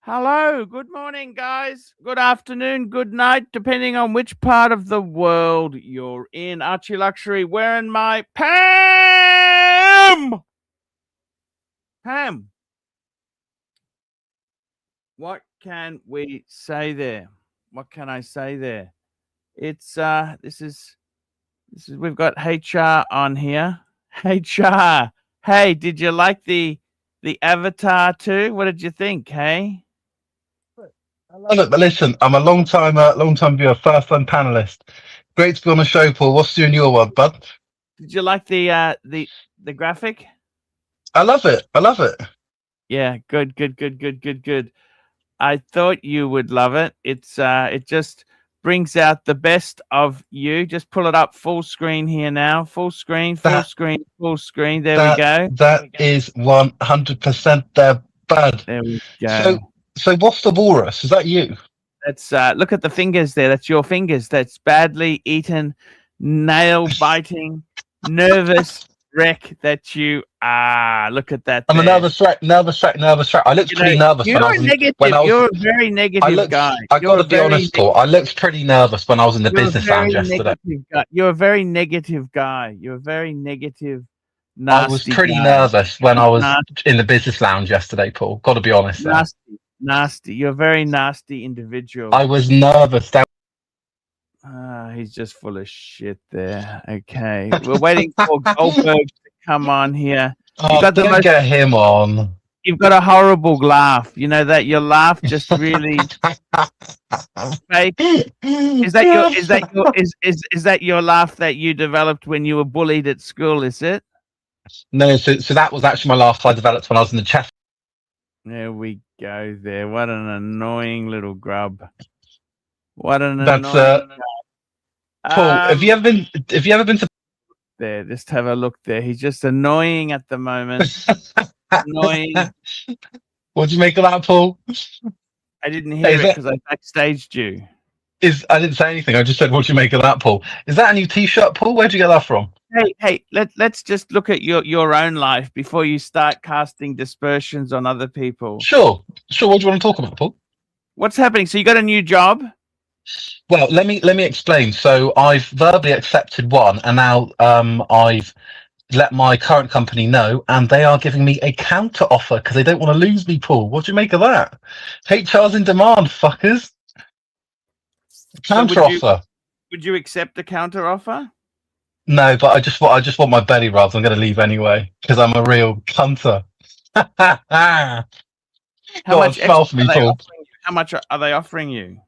Hello, good morning, guys. Good afternoon, good night, depending on which part of the world you're in. ArchieLuxury wearing my Pam. What can we say there? What can I say there? It's this is we've got HR on here. HR. Hey, did you like the avatar too? What did you think, hey? I love it, but listen, I'm a long time viewer, first time panelist. Great to be on the show, Paul. What's doing your world, bud? Did you like the graphic? I love it. I love it. Yeah, good. I thought you would love it. It's it just brings out the best of you. Just pull it up full screen here now. Full screen. There we go. That is 100% there, bud. There we go. So what's the walrus? Is that you? That's look at the fingers there. That's your fingers. That's badly eaten, nail biting, nervous wreck that you are. Look at that. I'm a nervous wreck. I looked pretty nervous when I was. You're a very negative guy. I got to be honest, Paul. I looked pretty nervous when I was in the business lounge yesterday. You're a very negative guy. You're a very negative. Nasty I was pretty nervous when I was in the business lounge yesterday, Paul. Got to be honest. Nasty. You're a very nasty individual. I was nervous. He's just full of shit there. Okay. We're waiting for Goldberg to come on here. Don't get him on. You've got a horrible laugh. You know that your laugh just really fake. Is that your laugh that you developed when you were bullied at school, is it? No, so that was actually my laugh I developed when I was in the chest. There we go. There, what an annoying little grub. What an annoying grub. Paul, have you ever been to there? Just have a look there. He's just annoying at the moment. Annoying. What do you make of that, Paul? I didn't hear it because I backstaged you. I didn't say anything. I just said, what do you make of that, Paul? Is that a new T-shirt, Paul? Where'd you get that from? Hey, let's just look at your own life before you start casting dispersions on other people. Sure. What do you want to talk about, Paul? What's happening? So you got a new job? Well, let me explain. So I've verbally accepted one, and now I've let my current company know, and they are giving me a counter offer because they don't want to lose me, Paul. What do you make of that? HR's in demand, fuckers. Counter offer. Would you accept a counter offer? No, but I just want my belly rubs. I'm going to leave anyway because I'm a real cunter. How much are they offering you?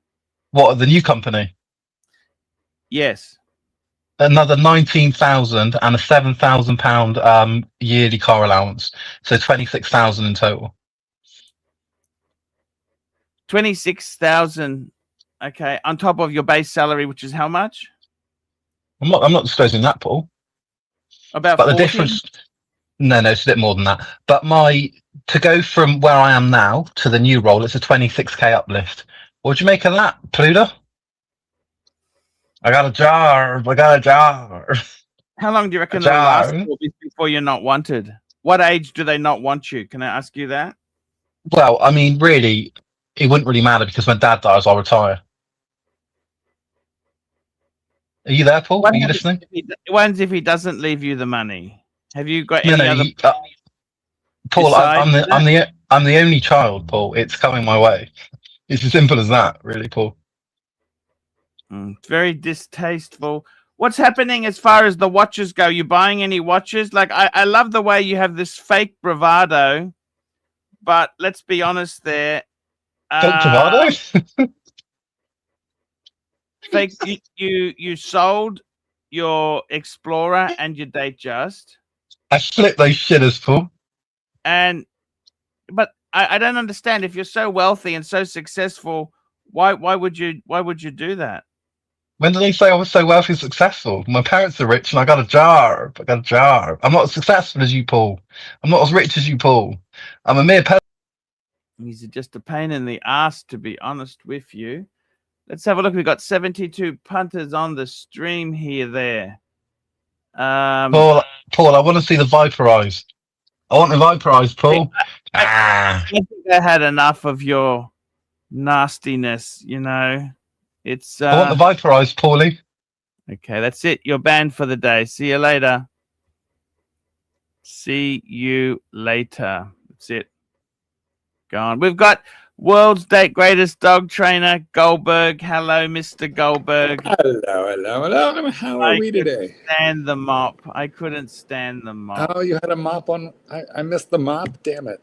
What, the new company? Yes. Another 19,000 and a £7,000 yearly car allowance, so 26,000 in total. 26,000. Okay, on top of your base salary, which is how much? I'm not disclosing that, Paul. But 40? The difference. No, it's a bit more than that. But to go from where I am now to the new role, it's a 26k uplift. What do you make of that, Pluto? I got a jar. How long do you reckon it'll last before you're not wanted? What age do they not want you? Can I ask you that? Well, I mean, really, it wouldn't really matter because when Dad dies, I'll retire. Are you there, Paul? Are you listening? What if he doesn't leave you the money? Have you got any other? Paul, I'm the only child, Paul. It's coming my way. It's as simple as that, really, Paul. Very distasteful. What's happening as far as the watches go? You buying any watches? Like I love the way you have this fake bravado, but let's be honest there. Fake bravado? Fake. You sold your Explorer and your Datejust. I flipped those shitters, Paul. But I don't understand. If you're so wealthy and so successful, why would you do that? When did they say I was so wealthy and successful? My parents are rich and I got a jar. I'm not as successful as you, Paul. I'm not as rich as you, Paul. I'm a mere person. He's just a pain in the ass, to be honest with you. Let's have a look. We've got 72 punters on the stream here. Paul, I want to see the Viper eyes. I want the vaporized, Paul. I think I had enough of your nastiness, you know. It's I want the vaporized, Paulie. okay, that's it. You're banned for the day. See you later. See you later. That's it. Gone. We've got world's greatest dog trainer, Goldberg. Hello, Mr. Goldberg. Hello. How are we today? Stand the mop. I couldn't stand the mop. Oh, you had a mop on. I missed the mop. Damn it.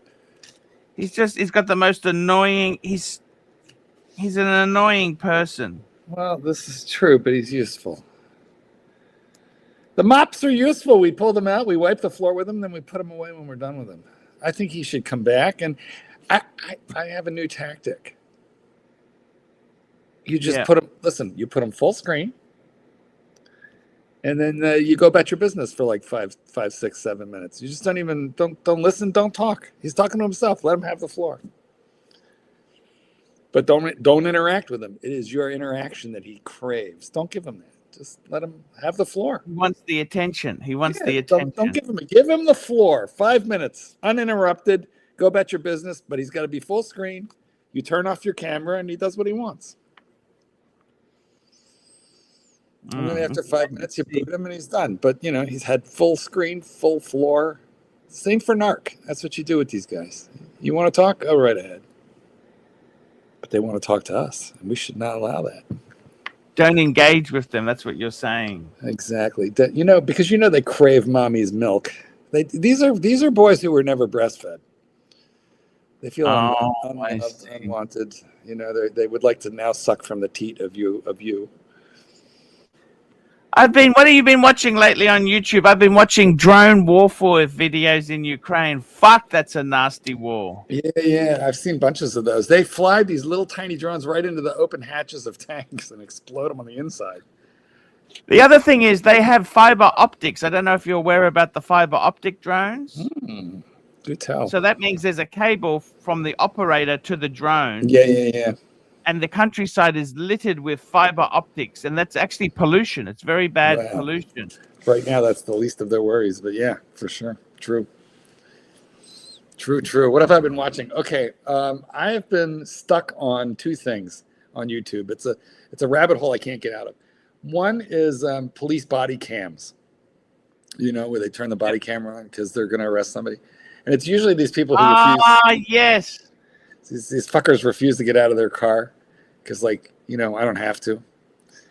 He's got the most annoying. He's an annoying person. Well, this is true, but he's useful. The mops are useful. We pull them out, we wipe the floor with them, then we put them away when we're done with them. I think he should come back, and I have a new tactic. You just put them. Listen, you put them full screen, and then you go about your business for like 5, 6, 7 minutes. You just don't listen, don't talk. He's talking to himself. Let him have the floor. But don't interact with him. It is your interaction that he craves. Don't give him that. Just let him have the floor. He wants the attention. He wants the attention. Don't give him the floor. 5 minutes, uninterrupted. Go about your business, but he's got to be full screen. You turn off your camera, and he does what he wants. And then after 5 minutes, you boot him, and he's done. But, you know, he's had full screen, full floor. Same for Narc. That's what you do with these guys. You want to talk? Go right ahead. But they want to talk to us, and we should not allow that. Don't engage with them. That's what you're saying. Exactly. You know, because you know they crave mommy's milk. These are boys who were never breastfed. They feel unloved, unwanted. You know, they would like to now suck from the teat of you. What have you been watching lately on YouTube? I've been watching drone warfare videos in Ukraine. Fuck, that's a nasty war. Yeah. I've seen bunches of those. They fly these little tiny drones right into the open hatches of tanks and explode them on the inside. The other thing is they have fiber optics. I don't know if you're aware about the fiber optic drones. Do tell. So that means there's a cable from the operator to the drone. Yeah. And the countryside is littered with fiber optics, and that's actually pollution. It's very bad pollution. Right now, that's the least of their worries, but yeah, for sure. True. What have I been watching? Okay, I have been stuck on 2 things on YouTube. It's a rabbit hole I can't get out of. One is police body cams, you know, where they turn the body camera on because they're going to arrest somebody. And it's usually these people who refuse. Yes. These fuckers refuse to get out of their car because, like, you know, I don't have to.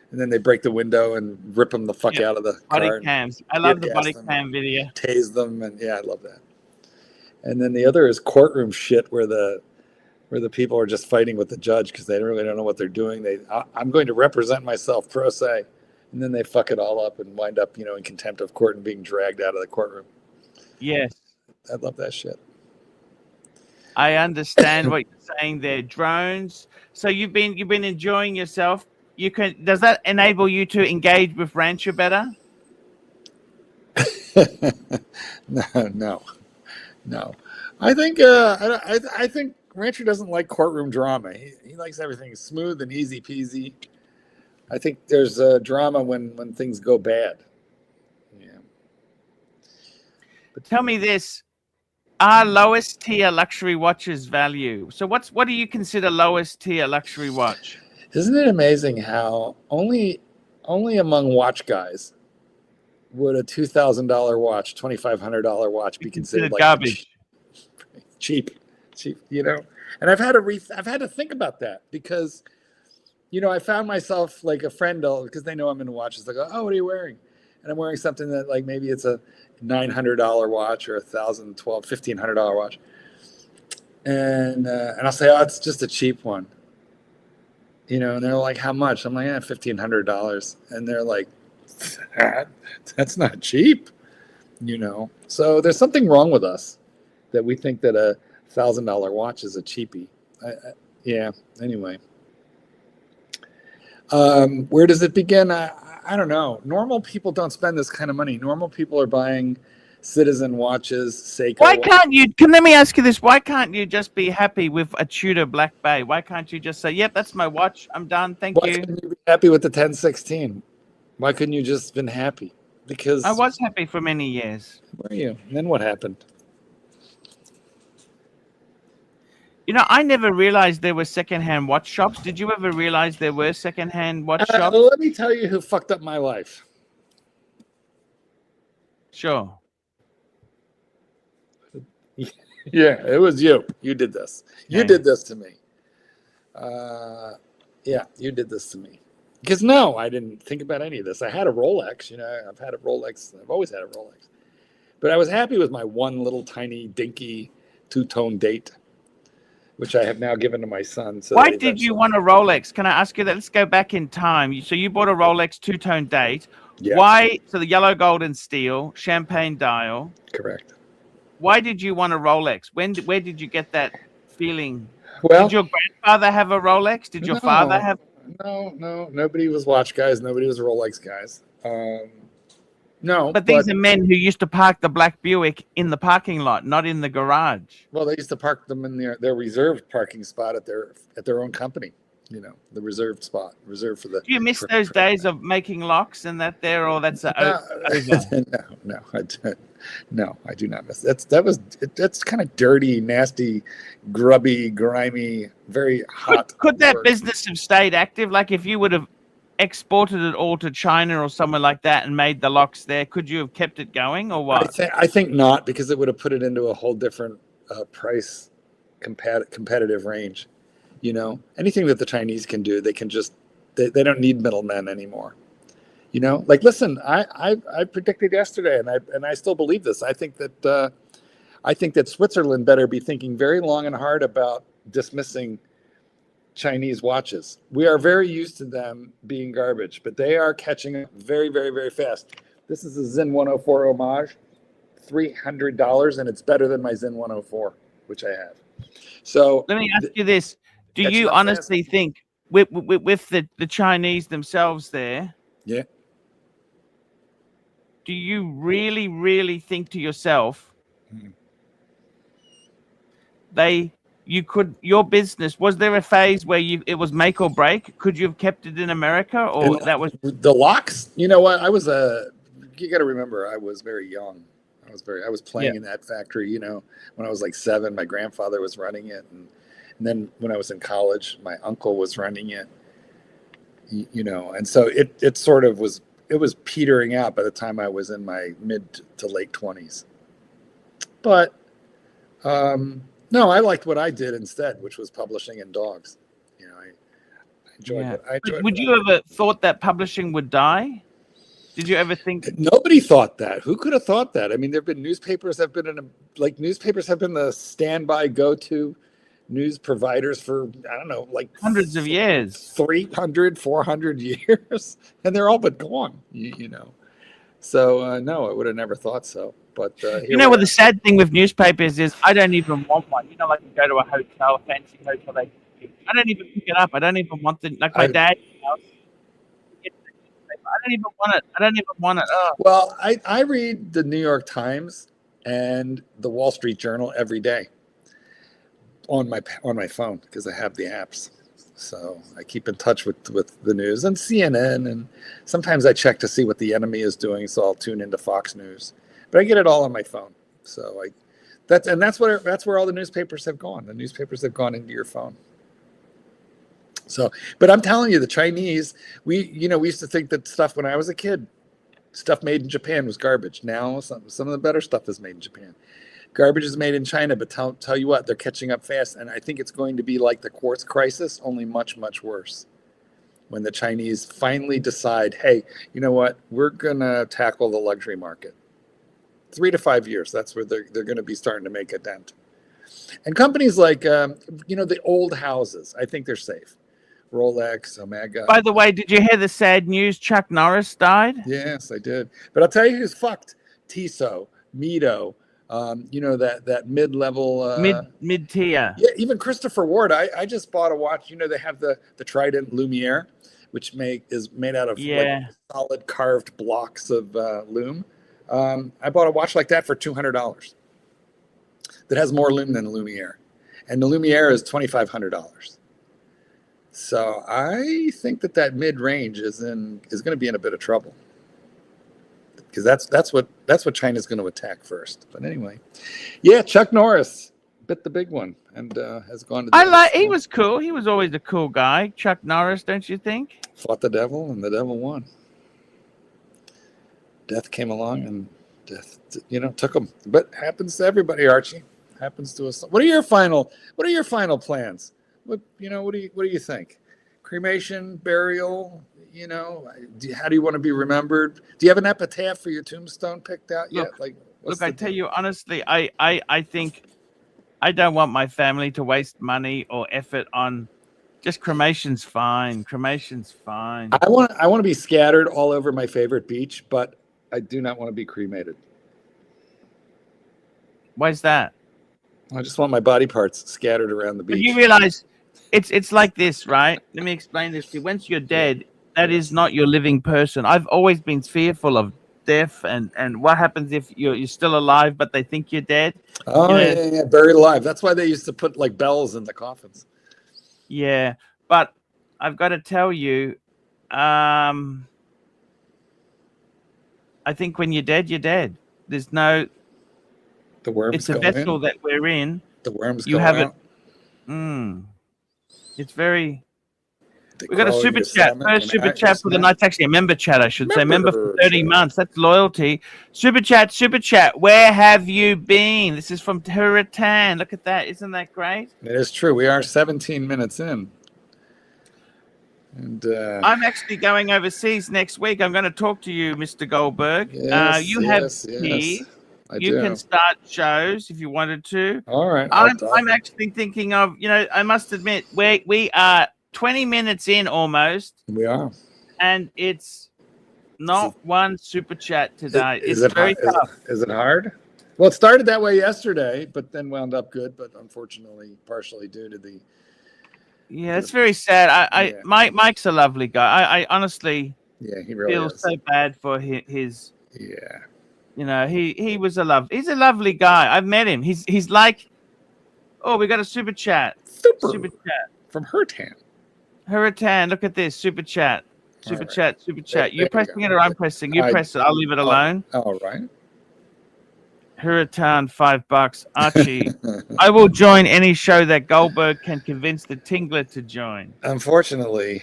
And then they break the window and rip them the fuck out of the car. Body cams. I love the body cam video. Tase them, and yeah, I love that. And then the other is courtroom shit where the people are just fighting with the judge because they really don't know what they're doing. I'm going to represent myself pro se, and then they fuck it all up and wind up, you know, in contempt of court and being dragged out of the courtroom. Yes. I love that shit. I understand what you're saying there. Drones. So you've been enjoying yourself. Does that enable you to engage with Rancher better? No. I think Rancher doesn't like courtroom drama. He likes everything smooth and easy peasy. I think there's drama when things go bad. Yeah. But tell me this. Are lowest tier luxury watches value? So what do you consider lowest tier luxury watch? Isn't it amazing how only among watch guys would a $2,000 watch, $2,500 watch be considered like garbage, cheap, you know? And I've had to think about that because, you know, I found myself like a friend because they know I'm into watches. They go, "Oh, what are you wearing?" And I'm wearing something that like maybe it's a $900 watch or $1,000, $1,200, $1,500 watch, and I'll say, "Oh, it's just a cheap one," you know. And they're like, "How much?" I'm like, "Yeah, $1,500," and they're like, "That's not cheap," you know. So there's something wrong with us that we think that a $1,000 watch is a cheapie. Yeah. Anyway, where does it begin? I don't know. Normal people don't spend this kind of money. Normal people are buying Citizen watches, Seiko. Why can't you? Let me ask you this. Why can't you just be happy with a Tudor Black Bay? Why can't you just say, "Yep, that's my watch. I'm done. Thank you." Why couldn't you be happy with the 1016? Why couldn't you just been happy? Because I was happy for many years. Were you? And then what happened? You know, I never realized there were secondhand watch shops. Did you ever realize there were secondhand watch shops? Let me tell you who fucked up my life. Sure. Yeah, it was you. You did this. You Okay. did this to me. Yeah, you did this to me. Because no, I didn't think about any of this. I had a Rolex. You know, I've had a Rolex. I've always had a Rolex. But I was happy with my one little tiny dinky two-tone date, which I have now given to my son. So Why did you want a Rolex? Can I ask you that? Let's go back in time. So you bought a Rolex two-tone date. Yeah. Why? So the yellow, gold, and steel, champagne dial. Correct. Why did you want a Rolex? Where did you get that feeling? Well, did your grandfather have a Rolex? Did your father have? No. Nobody was watch guys. Nobody was Rolex guys. No. But these are men who used to park the black Buick in the parking lot, not in the garage. Well, they used to park them in their reserved parking spot at their own company. You know, the reserved spot, reserved for the. Do you miss those days of making locks and that there, or that's over? No, I do not miss. That's kind of dirty, nasty, grubby, grimy, very hot. Could that business have stayed active? Like if you would have exported it all to China or somewhere like that and made the locks there, could you have kept it going or what? I think not, because it would have put it into a whole different price competitive range. You know, anything that the Chinese can do, they can just they don't need middlemen anymore. You know, like listen, I predicted yesterday, and I still believe this. I think that Switzerland better be thinking very long and hard about dismissing Chinese watches. We are very used to them being garbage, but they are catching up very, very, very fast. This is a Zen 104 homage, $300, and it's better than my Zen 104, which I have. So let me ask you this: do you honestly think with the Chinese themselves there? Yeah. Do you really, really think to yourself, your business, was there a phase where it was make or break? Could you have kept it in America, or that was the locks? You know what? You got to remember, I was very young. I was playing in that factory, you know, when I was like 7. My grandfather was running it, and then when I was in college, my uncle was running it. You know, and so it sort of was. It was petering out by the time I was in my mid to late 20s. But no, I liked what I did instead, which was publishing in dogs. You know, I enjoyed it. Would you ever thought that publishing would die? Did you ever think? Nobody thought that. Who could have thought that? I mean, there've been newspapers have been newspapers have been the standby go-to news providers for, I don't know, like hundreds of years, 300, 400 years, and they're all but gone, you know. So no, I would have never thought so. But you know what the sad thing with newspapers is? I don't even want one. You know, like you go to a hotel, a fancy hotel, I don't even pick it up. I don't even want like my dad. I don't even want it. I don't even want it. Oh. Well, I read the New York Times and the Wall Street Journal every day on my phone, because I have the apps. So I keep in touch with the news and CNN, and sometimes I check to see what the enemy is doing, so I'll tune into Fox News. But I get it all on my phone. So that's where all the newspapers have gone. The newspapers have gone into your phone. So, but I'm telling you, the Chinese, we used to think that stuff when I was a kid, stuff made in Japan was garbage. Now some of the better stuff is made in Japan. Garbage is made in China, but tell you what, they're catching up fast. And I think it's going to be like the quartz crisis, only much, much worse. When the Chinese finally decide, hey, you know what, we're going to tackle the luxury market. 3 to 5 years, that's where they're going to be starting to make a dent. And companies like, the old houses, I think they're safe. Rolex, Omega. By the way, did you hear the sad news? Chuck Norris died? Yes, I did. But I'll tell you who's fucked. Tissot, Mido, that mid-level. Mid-tier. Yeah, even Christopher Ward. I just bought a watch. You know, they have the Trident Lumiere, which is made out of like solid carved blocks of lume. I bought a watch like that for $200 that has more lume than the Lumiere. And the Lumiere is $2,500. So I think that mid-range is going to be in a bit of trouble, because that's what China's going to attack first. But anyway, yeah, Chuck Norris, bit the big one and has gone to. He was cool. He was always a cool guy. Chuck Norris, don't you think? Fought the devil, and the devil won. Death came along, and death, took him. But happens to everybody, Archie. Happens to us. What are your final plans? What do you think? Cremation, burial. How do you want to be remembered? Do you have an epitaph for your tombstone picked out yet? Look, I tell you honestly, I think I don't want my family to waste money or effort on. Just cremation's fine. Cremation's fine. I want to be scattered all over my favorite beach, but I do not want to be cremated. Why's that? I just want my body parts scattered around the beach. But you realize it's like this, right? Let me explain this to you. Once you're dead, that is not your living person. I've always been fearful of death and what happens if you're still alive, but they think you're dead. Oh, yeah, buried alive. That's why they used to put like bells in the coffins. Yeah, but I've got to tell you, I think when you're dead, you're dead. There's no. The worms. It's a vessel that we're in. The worms. You have it. It's very. We got a super chat. First super chat for the night. It's actually a member chat, I should say. Member for 30 months. That's loyalty. Super chat. Where have you been? This is from Hurricane. Look at that. Isn't that great? It is true. We are 17 minutes in. And I'm actually going overseas next week. I'm going to talk to you, Mr. Goldberg. Yes, You can start shows if you wanted to. All right. I'm actually thinking of, I must admit, we are 20 minutes in almost. We are. And it's not one super chat today. It's very tough. Is it hard? Well, it started that way yesterday, but then wound up good, but unfortunately, partially due to the. Yeah, it's very sad. Mike's a lovely guy. I honestly he really feel is. so bad for his. Yeah. He's a lovely guy. I've met him. He's like, oh, we got a super chat. Super chat. From Hurtan. Hurricane, look at this. Super chat. Super chat. You're pressing it or I'm pressing? You press it. I'll leave it alone. All right. Hurricane, $5. Archie, I will join any show that Goldberg can convince the Tingler to join. Unfortunately,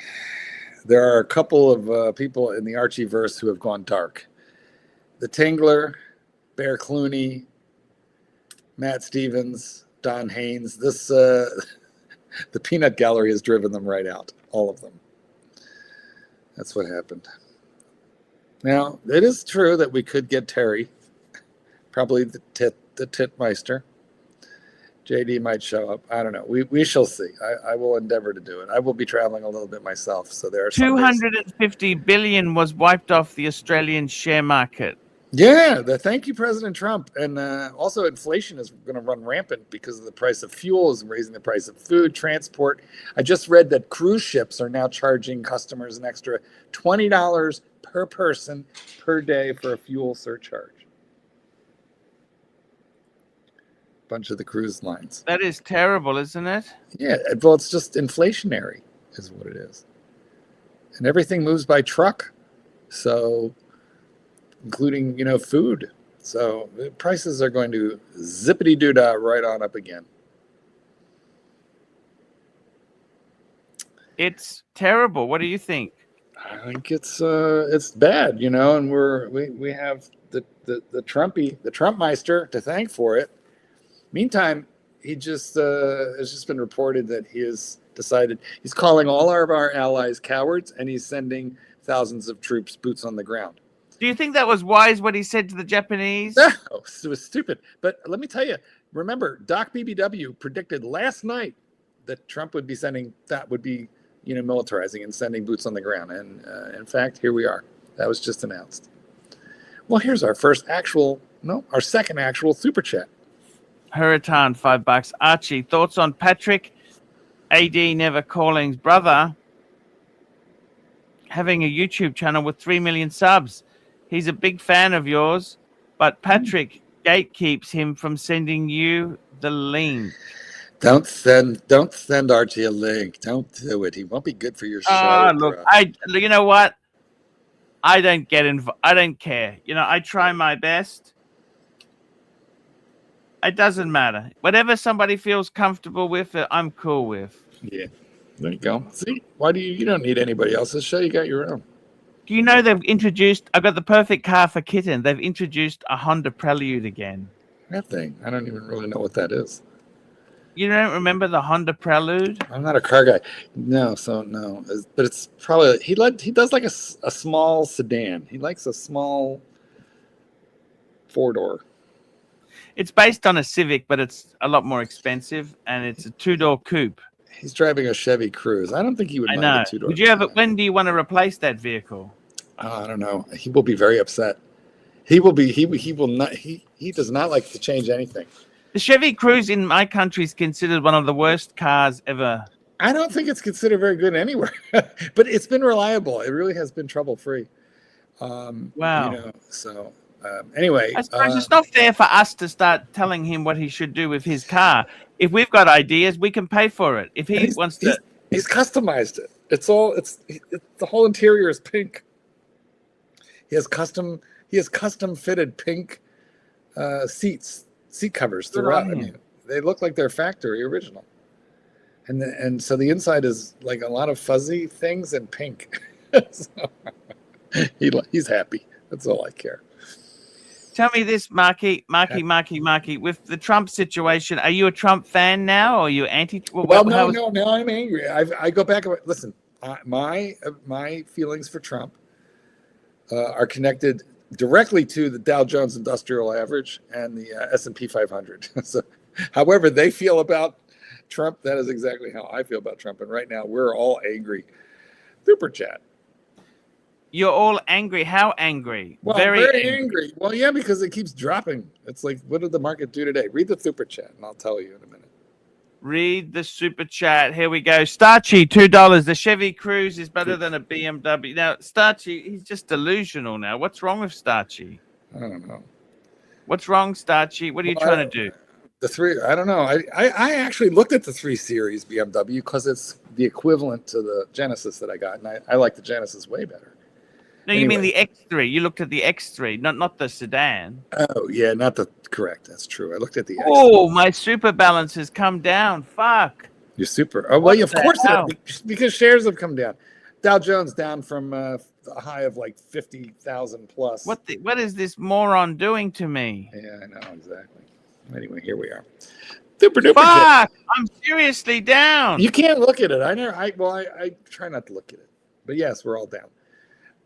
there are a couple of people in the Archieverse who have gone dark. The Tingler, Bear Clooney, Matt Stevens, Don Haynes. The peanut gallery has driven them right out. All of them. That's what happened. Now, it is true that we could get Terry, probably the Titmeister. JD might show up. I don't know. We shall see. I will endeavor to do it. I will be traveling a little bit myself. So there are 250 billion was wiped off the Australian share market. Yeah, thank you, President Trump. And also inflation is going to run rampant because of the price of fuel is raising the price of food, transport. I just read that cruise ships are now charging customers an extra $20 per person per day for a fuel surcharge. Bunch of the cruise lines. That is terrible, isn't it? Yeah, well, it's just inflationary is what it is. And everything moves by truck. So... including, food. So the prices are going to zippity-doo-dah right on up again. It's terrible. What do you think? I think it's bad, and we have the Trumpmeister to thank for it. Meantime, he just has just been reported that he has decided he's calling all of our allies cowards and he's sending thousands of troops boots on the ground. Do you think that was wise what he said to the Japanese? No, it was stupid. But let me tell you, remember, Doc BBW predicted last night that Trump would be militarizing and sending boots on the ground. And in fact, here we are. That was just announced. Well, here's our our second actual super chat. Hurricane, $5. Archie, thoughts on Patrick AD Never Calling's brother having a YouTube channel with 3 million subs? He's a big fan of yours, but Patrick gatekeeps him from sending you the link. Don't send Archie a link. Don't do it. He won't be good for your show. Look, you know what? I don't get involved. I don't care. I try my best. It doesn't matter. Whatever somebody feels comfortable with, I'm cool with. Yeah. There you go. See, why do you don't need anybody else's show? You got your own. Do you know they've introduced? I've got the perfect car for Kitten. They've introduced a Honda Prelude again. That thing. I don't even really know what that is. You don't remember the Honda Prelude? I'm not a car guy. No, so no. But it's probably he does like a small sedan. He likes a small 4-door. It's based on a Civic, but it's a lot more expensive, and it's a 2-door coupe. He's driving a Chevy Cruze. I don't think he would mind a 2-door. Would you ever? When do you want to replace that vehicle? I don't know. He will be very upset. He will be. He will not. He does not like to change anything. The Chevy Cruze in my country is considered one of the worst cars ever. I don't think it's considered very good anywhere, but it's been reliable. It really has been trouble-free. Wow. You know, so anyway, I suppose it's not fair for us to start telling him what he should do with his car. If we've got ideas, we can pay for it. If he wants to, he's customized it. It's all. It's the whole interior is pink. He has custom fitted pink seat covers throughout. I mean, they look like they're factory original. And so the inside is like a lot of fuzzy things and pink. So he's happy. That's all I care. Tell me this, Marky. With the Trump situation, are you a Trump fan now, or are you anti? Well, no. Now I'm angry. I go back. Listen, my feelings for Trump are connected directly to the Dow Jones Industrial Average and the S&P 500. So, however they feel about Trump, that is exactly how I feel about Trump. And right now, we're all angry. Super chat. You're all angry. How angry? Well, very angry. Well, yeah, because it keeps dropping. It's like, what did the market do today? Read the super chat, and I'll tell you in a minute. Read the super chat. Here we go. Starchy, $2. The Chevy Cruze is better than a BMW. Now, Starchy, he's just delusional now. What's wrong with Starchy? I don't know. What's wrong, Starchy? What are you trying to do? The 3, I don't know. I actually looked at the 3 Series BMW because it's the equivalent to the Genesis that I got, and I like the Genesis way better. No, you mean the X3. You looked at the X3, not the sedan. Oh, yeah, not the correct. That's true. I looked at the X3. Oh, my super balance has come down. Fuck. Your super. Oh, well, of course, because shares have come down. Dow Jones down from a high of like 50,000 plus. What is this moron doing to me? Yeah, I know, exactly. Anyway, here we are. Super duper. Fuck! I'm seriously down. You can't look at it. I try not to look at it. But yes, we're all down.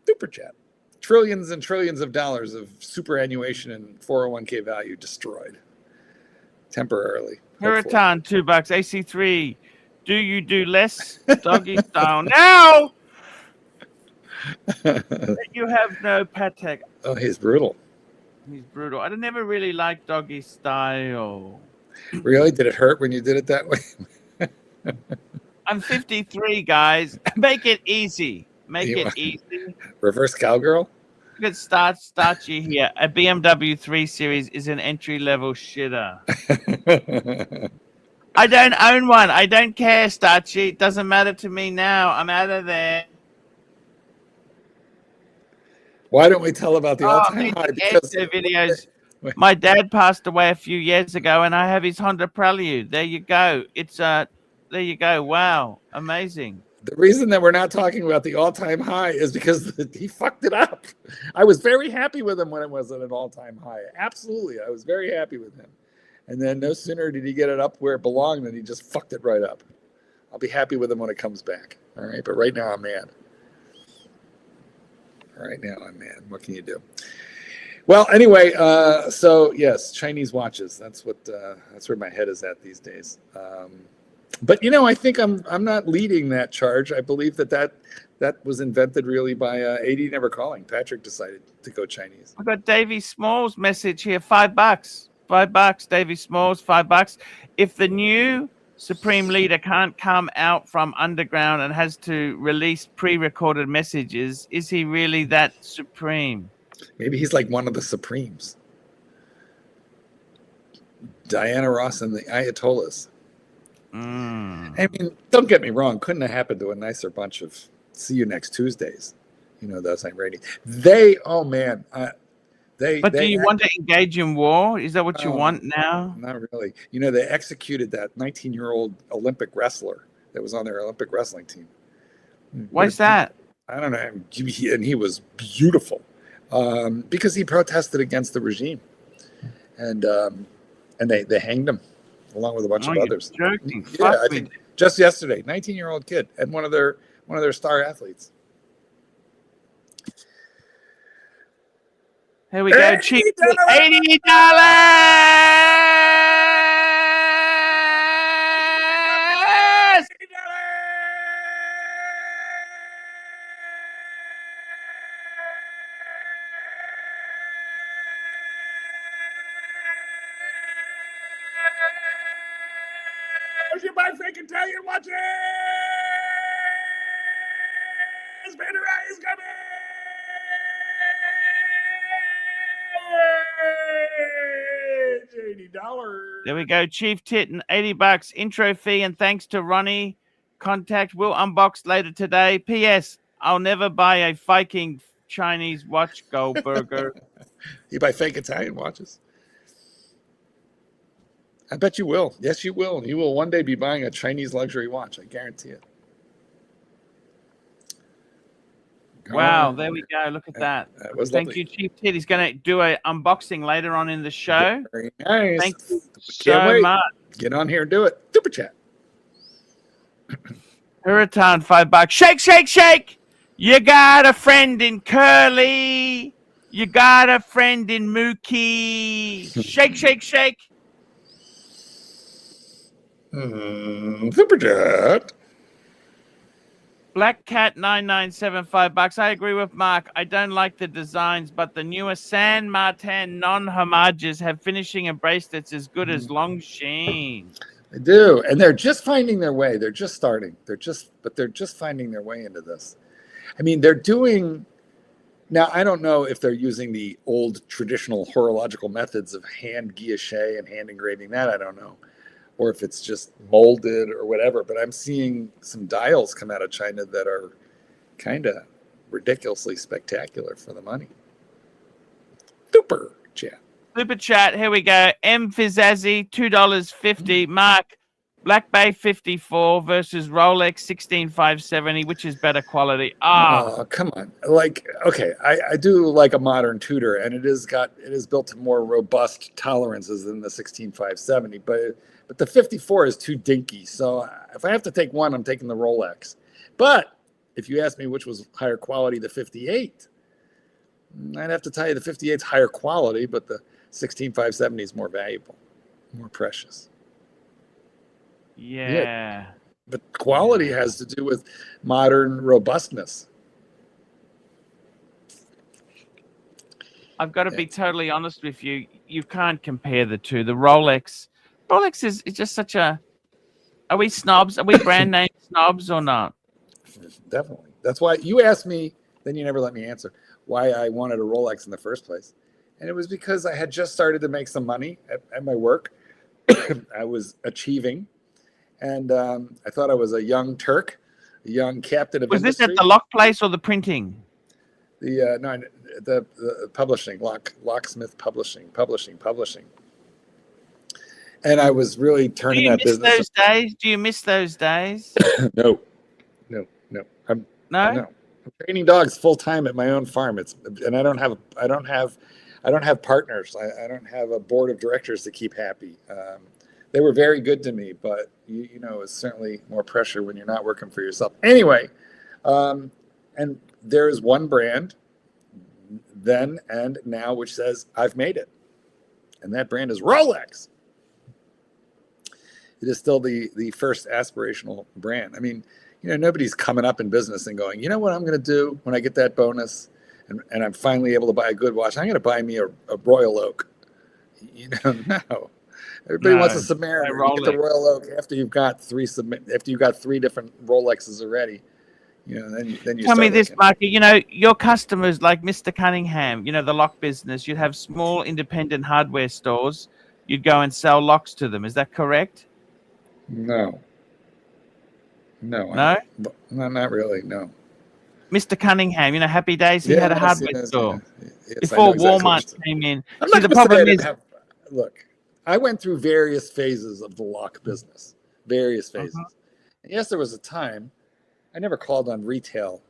Super chat. Trillions and trillions of dollars of superannuation and 401k value destroyed temporarily. Puritan, $2. AC3, do you do less? Doggy style now. You have no Patek. Oh, he's brutal. He's brutal. I never really liked doggy style. Really? Did it hurt when you did it that way? I'm 53, guys. Make it easy. Make it easy. Reverse cowgirl? Look at Starchy here. A BMW 3 Series is an entry-level shitter. I don't own one. I don't care, Starchy. It doesn't matter to me now. I'm out of there. Why don't we tell about the all-time high? Because videos. My dad passed away a few years ago, and I have his Honda Prelude. There you go. It's there you go. Wow, amazing. The reason that we're not talking about the all-time high is because he fucked it up. I was very happy with him when it was at an all-time high. Absolutely, I was very happy with him. And then no sooner did he get it up where it belonged than he just fucked it right up. I'll be happy with him when it comes back. All right, but right now I'm mad. What can you do? Well, anyway, so yes, Chinese watches. That's where my head is at these days. But I think I'm not leading that charge. I believe that was invented really by AD Never Calling. Patrick decided to go Chinese. I got Davey Smalls' message here. $5. $5. Davey Smalls, $5. If the new Supreme Leader can't come out from underground and has to release pre-recorded messages, is he really that supreme? Maybe he's like one of the Supremes. Diana Ross and the Ayatollahs. I mean, don't get me wrong. Couldn't have happened to a nicer bunch of See You Next Tuesdays. Those I'm ready. But do you want to engage in war? Is that what you want now? Not really. You know, they executed that 19-year-old Olympic wrestler that was on their Olympic wrestling team. Why is that? I don't know. And he was beautiful because he protested against the regime, and they hanged him along with a bunch of others. Joking. Yeah, I think just yesterday, 19-year-old kid and one of their star athletes. Here we go. Cheap $80. You buy fake Italian watches. Panerai is coming. $80. There we go. Chief Tit and $80 intro fee, and thanks to Ronnie. Contact will unbox later today. P.S. I'll never buy a faking Chinese watch, Goldberg. You buy fake Italian watches? I bet you will. Yes, you will. You will one day be buying a Chinese luxury watch. I guarantee it. Wow, there we go. Look at that. Thank you, Chief Tit. He's going to do an unboxing later on in the show. Very nice. Thank you so much. Get on here and do it. Super chat. Hurricane, $5. Shake, shake, shake. You got a friend in Curly. You got a friend in Mookie. Shake, shake, shake. Super chat. Black Cat 9975 $5. I agree with Mark. I don't like the designs, but the newer San Martin non-homages have finishing and bracelets as good as Longines. They do, and they're just finding their way. They're just starting. They're just finding their way into this. I mean, they're doing now. I don't know if they're using the old traditional horological methods of hand guilloche and hand engraving. That I don't know. Or if it's just molded or whatever. But I'm seeing some dials come out of China that are kind of ridiculously spectacular for the money. Super chat. Super chat. Here we go. M Fizazzi, $2.50. Mark, Black Bay 54 versus Rolex 16570. Which is better quality? Oh, come on. Like, okay, I do like a modern Tudor, and it is built to more robust tolerances than the 16570, but the 54 is too dinky. So if I have to take one, I'm taking the Rolex. But if you ask me which was higher quality, the 58, I'd have to tell you the 58 is higher quality, but the 16570 is more valuable, more precious. Yeah. But quality has to do with modern robustness. I've got to be totally honest with you. You can't compare the two. The Rolex is just such a... Are we snobs? Are we brand name snobs or not? Definitely. That's why you asked me, then you never let me answer, why I wanted a Rolex in the first place. And it was because I had just started to make some money at my work. I was achieving. And I thought I was a young Turk, a young captain of industry. Was this at the lock place or the printing? The publishing, locksmith publishing. And I was really turning that business. Do you miss those days? No. I'm training dogs full time at my own farm. And I don't have partners. I don't have a board of directors to keep happy. They were very good to me, but you know, it's certainly more pressure when you're not working for yourself. Anyway, and there is one brand then and now which says I've made it, and that brand is Rolex. It is still the first aspirational brand. I mean, you know, nobody's coming up in business and going, you know what I'm going to do when I get that bonus and I'm finally able to buy a good watch? I'm going to buy me a Royal Oak. You know, no. Everybody wants a Submariner. You get the Royal Oak after you've got three different Rolexes already. You know, then you tell me this, Marky. You know, your customers like Mr. Cunningham. You know, the lock business. You'd have small independent hardware stores. You'd go and sell locks to them. Is that correct? No, not really. No. Mr. Cunningham, Happy Days, he had a hardware store Yes, before Walmart came in. I'm See, not the gonna say I problem didn't is, have. Look, I went through various phases of the lock business. Various phases. And yes, there was a time I never called on retail.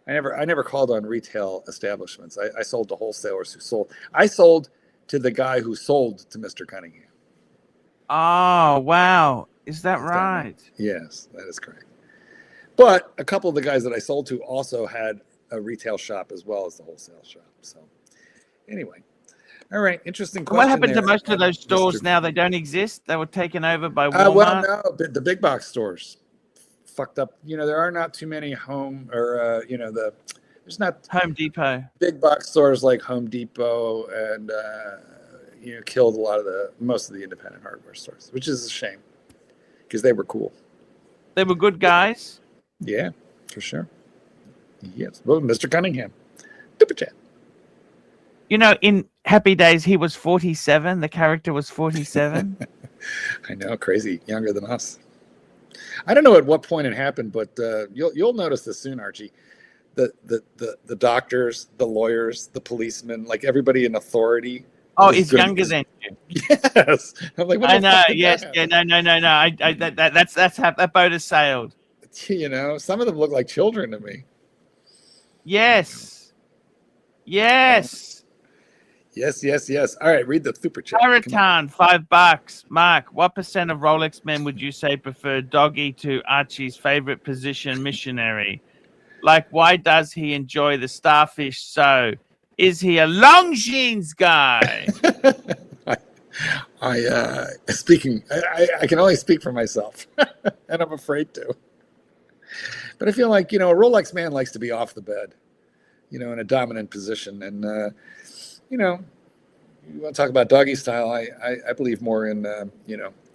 I never called on retail establishments. I sold to wholesalers who sold. I sold to the guy who sold to Mr. Cunningham. oh, wow. Is that right? Yes, that is correct. But a couple of the guys that I sold to also had a retail shop as well as the wholesale shop. So anyway, all right, interesting question. What happened to there, most of those stores Mr. now? They don't exist. They were taken over by Walmart. Well, no, the big box stores fucked up. There are not too many home or there's not Home Depot. Big box stores like Home Depot and killed most of the independent hardware stores, which is a shame because they were cool. They were good guys. Yeah, for sure. Yes. Well, Mr. Cunningham. Super chat. In Happy Days, he was 47. The character was 47. I know, crazy. Younger than us. I don't know at what point it happened, but you'll notice this soon, Archie. The doctors, the lawyers, the policemen, like everybody in authority. Oh, he's younger than you. Yes. I'm like, what I the know. fuck did Yes. that Yeah. happen? No. That's how that boat has sailed. Some of them look like children to me. Yes. Yes. Yes. All right, read the super chat. Paraton, $5. Mark, what % of Rolex men would you say prefer doggy to Archie's favorite position, missionary? Like, why does he enjoy the starfish so? Is he a Longines guy? I can only speak for myself, and I'm afraid to. But I feel like a Rolex man likes to be off the bed, in a dominant position, and you want to talk about doggy style. I believe more in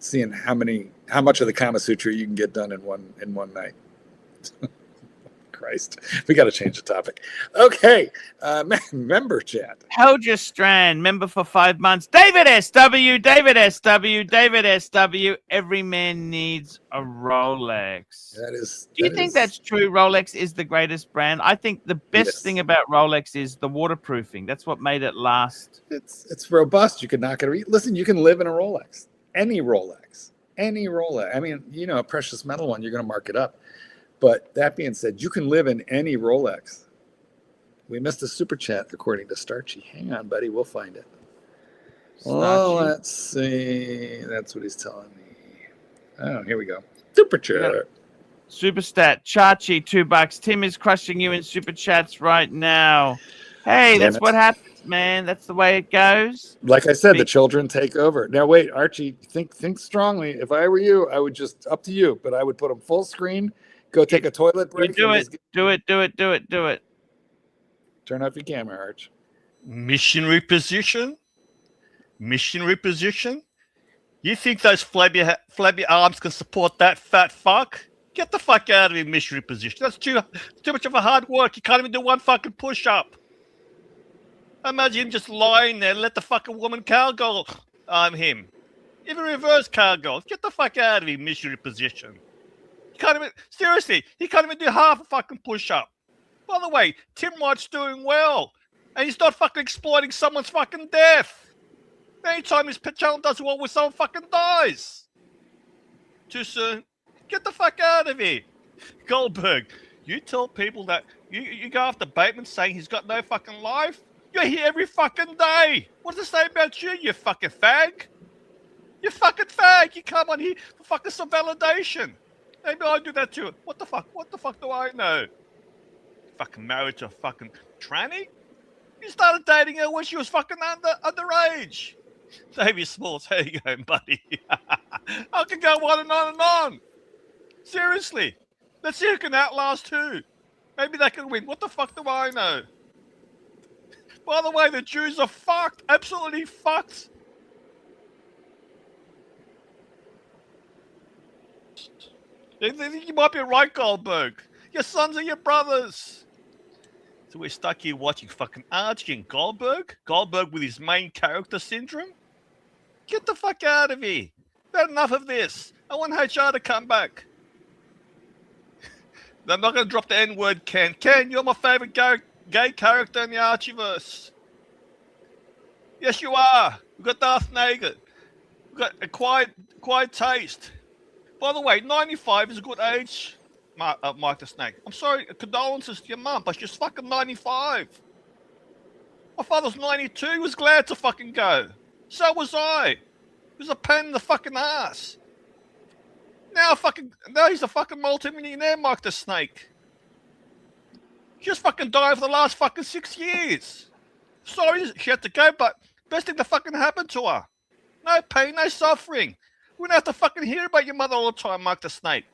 seeing how much of the Kama Sutra you can get done in one night. Christ, we got to change the topic. Okay, member chat. Hold your strand. Member for 5 months. David SW. Every man needs a Rolex. Do you think that's true? Rolex is the greatest brand. I think the best thing about Rolex is the waterproofing. That's what made it last. It's robust. You can knock it. Listen, you can live in a Rolex. Any Rolex. I mean, a precious metal one, you're going to mark it up. But that being said, you can live in any Rolex. We missed a super chat according to Starchy. Hang on, buddy. We'll find it. Oh, let's see. That's what he's telling me. Oh, here we go. Super chat. Super stat. Chachi, $2. Tim is crushing you in super chats right now. Hey, that's what happens, man. That's the way it goes. Like I said, the children take over. Now, wait, Archie, think strongly. If I were you, I would just, up to you, but I would put them full screen. Go take a toilet break. Do it. Turn off your camera, Arch. Missionary position? You think those flabby arms can support that fat fuck? Get the fuck out of here, missionary position. That's too much of a hard work. You can't even do one fucking push-up. Imagine him just lying there, let the fucking woman cowgirl him. Even reverse cowgirl. Get the fuck out of here, missionary position. He can't even do half a fucking push-up. By the way, Tim Wright's doing well. And he's not fucking exploiting someone's fucking death. Anytime his channel does well with someone fucking dies. Too soon. Get the fuck out of here. Goldberg, you tell people that you go after Bateman saying he's got no fucking life? You're here every fucking day. What does it say about you, you fucking fag? You fucking fag. You come on here for fucking some validation. Maybe I do that too. What the fuck? What the fuck do I know? Fucking married to a fucking tranny? You started dating her when she was fucking underage. Davey Smalls, how you going, buddy? I can go on and on and on. Seriously. Let's see who can outlast who. Maybe they can win. What the fuck do I know? By the way, the Jews are fucked. Absolutely fucked. They think you might be right, Goldberg. Your sons are your brothers. So we're stuck here watching fucking Archie and Goldberg. Goldberg with his main character syndrome. Get the fuck out of here. We've had enough of this. I want HR to come back. I'm not going to drop the N-word, Ken. Ken, you're my favorite gay character in the Archieverse. Yes, you are. We've got Darth Nagan. We've got a quiet taste. By the way, 95 is a good age, Mike the Snake. I'm sorry, condolences to your mum, but she's fucking 95. My father's 92. He was glad to fucking go. So was I. It was a pain in the fucking ass. Now he's a fucking multi-millionaire, Mike the Snake. She just fucking died for the last fucking 6 years. Sorry she had to go, but best thing that fucking happened to her. No pain, no suffering. We don't have to fucking hear about your mother all the time, Mike the Snake.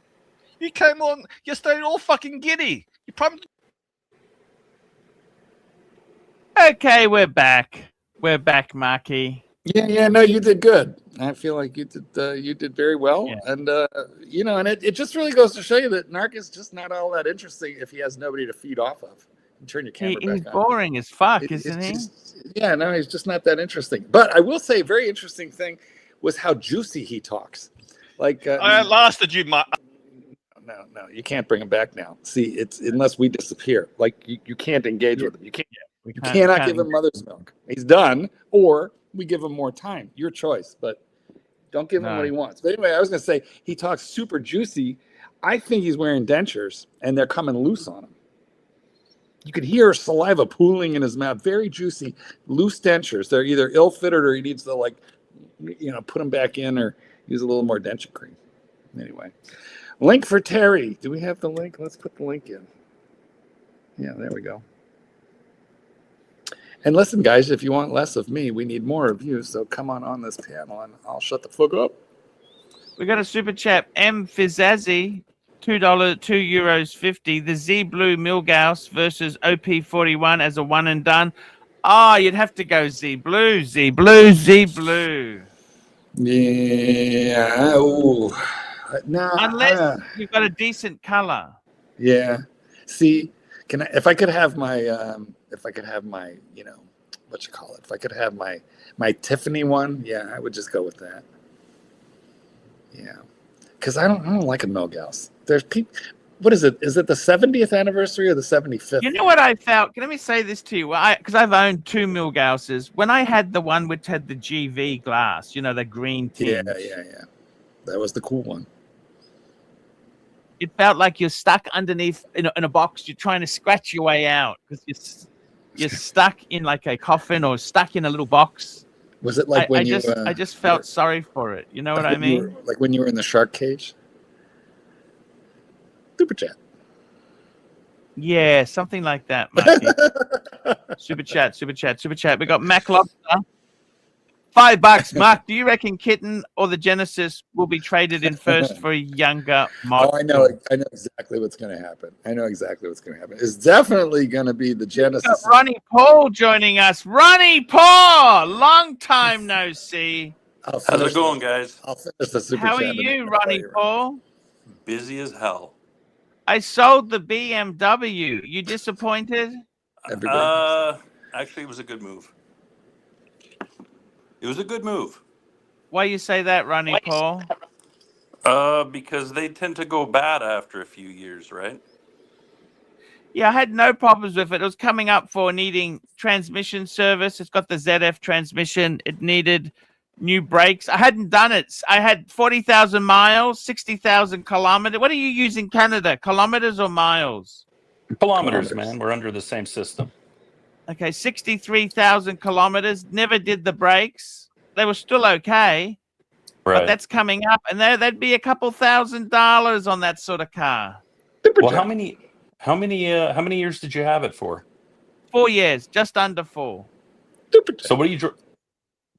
You came on yesterday all fucking giddy. You probably... Okay, we're back. We're back, Marky. Yeah, no, you did good. I feel like you did very well. Yeah. And, and it just really goes to show you that Narc is just not all that interesting if he has nobody to feed off of. You turn your camera He's back on. boring as fuck, isn't he? Yeah, no, he's just not that interesting. But I will say a very interesting thing was how juicy he talks. Like I lasted you, Mike. No, you can't bring him back now. See, it's unless we disappear. Like you can't engage with him. You cannot give him mother's milk. He's done, or we give him more time. Your choice, but don't give him what he wants. But anyway, I was gonna say he talks super juicy. I think he's wearing dentures and they're coming loose on him. You could hear saliva pooling in his mouth. Very juicy, loose dentures. They're either ill-fitted or he needs to put them back in or use a little more denture cream. Anyway, link for Terry. Do we have the link? Let's put the link in. Yeah, there we go. And listen, guys, if you want less of me, we need more of you. So come on this panel and I'll shut the fuck up. We got a super chat. M. Fizazzi, €2.50. The Z Blue Milgauss versus OP41 as a one and done. You'd have to go Z Blue. Yeah. Ooh. No. Unless you've got a decent color. Yeah. See, if I could have my what you call it? If I could have my Tiffany one, yeah, I would just go with that. Yeah. Because I don't like a Milgauss. There's people. What is it? Is it the 70th anniversary or the 75th? You know what I felt? Let me say this to you. Because I've owned two Milgausses. When I had the one which had the GV glass, the green tint. Yeah. That was the cool one. It felt like you're stuck underneath in a box. You're trying to scratch your way out because you're stuck in like a coffin or stuck in a little box. Was it like I just felt sorry for it. You know what I mean? Like when you were in the shark cage? Super chat. Yeah, something like that, Marky. Super chat. We got Mac Lobster. $5, Mark. Do you reckon Kitten or the Genesis will be traded in first for a younger model? Oh, I know exactly what's going to happen. It's definitely going to be the Genesis. Ronnie Paul joining us. Ronnie Paul, long time no see. How's it going, guys? I'll finish the super How chat. are you, Ronnie Paul? Busy as hell. I sold the BMW. You disappointed? Actually, it was a good move. Why you say that, Ronnie Paul? Because they tend to go bad after a few years, right? Yeah, I had no problems with it. It was coming up for needing transmission service. It's got the ZF transmission. It needed new brakes. I hadn't done it. I had 40,000 miles, 60,000 kilometers. What do you use in Canada? Kilometers or miles? Kilometers, man. We're under the same system. Okay, 63,000 kilometers. Never did the brakes. They were still okay. Right. But that's coming up, and that'd be a couple $1,000 on that sort of car. Well, how many years did you have it for? 4 years, just under 4. So what do you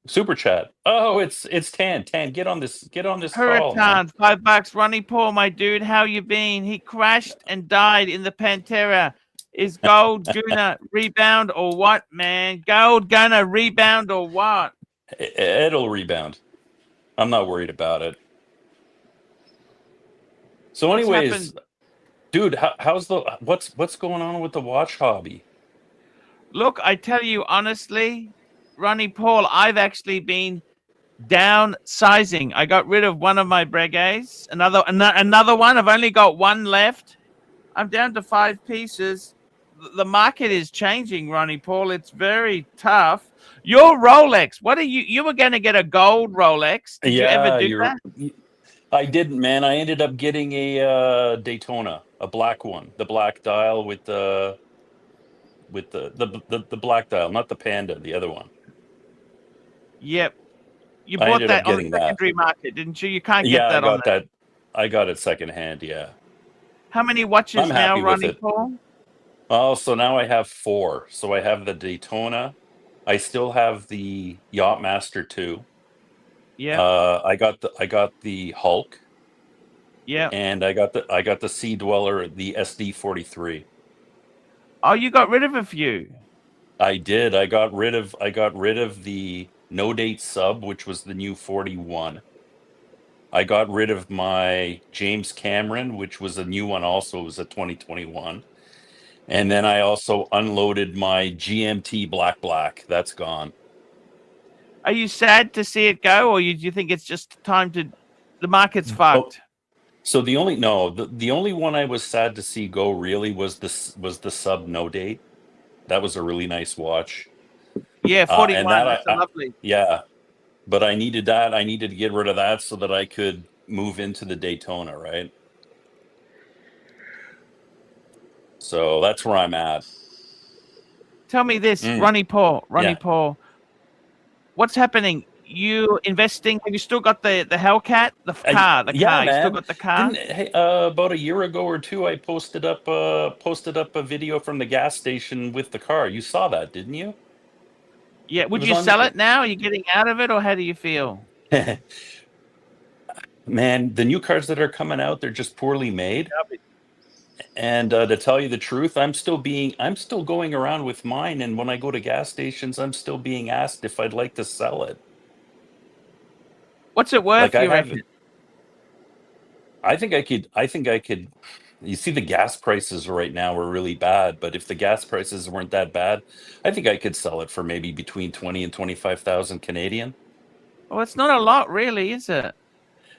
super chat? Oh, it's Tan. Get on this call. Hurricane, $5. Ronnie Paul, my dude, how you been? He crashed and died in the Pantera. Is gold gonna rebound or what, man? Gold gonna rebound or what? It'll rebound. I'm not worried about it. So, anyways, dude, what's going on with the watch hobby? Look, I tell you honestly, Ronnie Paul, I've actually been downsizing. I got rid of one of my Breguets, another one. I've only got one left. I'm down to 5 pieces. The market is changing, Ronnie Paul. It's very tough. Your Rolex, what are you were going to get a gold Rolex. Did you ever do that? I didn't, man. I ended up getting a Daytona, a black one, the black dial with the black dial, not the Panda, the other one. Yep. You I bought ended that up on the getting that. secondary market, didn't you? You can't Yeah, get that I on got there. that. I got it secondhand. Yeah, How many watches I'm now, happy with Ronnie it. Paul? Oh, so now I have 4. So I have the Daytona. I still have the Yachtmaster 2. Yeah. I got the Hulk, Yeah. and I got the Sea Dweller, the SD43. Oh, you got rid of a few. I did. I got rid of the No Date Sub, which was the new 41. I got rid of my James Cameron, which was a new one also. It was a 2021. And then I also unloaded my GMT Black. That's gone. Are you sad to see it go, or do you think it's just time to? The market's fucked. So the only one I was sad to see go really was the Sub No Date. That was a really nice watch. Yeah, And 41. that That's a lovely. yeah, but I needed that. I needed to get rid of that so that I could move into the Daytona, right? So that's where I'm at. Tell me this, Mm. Ronnie Paul. Yeah. Paul, what's happening? You investing? Have you still got the Hellcat, the car? The Yeah, car. You still man. got the car? About a year ago or two, I posted up a video from the gas station with the car. You saw that, didn't you? Yeah. Would was you on- sell it now? Are you getting out of it, or how do you feel? Man, the new cars that are coming out, they're just poorly made. And to tell you the truth, I'm still going around with mine, and when I go to gas stations, I'm still being asked if I'd like to sell it. What's it worth? Like I You have, reckon? I think I could. You see, the gas prices right now are really bad, but if the gas prices weren't that bad, I think I could sell it for maybe between 20 and 25,000 Canadian. Well, it's not a lot, really, is it?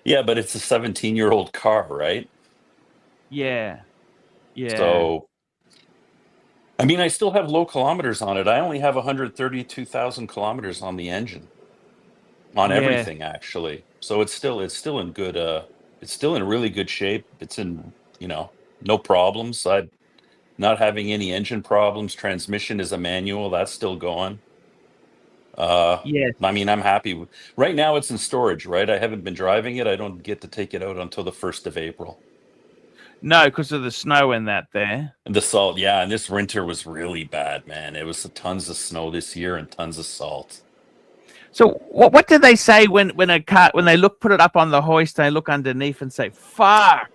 Yeah, but it's a 17-year-old car, right? Yeah. Yeah. So, I mean, I still have low kilometers on it. I only have 132,000 kilometers on the engine, on Yeah. everything actually. So it's still in good. It's still in really good shape. It's in no problems. I'm not having any engine problems. Transmission is a manual. That's still going. Yes. I mean, I'm happy. Right now it's in storage, right? I haven't been driving it. I don't get to take it out until the 1st of April. No, because of the snow and that there. And the salt, yeah. And this winter was really bad, man. It was tons of snow this year and tons of salt. So what do they say when they put it up on the hoist, they look underneath and say, fuck?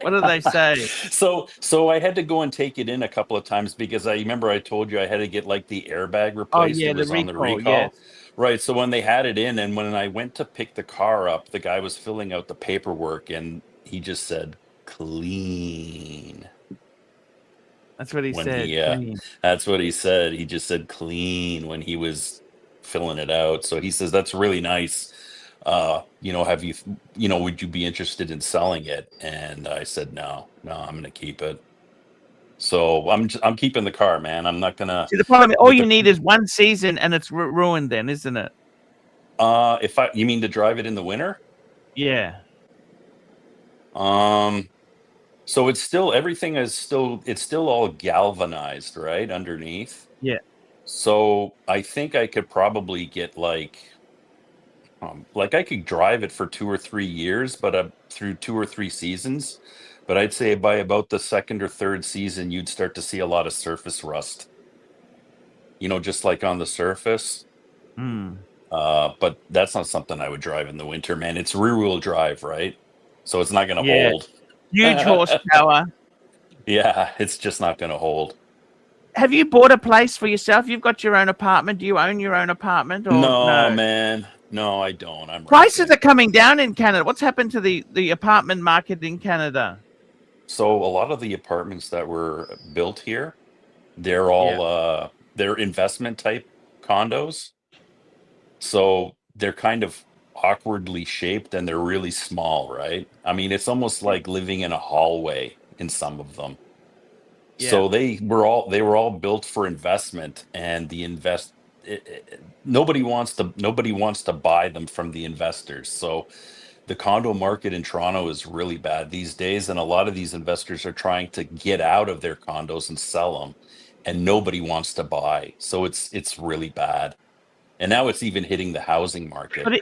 What do they say? So I had to go and take it in a couple of times because I remember I told you I had to get like the airbag replaced. yeah, It was the on the recall, recall. yes. Right. So when they had it in, and when I went to pick the car up, the guy was filling out the paperwork and he just said clean. That's what he When said. he clean. That's what he said. He just said clean when he was filling it out. So he says that's really nice. Have you would you be interested in selling it? And I said no, I'm gonna keep it. So I'm keeping the car, man. I'm not gonna. See, the problem, all you need is one season and it's ruined then, isn't it? You mean to drive it in the winter? Yeah. So it's still all galvanized, right, underneath. Yeah. So I think I could probably get like I could drive it for 2 or 3 years, but through 2 or 3 seasons. But I'd say by about the 2nd or 3rd season, you'd start to see a lot of surface rust. Just like on the surface. But that's not something I would drive in the winter, man. It's rear-wheel drive, right? So it's not going to hold. Huge horsepower. Yeah, it's just not going to hold. Have you bought a place for yourself? You've got your own apartment. Do you own your own apartment? Or no, man. No, I don't. Prices are coming down in Canada. What's happened to the apartment market in Canada? So a lot of the apartments that were built here, they're all they're investment type condos. So they're kind of awkwardly shaped and they're really small, right? I mean, it's almost like living in a hallway in some of them. Yeah. So they were all built for investment, and nobody wants to buy them from the investors. So the condo market in Toronto is really bad these days, and a lot of these investors are trying to get out of their condos and sell them, and nobody wants to buy. So it's really bad. And now it's even hitting the housing market. But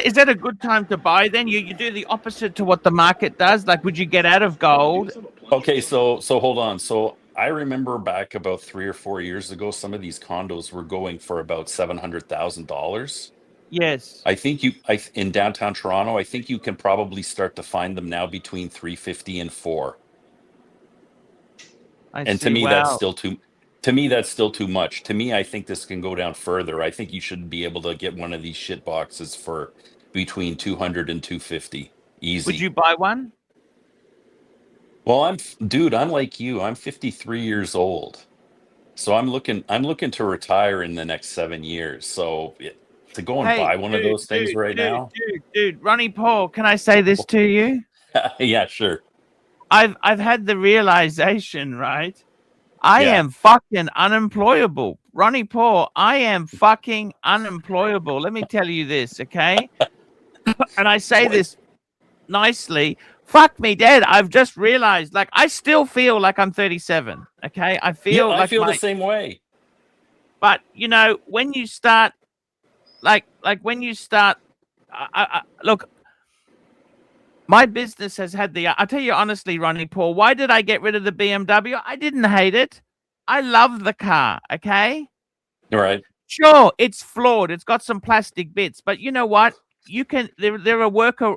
is that a good time to buy then? You do the opposite to what the market does? Like, would you get out of gold? Okay, so hold on. So I remember back about 3 or 4 years ago, some of these condos were going for about $700,000. Yes. I think in downtown Toronto, I think you can probably start to find them now between 350 and 4. And to me, that's Wow. still too. To me, that's still too much. To me, I think this can go down further. I think you should be able to get one of these shit boxes for between 200 and 250. Easy. Would you buy one? Well, dude, I'm like you. I'm 53 years old. So I'm looking to retire in the next 7 years. So to go and buy one of those things right now. Dude, Ronnie Paul, can I say this to you? Yeah, sure. I've had the realization, right? I am fucking unemployable. Ronnie Paul, I am fucking unemployable. Let me tell you this, okay? And I say this nicely. Fuck me dead. I've just realized, like, I still feel like I'm 37, okay? I feel like I feel the same way. But, you know, when you start, when you start, look, my business has had I'll tell you honestly, Ronnie Paul, why did I get rid of the BMW? I didn't hate it. I love the car, okay? All right. Sure, it's flawed. It's got some plastic bits, but you know what? You can, there are worker,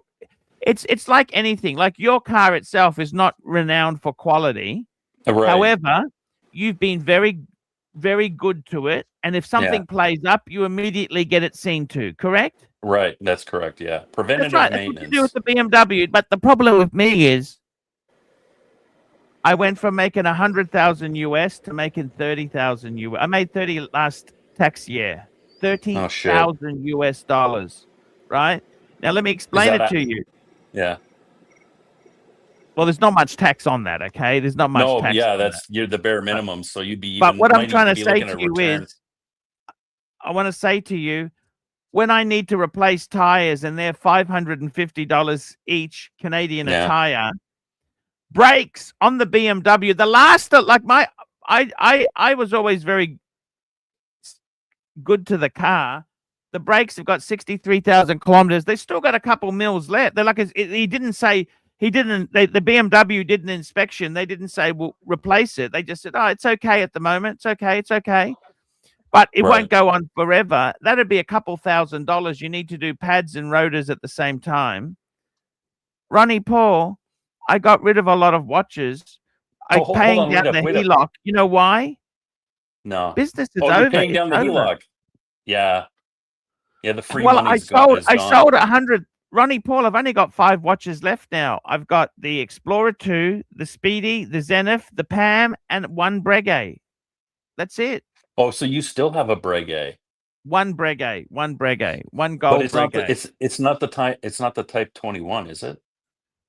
it's like anything. Like your car itself is not renowned for quality. Right. However, you've been very, very good to it. And if something plays up, you immediately get it seen to, correct? Right, that's correct. Yeah, preventative That's maintenance. what you do with the BMW. But the problem with me is, I went from making 100,000 US to making 30,000 US. I made 30 last tax year, 30,000 US dollars. Right now, let me explain it to you. Yeah. Well, there's not much tax on that. Okay, there's not much tax. Yeah, you're the bare minimum. So you'd be. But what I'm trying to say to you is, I want to say to you, when I need to replace tires and they're $550 each Canadian a tire, brakes on the BMW, the last, like I was always very good to the car. The brakes have got 63,000 kilometers. They still got a couple mils left. They're like, he didn't say, the BMW did an inspection. They didn't say, we'll replace it. They just said, oh, it's okay at the moment. It's okay. It's okay. But it won't go on forever. That'd be a couple $1,000s. You need to do pads and rotors at the same time. Ronnie Paul, I got rid of a lot of watches. I'm paying down the HELOC. You know why? No. Business is over. You're paying down the HELOC. Yeah. Yeah, the free money's I sold 100. Ronnie Paul, I've only got 5 watches left now. I've got the Explorer 2, the Speedy, the Zenith, the Pam, and 1 Breguet. That's it. Oh, so you still have a Breguet? 1 Breguet, 1 Breguet, 1 gold Breguet. It's not the Type 21, is it?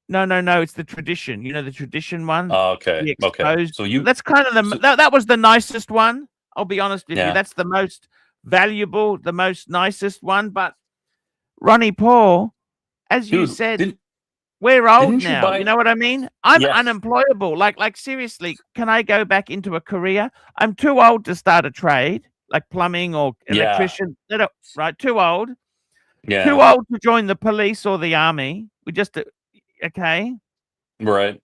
No. It's the Tradition. You know the Tradition one. Oh, okay. Okay. So that's kind of that was the nicest one. I'll be honest with you. That's the most valuable, the most nicest one. But Ronnie Paul, as you said, we're old now. You know what I mean? I'm unemployable. Like seriously, can I go back into a career? I'm too old to start a trade like plumbing or electrician. Right? Too old. Yeah. Too old to join the police or the army. We just okay. Right.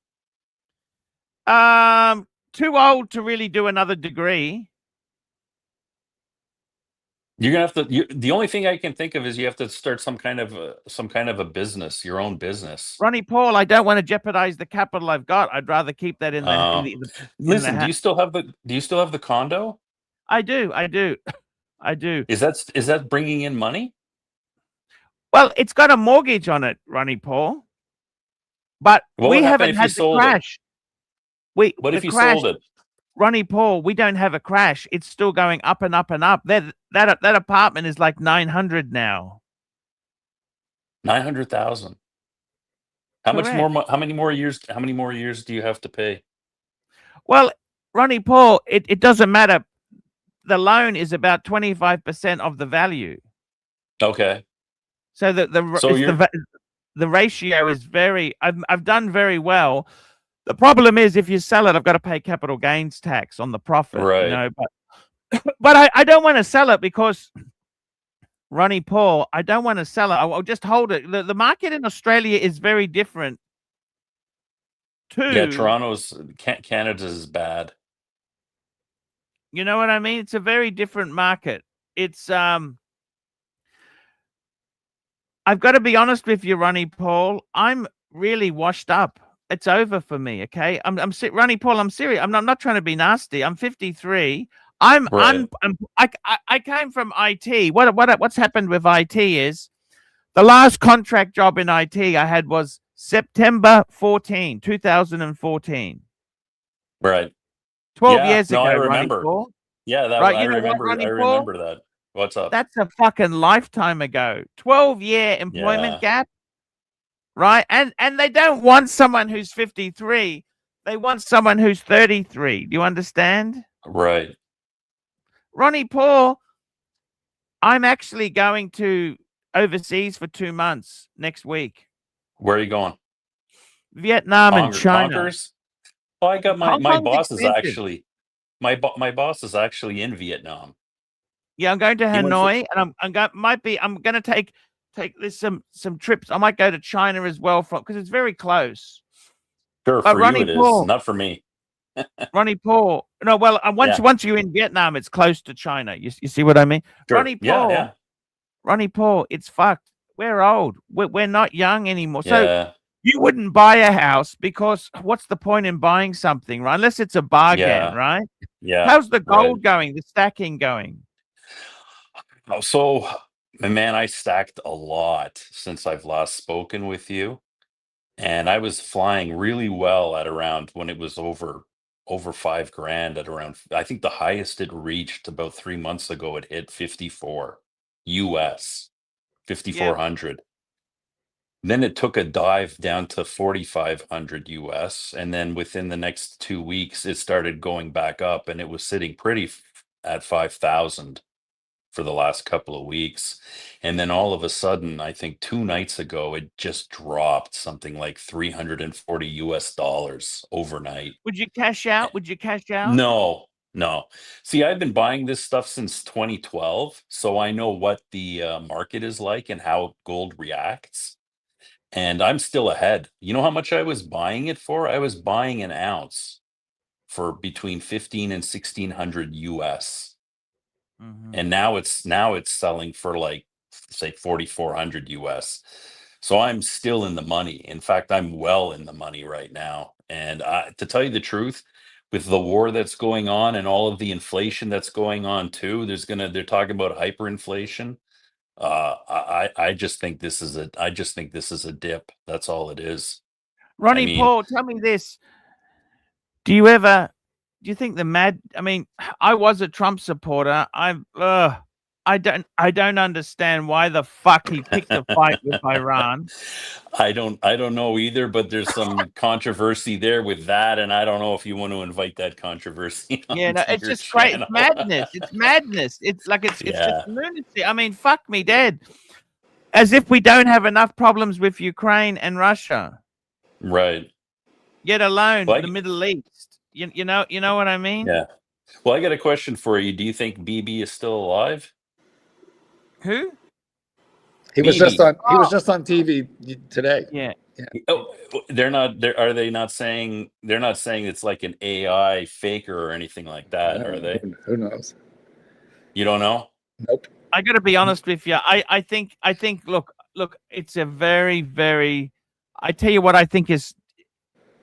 Too old to really do another degree. You're gonna have to. The only thing I can think of is you have to start some kind of a business, your own business. Ronnie Paul, I don't want to jeopardize the capital I've got. I'd rather keep that in the. Listen, do you still have the condo? I do. Is that bringing in money? Well, it's got a mortgage on it, Ronnie Paul. But we haven't had the crash. What if you sold it? Ronnie Paul, we don't have a crash. It's still going up and up and up. That apartment is like 900 now. 900,000. How many more years do you have to pay? Well, Ronnie Paul, it doesn't matter. The loan is about 25% of the value. Okay. So So the ratio is very. I've done very well. The problem is if you sell it, I've got to pay capital gains tax on the profit. Right. You know, but I don't want to sell it because Ronnie Paul, I don't want to sell it. I'll just hold it. The market in Australia is very different. Yeah, Canada's is bad. You know what I mean? It's a very different market. It's I've got to be honest with you, Ronnie Paul. I'm really washed up. It's over for me. Okay, Ronnie Paul. I'm serious. I'm not trying to be nasty. I'm 53. Right. I came from IT. What's happened with IT is the last contract job in IT I had was September 2014. Right. 12 years No, ago, I Ronnie remember. Paul. Yeah, Right, I you know what, remember. Ronnie I Paul? remember that. What's up? That's a fucking lifetime ago. 12-year employment gap, right? And they don't want someone who's 53. They want someone who's 33. Do you understand? Right. Ronnie Paul, I'm actually going to overseas for 2 months next week. Where are you going? Vietnam and China. Conkers? Oh, I got my Hong Kong's boss is expensive. actually my boss is actually in Vietnam. Yeah, I'm going to He went for- Hanoi, and I'm going to take there's some trips. I might go to China as well because it's very close. Sure, But for Ronnie you it Paul, is, not for me. Ronnie Paul. No, well, once you're in Vietnam, it's close to China. You see what I mean? Sure. Ronnie Paul. Yeah. Ronnie Paul, it's fucked. We're old. We're not young anymore. So Yeah. you wouldn't buy a house because what's the point in buying something, right? Unless it's a bargain, Yeah. right? Yeah. How's the gold going? The stacking going? So, man, I stacked a lot since I've last spoken with you, and I was flying really well at around when it was over $5,000 at around. I think the highest it reached about 3 months ago. It hit 54 US, 5,400. Then it took a dive down to 4,500 US, and then within the next 2 weeks, it started going back up, and it was sitting pretty at 5,000 for the last couple of weeks. And then all of a sudden, I think 2 nights ago, it just dropped something like 340 US dollars overnight. Would you cash out? No. See, I've been buying this stuff since 2012, so I know what the market is like and how gold reacts. And I'm still ahead. You know how much I was buying it for? I was buying an ounce for between 15 and 1600 US. And now it's selling for like say 4,400 US. So I'm still in the money. In fact, I'm well in the money right now. And to tell you the truth, with the war that's going on and all of the inflation that's going on too, they're talking about hyperinflation. I just think this is a dip. That's all it is. Ronnie Paul, tell me this. Do you think I was a Trump supporter. I don't understand why the fuck he picked a fight with Iran. I don't know either, but there's some controversy there with that, and I don't know if you want to invite that controversy. Yeah, no, it's just great. It's madness. It's madness. It's like it's just lunacy. I mean, fuck me dead. As if we don't have enough problems with Ukraine and Russia. Right. Yet alone the Middle East. You know what I mean? Yeah. Well, I got a question for you. Do you think BB is still alive? Who? He was just on TV today. Yeah. Oh, are they not saying it's like an AI faker or anything like that, are they? Who knows? You don't know? Nope. I got to be honest with you. I think look, it's a very, very, I tell you what I think is,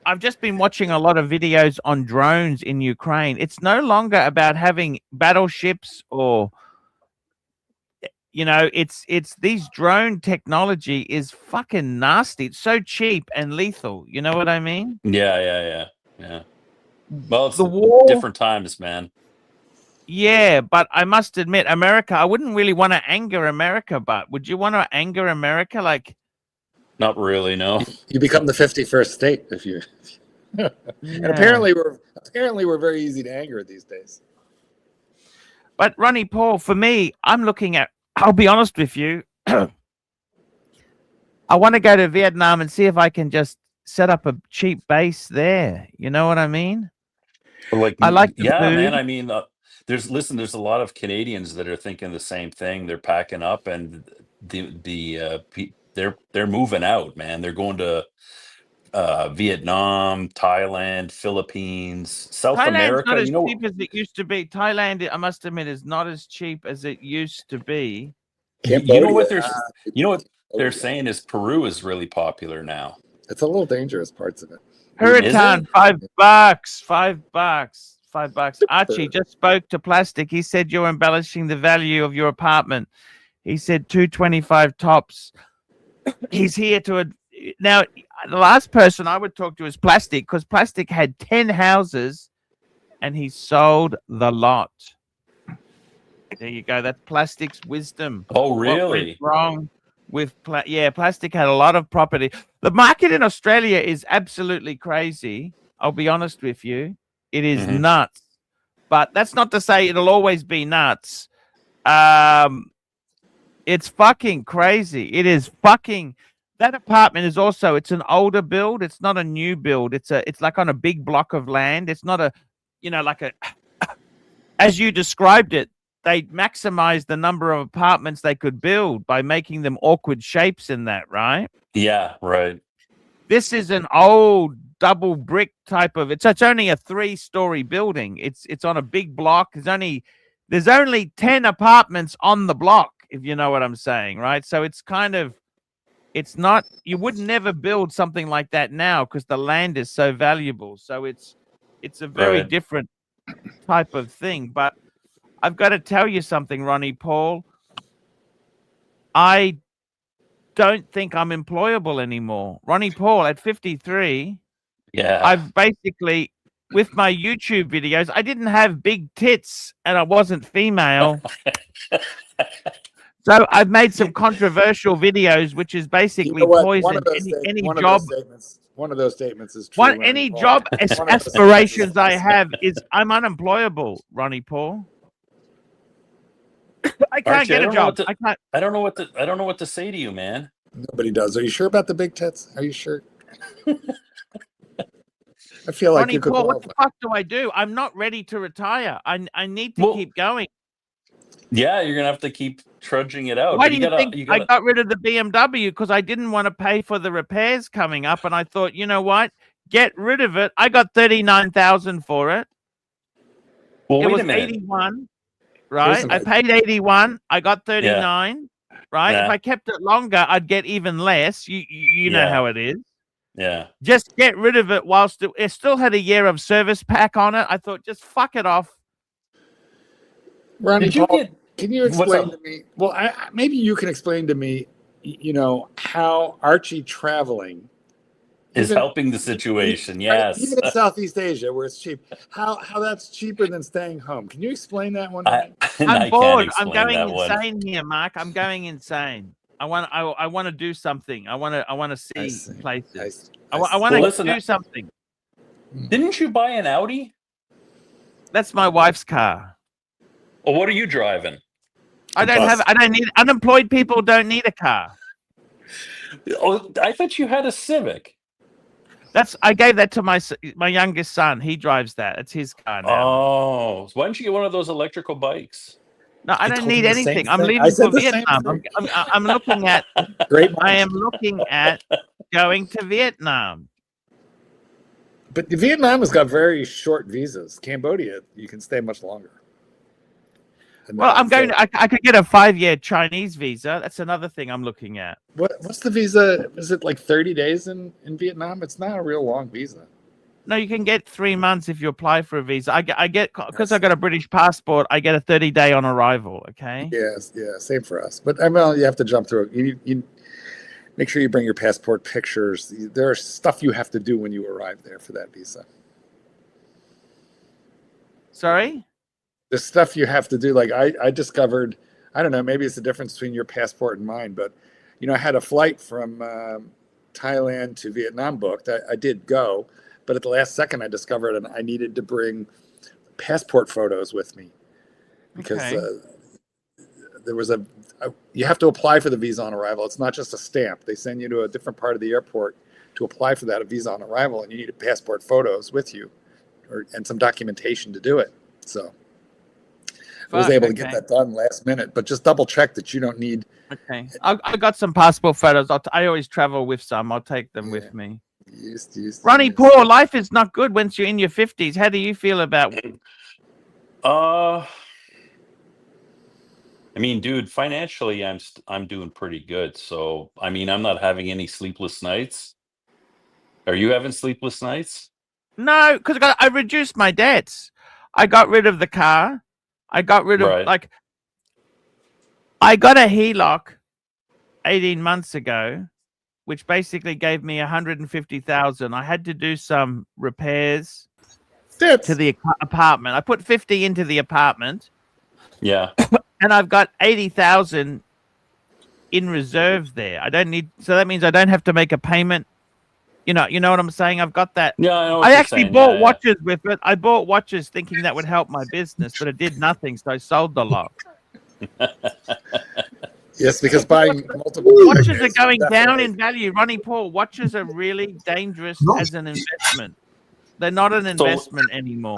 I've just been watching a lot of videos on drones in Ukraine. It's no longer about having battleships or, it's these drone technology is fucking nasty. It's so cheap and lethal. You know what I mean? Yeah. Well, it's the war, different times, man. Yeah, but I must admit, America, I wouldn't really want to anger America, but would you want to anger America? Like, not really, no. You become the 51st state if you. And Yeah. apparently we're very easy to anger these days. But Ronnie Paul, for me, I'm looking at. I'll be honest with you. I want to go to Vietnam and see if I can just set up a cheap base there. You know what I mean? Like, I like the yeah, food. man. I mean, there's a lot of Canadians that are thinking the same thing. They're packing up, and they're moving out, man. They're going to Vietnam, Thailand, Philippines, South Thailand's not America. as cheap as it used to be. Thailand, I must admit, is not as cheap as it used to be. You know what Cambodia, they're saying is Peru is really popular now. it's a little dangerous parts of it. Hurricane, $5. $5. Archie just spoke to Plastic. He said you're embellishing the value of your apartment. He said 225 tops. He's here to now. The last person I would talk to is Plastic, because Plastic had 10 houses, and he sold the lot. There you go. That's Plastic's wisdom. Oh, What went really? wrong with Plastic had a lot of property. The market in Australia is absolutely crazy. I'll be honest with you. It is Mhm. nuts. But that's not to say it'll always be nuts. It's fucking crazy. It is fucking. That apartment is also, it's an older build. It's not a new build. It's like on a big block of land. It's not a, like a, as you described it, they maximized the number of apartments they could build by making them awkward shapes in that, right? Yeah, right. This is an old double brick type of, it's only a 3-story building. It's on a big block. There's only 10 apartments on the block, if you know what I'm saying, right? So it's kind of, it's not, you would never build something like that now because the land is so valuable. So it's a very Right. different type of thing. But I've got to tell you something, Ronnie Paul. I don't think I'm employable anymore. Ronnie Paul, at 53, Yeah. I've basically, with my YouTube videos, I didn't have big tits and I wasn't female. So I've made some controversial videos, which is basically poison any job. One of those statements is true. What any job aspirations I have is I'm unemployable, Ronnie Paul. I can't Archie, get a job. I don't know what to say to you, man. Nobody does. Are you sure about the big tits? Are you sure? I feel like Ronnie you could Paul, what qualify. the fuck do I do? I'm not ready to retire. I need to keep going. Yeah, you're gonna have to keep trudging it out. Why do you think I got rid of the BMW? Because I didn't want to pay for the repairs coming up, and I thought, you know what? Get rid of it. I got 39,000 for it. Well, it wait was a minute. 81, right? I paid 81. I got 39, right? Yeah. If I kept it longer, I'd get even less. You know how it is. Yeah. Just get rid of it whilst it still had a year of service pack on it. I thought, just fuck it off. Ronnie Paul, can you explain to me? Well, maybe you can explain to me, how Archie traveling is helping the situation. Yes, even in Southeast Asia where it's cheap. How that's cheaper than staying home? Can you explain that one? I'm bored. I'm going insane here, Mark. I'm going insane. I want to do something. I want to see places. I want to do something. Didn't you buy an Audi? That's my wife's car. Well, what are you driving? I don't need. Unemployed people don't need a car. Oh, I thought you had a Civic. I gave that to my youngest son. He drives that. It's his car now. Oh, why don't you get one of those electrical bikes? No, I don't need anything. I'm leaving for Vietnam. I'm looking at. I am looking at going to Vietnam. But Vietnam has got very short visas. Cambodia, you can stay much longer. Well, I'm going. I could get a 5-year Chinese visa. That's another thing I'm looking at. What's the visa? Is it like 30 days in Vietnam? It's not a real long visa. No, you can get 3 months if you apply for a visa. I get because I got a British passport. I get a 30-day on arrival. Okay. Yes, yeah, same for us. But you have to jump through it. You make sure you bring your passport pictures. There's stuff you have to do when you arrive there for that visa. Sorry. The stuff you have to do, like I discovered, I don't know, maybe it's the difference between your passport and mine, but I had a flight from Thailand to Vietnam booked. I did go, but at the last second I discovered and I needed to bring passport photos with me because there was you have to apply for the visa on arrival. It's not just a stamp. They send you to a different part of the airport to apply for that, a visa on arrival, and you need passport photos with you and some documentation to do it. So I was able to get that done last minute, but just double check that you don't need. Okay. I got some passport photos. I always travel with some. I'll take them with me. Ronnie Paul, life is not good once you're in your 50s. How do you feel about it? I mean, dude, financially, I'm doing pretty good. So, I mean, I'm not having any sleepless nights. Are you having sleepless nights? No, because I reduced my debts. I got rid of the car. I got rid of I got a HELOC 18 months ago, which basically gave me 150,000. I had to do some repairs to the apartment. I put 50 into the apartment. Yeah. And I've got 80,000 in reserve there. I don't need, so that means I don't have to make a payment. You know what I'm saying? I've got that. Yeah, I know. I actually bought watches with it. I bought watches thinking that would help my business, but it did nothing. So I sold the lot. Yes, because buying multiple watches are going down in value. Ronnie Paul, watches are really dangerous as an investment. They're not an investment anymore.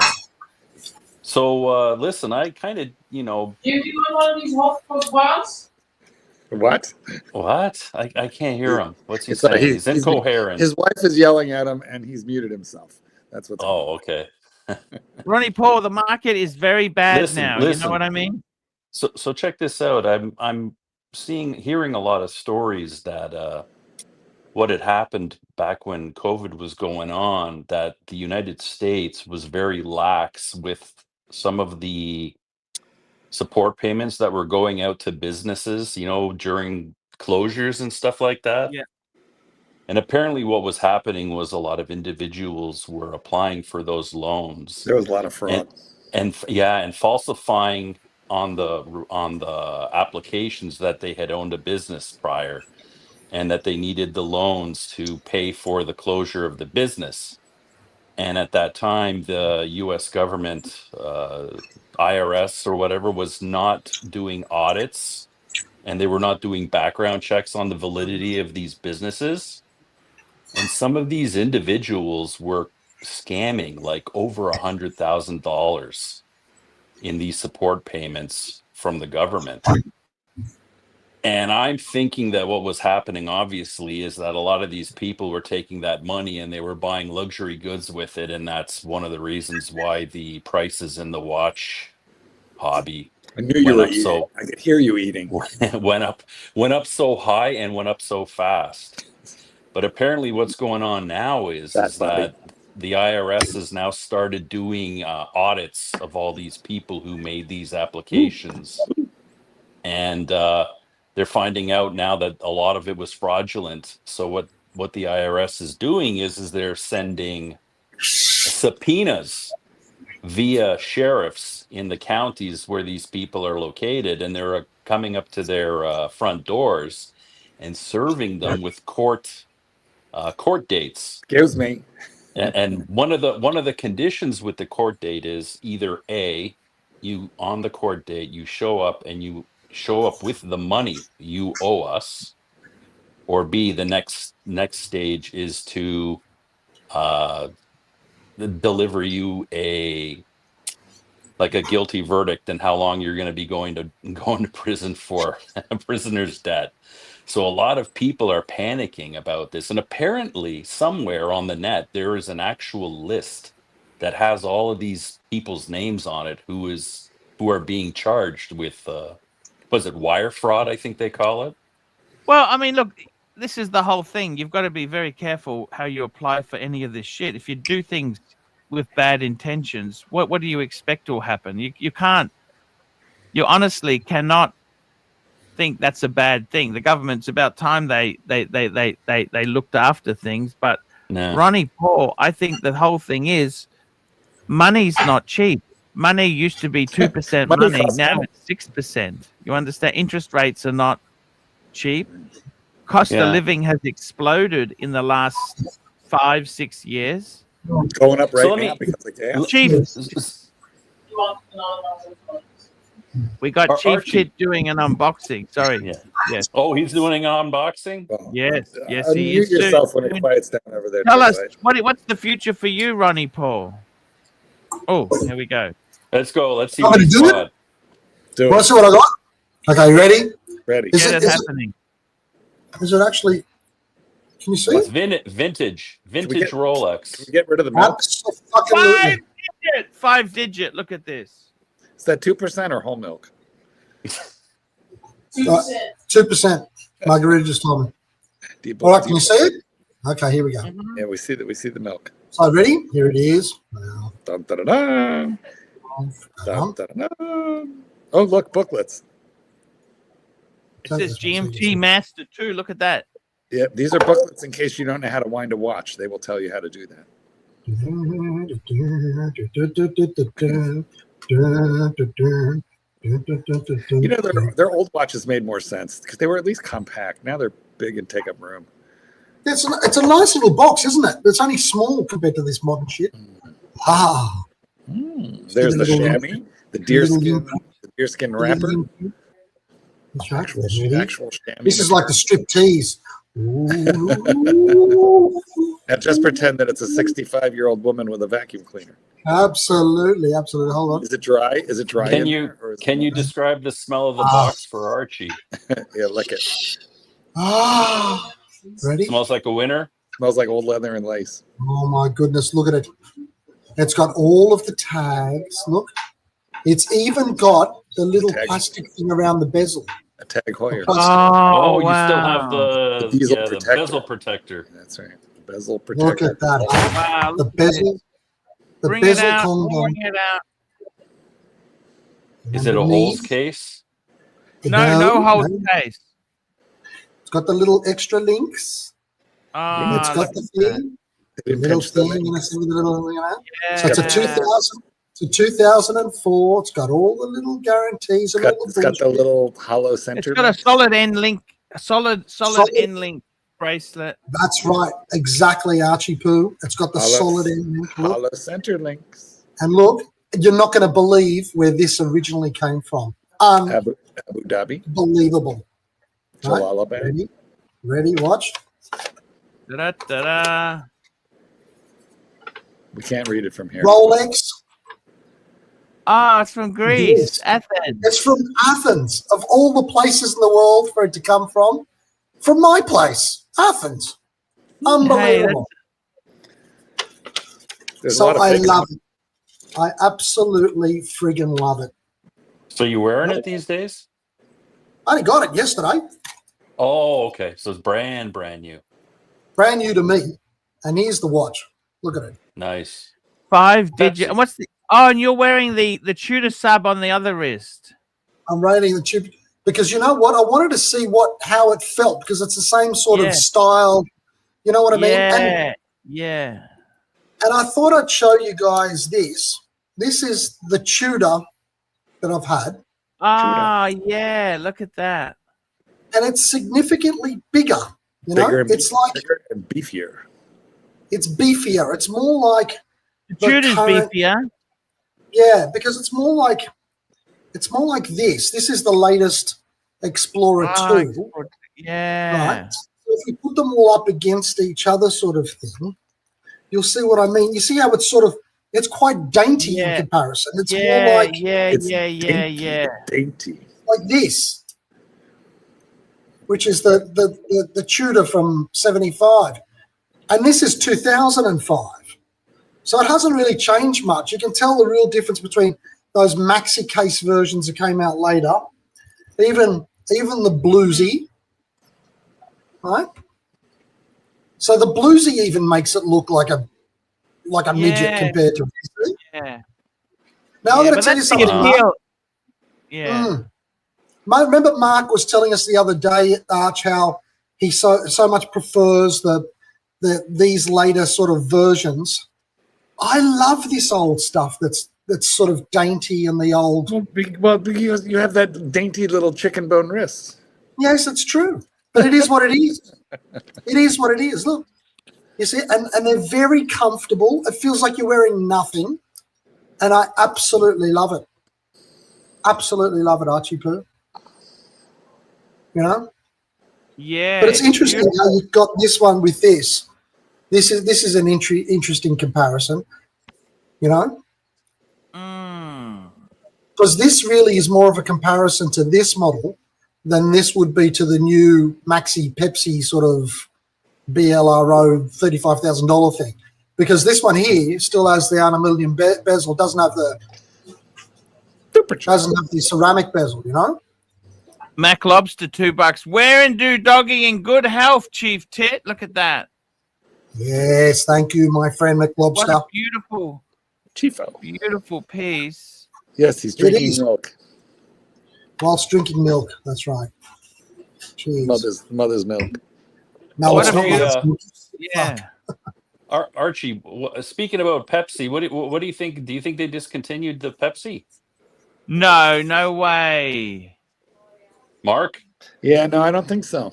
So listen, I kind of, Do you want one of these hot bars? What? I can't hear him. What's he saying? He's incoherent. His wife is yelling at him, and he's muted himself. That's what's. Oh, okay. Ronnie Paul, the market is very bad now. You know what I mean? So check this out. I'm hearing a lot of stories that what had happened back when COVID was going on, that the United States was very lax with some of the support payments that were going out to businesses, during closures and stuff like that. Yeah. And apparently what was happening was a lot of individuals were applying for those loans. There was a lot of fraud. And falsifying on the applications that they had owned a business prior and that they needed the loans to pay for the closure of the business. And at that time, the US government, IRS or whatever, was not doing audits, and they were not doing background checks on the validity of these businesses. And some of these individuals were scamming like over $100,000 in these support payments from the government. And I'm thinking that what was happening, obviously, is that a lot of these people were taking that money and they were buying luxury goods with it. And that's one of the reasons why the prices in the watch hobby I knew you were eating. I could hear you eating. went up so high and went up so fast. But apparently what's going on now is that the IRS has now started doing audits of all these people who made these applications. And they're finding out now that a lot of it was fraudulent. So what the IRS is doing is they're sending subpoenas via sheriffs in the counties where these people are located, and they're coming up to their front doors and serving them with court dates. Excuse me. And one of the conditions with the court date is either A, you on the court date you show up and you show up with the money you owe us, or B, the next stage is to deliver you a guilty verdict and how long you're going to be going to prison for, a prisoner's debt. So a lot of people are panicking about this, and apparently somewhere on the net there is an actual list that has all of these people's names on it who are being charged with was it wire fraud, I think they call it? Well, I mean, look, this is the whole thing. You've got to be very careful how you apply for any of this shit. If you do things with bad intentions, what do you expect will happen? You can't. You honestly cannot think that's a bad thing. The government's about time they looked after things. But no. Ronnie Paul, I think the whole thing is money's not cheap. Money used to be 2% money. Now it's 6%. You understand? Interest rates are not cheap. Cost of living has exploded in the last 5-6 years. Going up right let now me- because of gas. Chief, You want another one? we got Chief Archie. Tit doing an unboxing. Sorry. Yeah. Yes. Oh, he's doing an unboxing. Well, Yes. Yes, he unmute is. yourself when it Soon. quiets down over there. Tell Triple us H. what's the future for you, Ronnie Paul? Oh, here we go. Let's go. Let's see I'm what gonna he's do it. got. Do Want to it. see what I got? Okay, ready? Ready. Is Get it- it is it- happening. Is it actually? Can you see It's it? vintage get- Rolex. Can we get rid of the milk? Absolutely. 5-digit. Look at this. Is that 2% or whole milk? 2%. 2%. Margarita just told me. Deep All right, can you see it? Okay, here we go. Yeah, we see that. We see the milk. So ready? Here it is. Now, Dun, dun, dun, dun. Dun, dun, dun, dun. Oh, look, booklets. It says GMT Master 2. Look at that. Yeah, these are booklets in case you don't know how to wind a watch. They will tell you how to do that. You know, their old watches made more sense because they were at least compact. Now they're big and take up room. It's a nice little box, isn't it? It's only small compared to this modern shit. Ah, There's the chamois, the deerskin wrapper. That's right. Actual chamois. This is like the strip tease. Now just pretend that it's a 65-year-old woman with a vacuum cleaner. Absolutely, absolutely. Hold on. Is it dry? Is it dry? Can in you there, or is can it you describe the smell of the box for Archie? Yeah, lick it. Ah, ready? Smells like a winner. Smells like old leather and lace. Oh my goodness, look at it. It's got all of the tags. Look. It's even got the little Tag. plastic thing around the bezel. A Tag Heuer. Oh, you wow. still have The diesel the protector. bezel protector. That's right. The bezel Look protector. at that. Wow, The look at it. bezel. The Bring it bezel out. condom. Bring it out. Is it a holes case? No hold no. case. It's got the little extra links. Ah, It's got look the at that. thing. They The didn't little pinch the thing. You know, see with the little thing on it? So it's a Yeah. 2000. It's a 2004. It's got all the little guarantees and all the It's got the bullshit. little hollow It's center. got a solid end link, a solid Solid. end link bracelet. That's right. Exactly, Archie Poo. It's got the Hollow- solid end link. Look. hollow center links. And look, you're not going to believe where this originally came from. Abu Dhabi. Unbelievable. Right? Jalalabad. Ready? Watch. Da-da-da-da. We can't read it from here. Rolex. Ah, it's from Greece, Yes. Athens. It's from Athens. Of all the places in the world for it to come from my place, Athens. Unbelievable. There's a So lot of I fakes. love it. I absolutely friggin' love it. So you wearing it these days? I only got it yesterday. Oh, okay. So it's brand new. Brand new to me. And here's the watch. Look at it. Nice. 5-digit. And what's the? Oh, and you're wearing the Tudor sub on the other wrist. I'm rating the chip because you know what? I wanted to see how it felt because it's the same sort Yeah. of style. You know what I mean? Yeah, yeah. And I thought I'd show you guys this. This is the Tudor that I've had, Ah, yeah. Look at that. and it's significantly bigger. You know, Bigger and it's like bigger and beefier. it's beefier. It's more like The Tudor's current- beefier. yeah, because it's more like this. This is the latest Explorer Ah, 2. yeah. Right. So if you put them all up against each other, sort of thing, you'll see what I mean. You see how it's quite dainty Yeah. in comparison. It's more Yeah, like It's yeah. dainty. this, which is the Tudor from 75, and this is 2005. So it hasn't really changed much. You can tell the real difference between those maxi case versions that came out later, even the bluesy, right? So the bluesy even makes it look like a midget Yeah. compared to this. Yeah. Now I'm Yeah, going to but tell you that's the something. Mark. appeal. Yeah. Remember Mark was telling us the other day at Arch how he so much prefers these later sort of versions. I love this old stuff that's sort of dainty and the old. Well, because you have that dainty little chicken bone wrist. Yes, it's true, but it is what it is. It is what it is. Look, You see, and they're very comfortable. It feels like you're wearing nothing, and I absolutely love it. Absolutely love it, Archie Poo. You know. Yeah. But it's interesting how you've got this one with this. This is an interesting comparison. You know. Because this really is more of a comparison to this model than this would be to the new Maxi Pepsi sort of BLRO $35,000 thing. Because this one here still has the aluminium bezel, doesn't have the ceramic bezel, you know? Mac Lobster, $2. Wear and do doggy in good health, Chief Tit. Look at that. Yes, thank you, my friend McLobster. What a beautiful, Chiefo. beautiful piece. Yes, he's drinking milk. Whilst drinking milk, that's right. Jeez. Mother's milk. No, What it's not a mother's beautiful- milk. Yeah. Fuck. Archie, speaking about Pepsi, what do you think? Do you think they discontinued the Pepsi? No way. Mark? Yeah, no, I don't think so.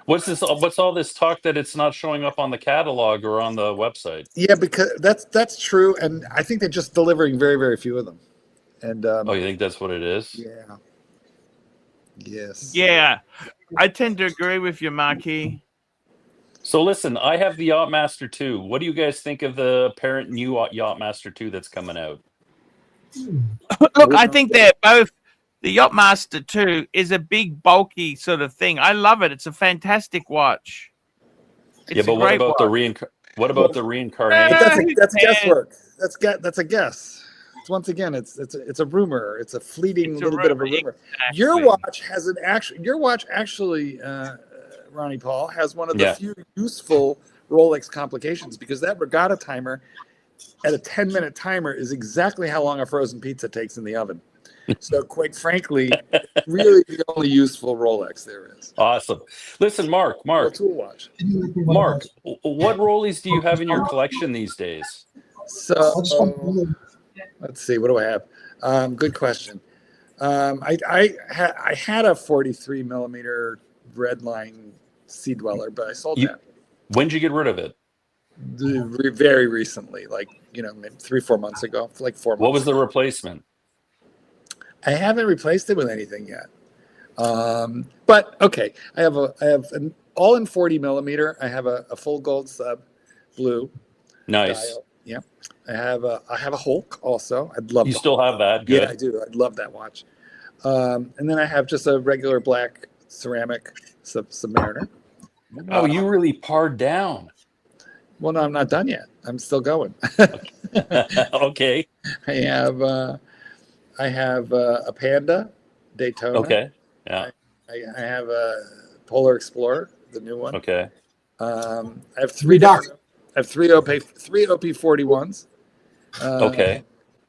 What's all this talk that it's not showing up on the catalog or on the website? Yeah, because that's true, and I think they're just delivering very, very few of them. And You think that's what it is? yeah. Yes. Yeah. I tend to agree with you, Marky. So listen, I have the Yachtmaster 2. What do you guys think of the apparent new Yachtmaster 2 that's coming out? Look, I think they're both. The Yachtmaster 2 is a big, bulky sort of thing. I love it. It's a fantastic watch. It's But what about the reincarnation? But that's guesswork. That's a guess. Once again, it's a rumor. It's a fleeting little bit of a rumor. Exactly. Your watch actually, Ronnie Paul, has one of the few useful Rolex complications, because that regatta timer at a 10-minute timer is exactly how long a frozen pizza takes in the oven. So quite frankly, really the only useful Rolex there is. Awesome. Listen, Mark, Tool watch. what Rollies do you have in your collection these days? So let's see, what do I have? Good question. I had a 43 millimeter Redline Sea Dweller, but I sold that. When did you get rid of it? Very recently, like maybe 3-4 months ago, like 4 months. What was the replacement? I haven't replaced it with anything yet. But okay, I have an all in 40 millimeter. I have a full gold sub, blue. Nice. Dial. Yeah. I have a Hulk also. I'd love. You still have that? Good. Yeah, I do. I'd love that watch. And then I have just a regular black ceramic Submariner. Oh, you really pared down. Well, no, I'm not done yet. I'm still going. Okay. I have a Panda Daytona. Okay. Yeah. I have a Polar Explorer, the new one. Okay. I have three OP41s. Okay.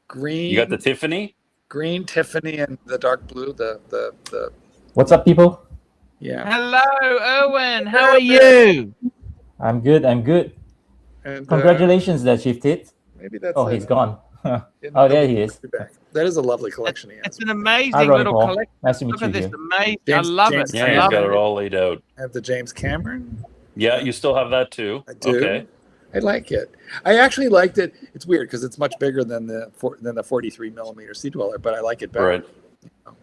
Green. You got the Tiffany? Green, Tiffany, and the dark blue. The What's up, people? Yeah. Hello, Owen. How are you? I'm good. And Congratulations, there, Chief Tit. maybe that's. Oh, he's gone. Oh, there he is. That is a lovely collection he has. It's an amazing Hi, Ronnie little Paul. collection. Nice to meet Look you at this, here. amazing. James- I love James it. Yeah, I you've love got it. it all laid out. I have the James Cameron. Yeah, you still have that too. I do. Okay. I like it. I actually liked it. It's weird because it's much bigger than the 43 millimeter Sea Dweller, but I like it better. Right.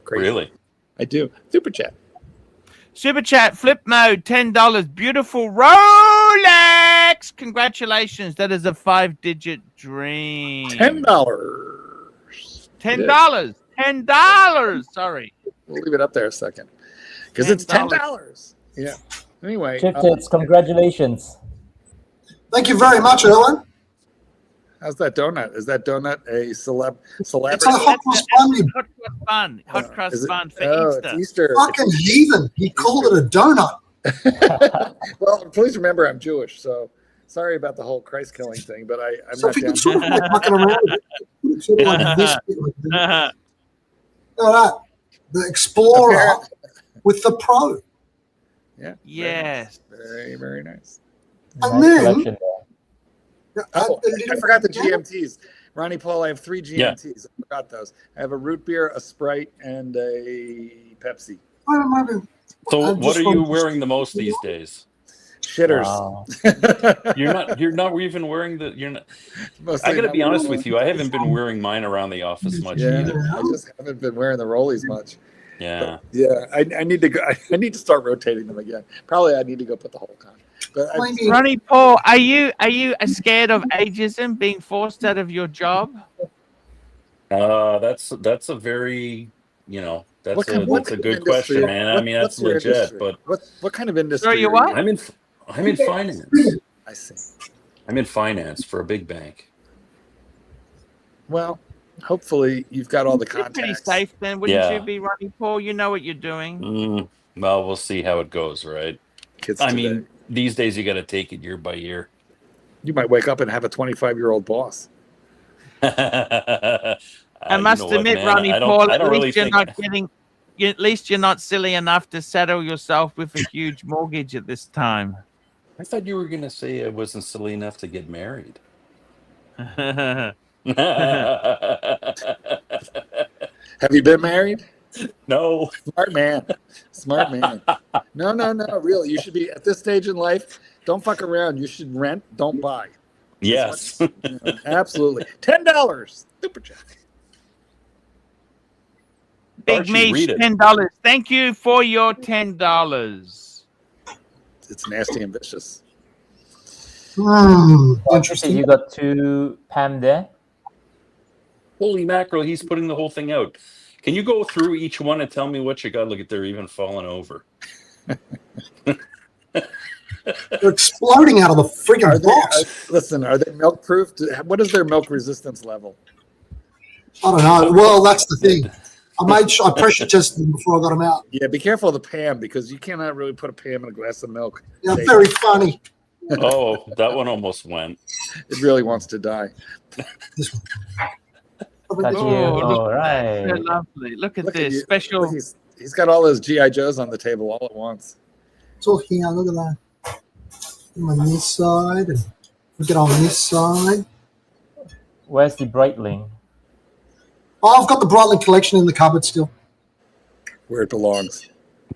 Crazy. Really? I do. Super chat. Super chat, flip mode, $10. Beautiful Rolex. Congratulations. That is a 5-digit dream. $10. $10. $10. Sorry. We'll leave it up there a second because it's $10. Yeah. Anyway, Chief Tits, congratulations. Thank you very much, Erwin. how's that donut? Is that donut a celebrity? It's a hot cross bun, you Hot crust bun. Hot crust bun for It's Easter. Easter. fucking heathen. He called it a donut. Well, please remember I'm Jewish, so sorry about the whole Christ killing thing, but I'm So not if you down. could sort of like mucking around with it, sort of like this. Look at that. The Explorer Apparently. with the Pro. Yeah. Yes. Very, very nice. And Nice then- collection there. Oh, I forgot the GMTs. Ronnie Paul, I have 3 GMTs. I forgot those. I have a root beer, a Sprite, and a Pepsi. So what are you wearing the most these days? Shitters. Wow. You're not even wearing the. You're not. Mostly I got to not be honest wearing with you. I haven't been wearing mine around the office much Yeah, either. I just haven't been wearing the rollies much. Yeah. But yeah, I need to go. I need to start rotating them again. Probably I need to go put the Hulk on. But Ronnie Paul, are you scared of ageism, being forced out of your job? That's a very that's a good industry? question, man. I mean, that's what's your legit. industry? But what kind of industry? So you are what? I'm in finance. I see. I'm in finance for a big bank. Well, hopefully you've got all the You're pretty contacts. safe then, wouldn't Yeah. you be, Ronnie Paul? You know what you're doing. Well, we'll see how it goes, right? Kids I today. mean, these days you got to take it year by year. You might wake up and have a 25-year-old boss. I must admit, man, Ronnie I don't- Paul, I at don't least really you're think- not getting. At least you're not silly enough to settle yourself with a huge mortgage at this time. I thought you were going to say I wasn't silly enough to get married. Have you been married? No. Smart man. Smart man. No, really. You should be at this stage in life. Don't fuck around. You should rent. Don't buy. Yes. Absolutely. $10. Super chat. Big Archie, Meesh, read it. $10. Thank you for your $10. It's nasty and vicious. Interesting. You got 2 Pam there. Holy mackerel, he's putting the whole thing out. Can you go through each one and tell me what you got? Look at, they're even falling over. They're exploding out of the friggin' box. Listen, are they milk proof? What is their milk resistance level? I don't know. Well, that's the thing. I pressure tested them before I got them out. Yeah, be careful of the Pam because you cannot really put a Pam in a glass of milk. Yeah, very funny. Oh, that one almost went. It really wants to die. This one. Got you. look, All right. they're lovely. Look at Look at this you. special. Look, he's got all those G.I. Joes on the table all at once. It's all here. Look at that. On this side, and look at on this side. Where's the Breitling? Oh, I've got the Breitling collection in the cupboard still. Where it belongs.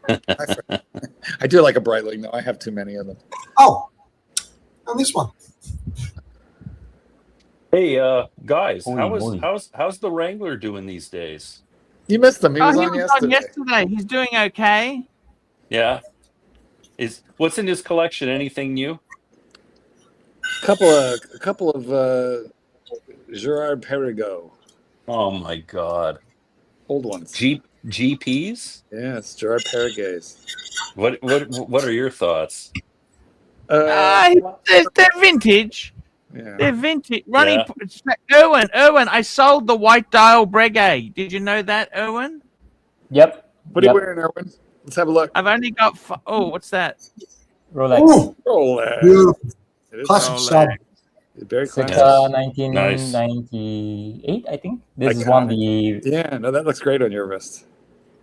I do like a Breitling, though. I have too many of them. Oh, and this one. Hey, guys, Holy moly. how's the Wrangler doing these days? You missed him. He was He on was yesterday. on yesterday. He's doing okay. Yeah. What's in his collection? Anything new? A couple of Gerard Perregaux, Oh my God. old ones. GPs? Yeah, it's Gerard Perregaux. What are your thoughts? They're vintage. Yeah. They're vintage. Ronnie, Erwin, I sold the white dial Breguet. Did you know that, Erwin? Yep. What are you wearing, Erwin? Let's have a look. I've only got. What's that? Rolex. Oh, Rolex. beautiful. It is Classic Rolex. sub. very classic. Circa 1998, I think. This is Yeah, no, that looks great on your wrist.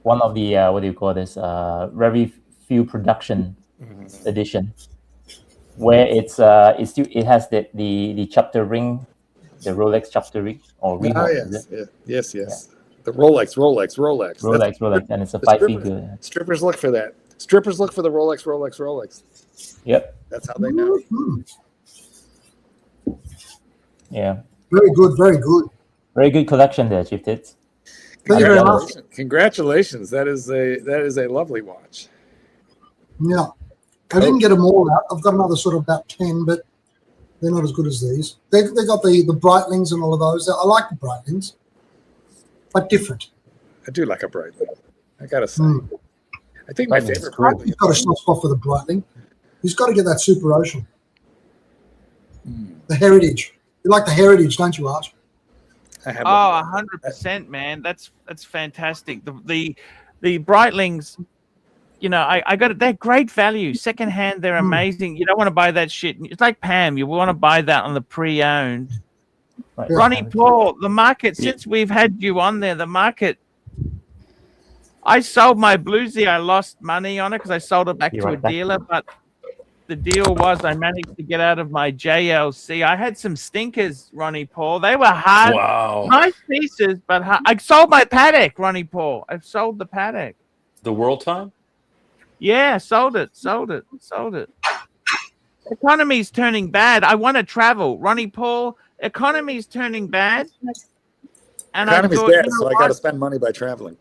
one of the what do you call this? Very few production edition, where it has the chapter ring, the Rolex chapter ring or ring. Oh, yes. The Rolex. Rolex, and it's a 5-figure. Strippers look for that. Strippers look for the Rolex. Yep. That's how they know. Yeah. Very good, very good. Very good collection there, Chief Tits. Thank you very much. Congratulations. That is a lovely watch. Yeah. I didn't get them all out. I've got another sort of about 10, but they're not as good as these. They got the Breitlings and all of those. I like the Breitlings, but different. I do like a Breitling. I gotta say. I think my Breitling is favorite cool. Breitling. He's got a soft spot for the Breitling. He's got to get that Super Ocean. The Heritage. You like the Heritage, don't you, Arch? I have Oh, one. 100%, man. That's fantastic. The Breitlings, I got it. They're great value. Secondhand, they're amazing. You don't want to buy that shit. It's like Pam. You want to buy that on the pre-owned. Right. Yeah. Ronnie Paul, the market, since we've had you on there, the market, I sold my Bluesy. I lost money on it because I sold it back You're to a right back. dealer. But the deal was I managed to get out of my JLC. I had some stinkers, Ronnie Paul. They were hard. Wow. Nice pieces, but I sold my paddock, Ronnie Paul. I sold the paddock. The World Time? Yeah, sold it. Economy's turning bad. I want to travel. Ronnie Paul, economy's turning bad. And Economy's I thought, bad, you know so I what? got to spend money by traveling.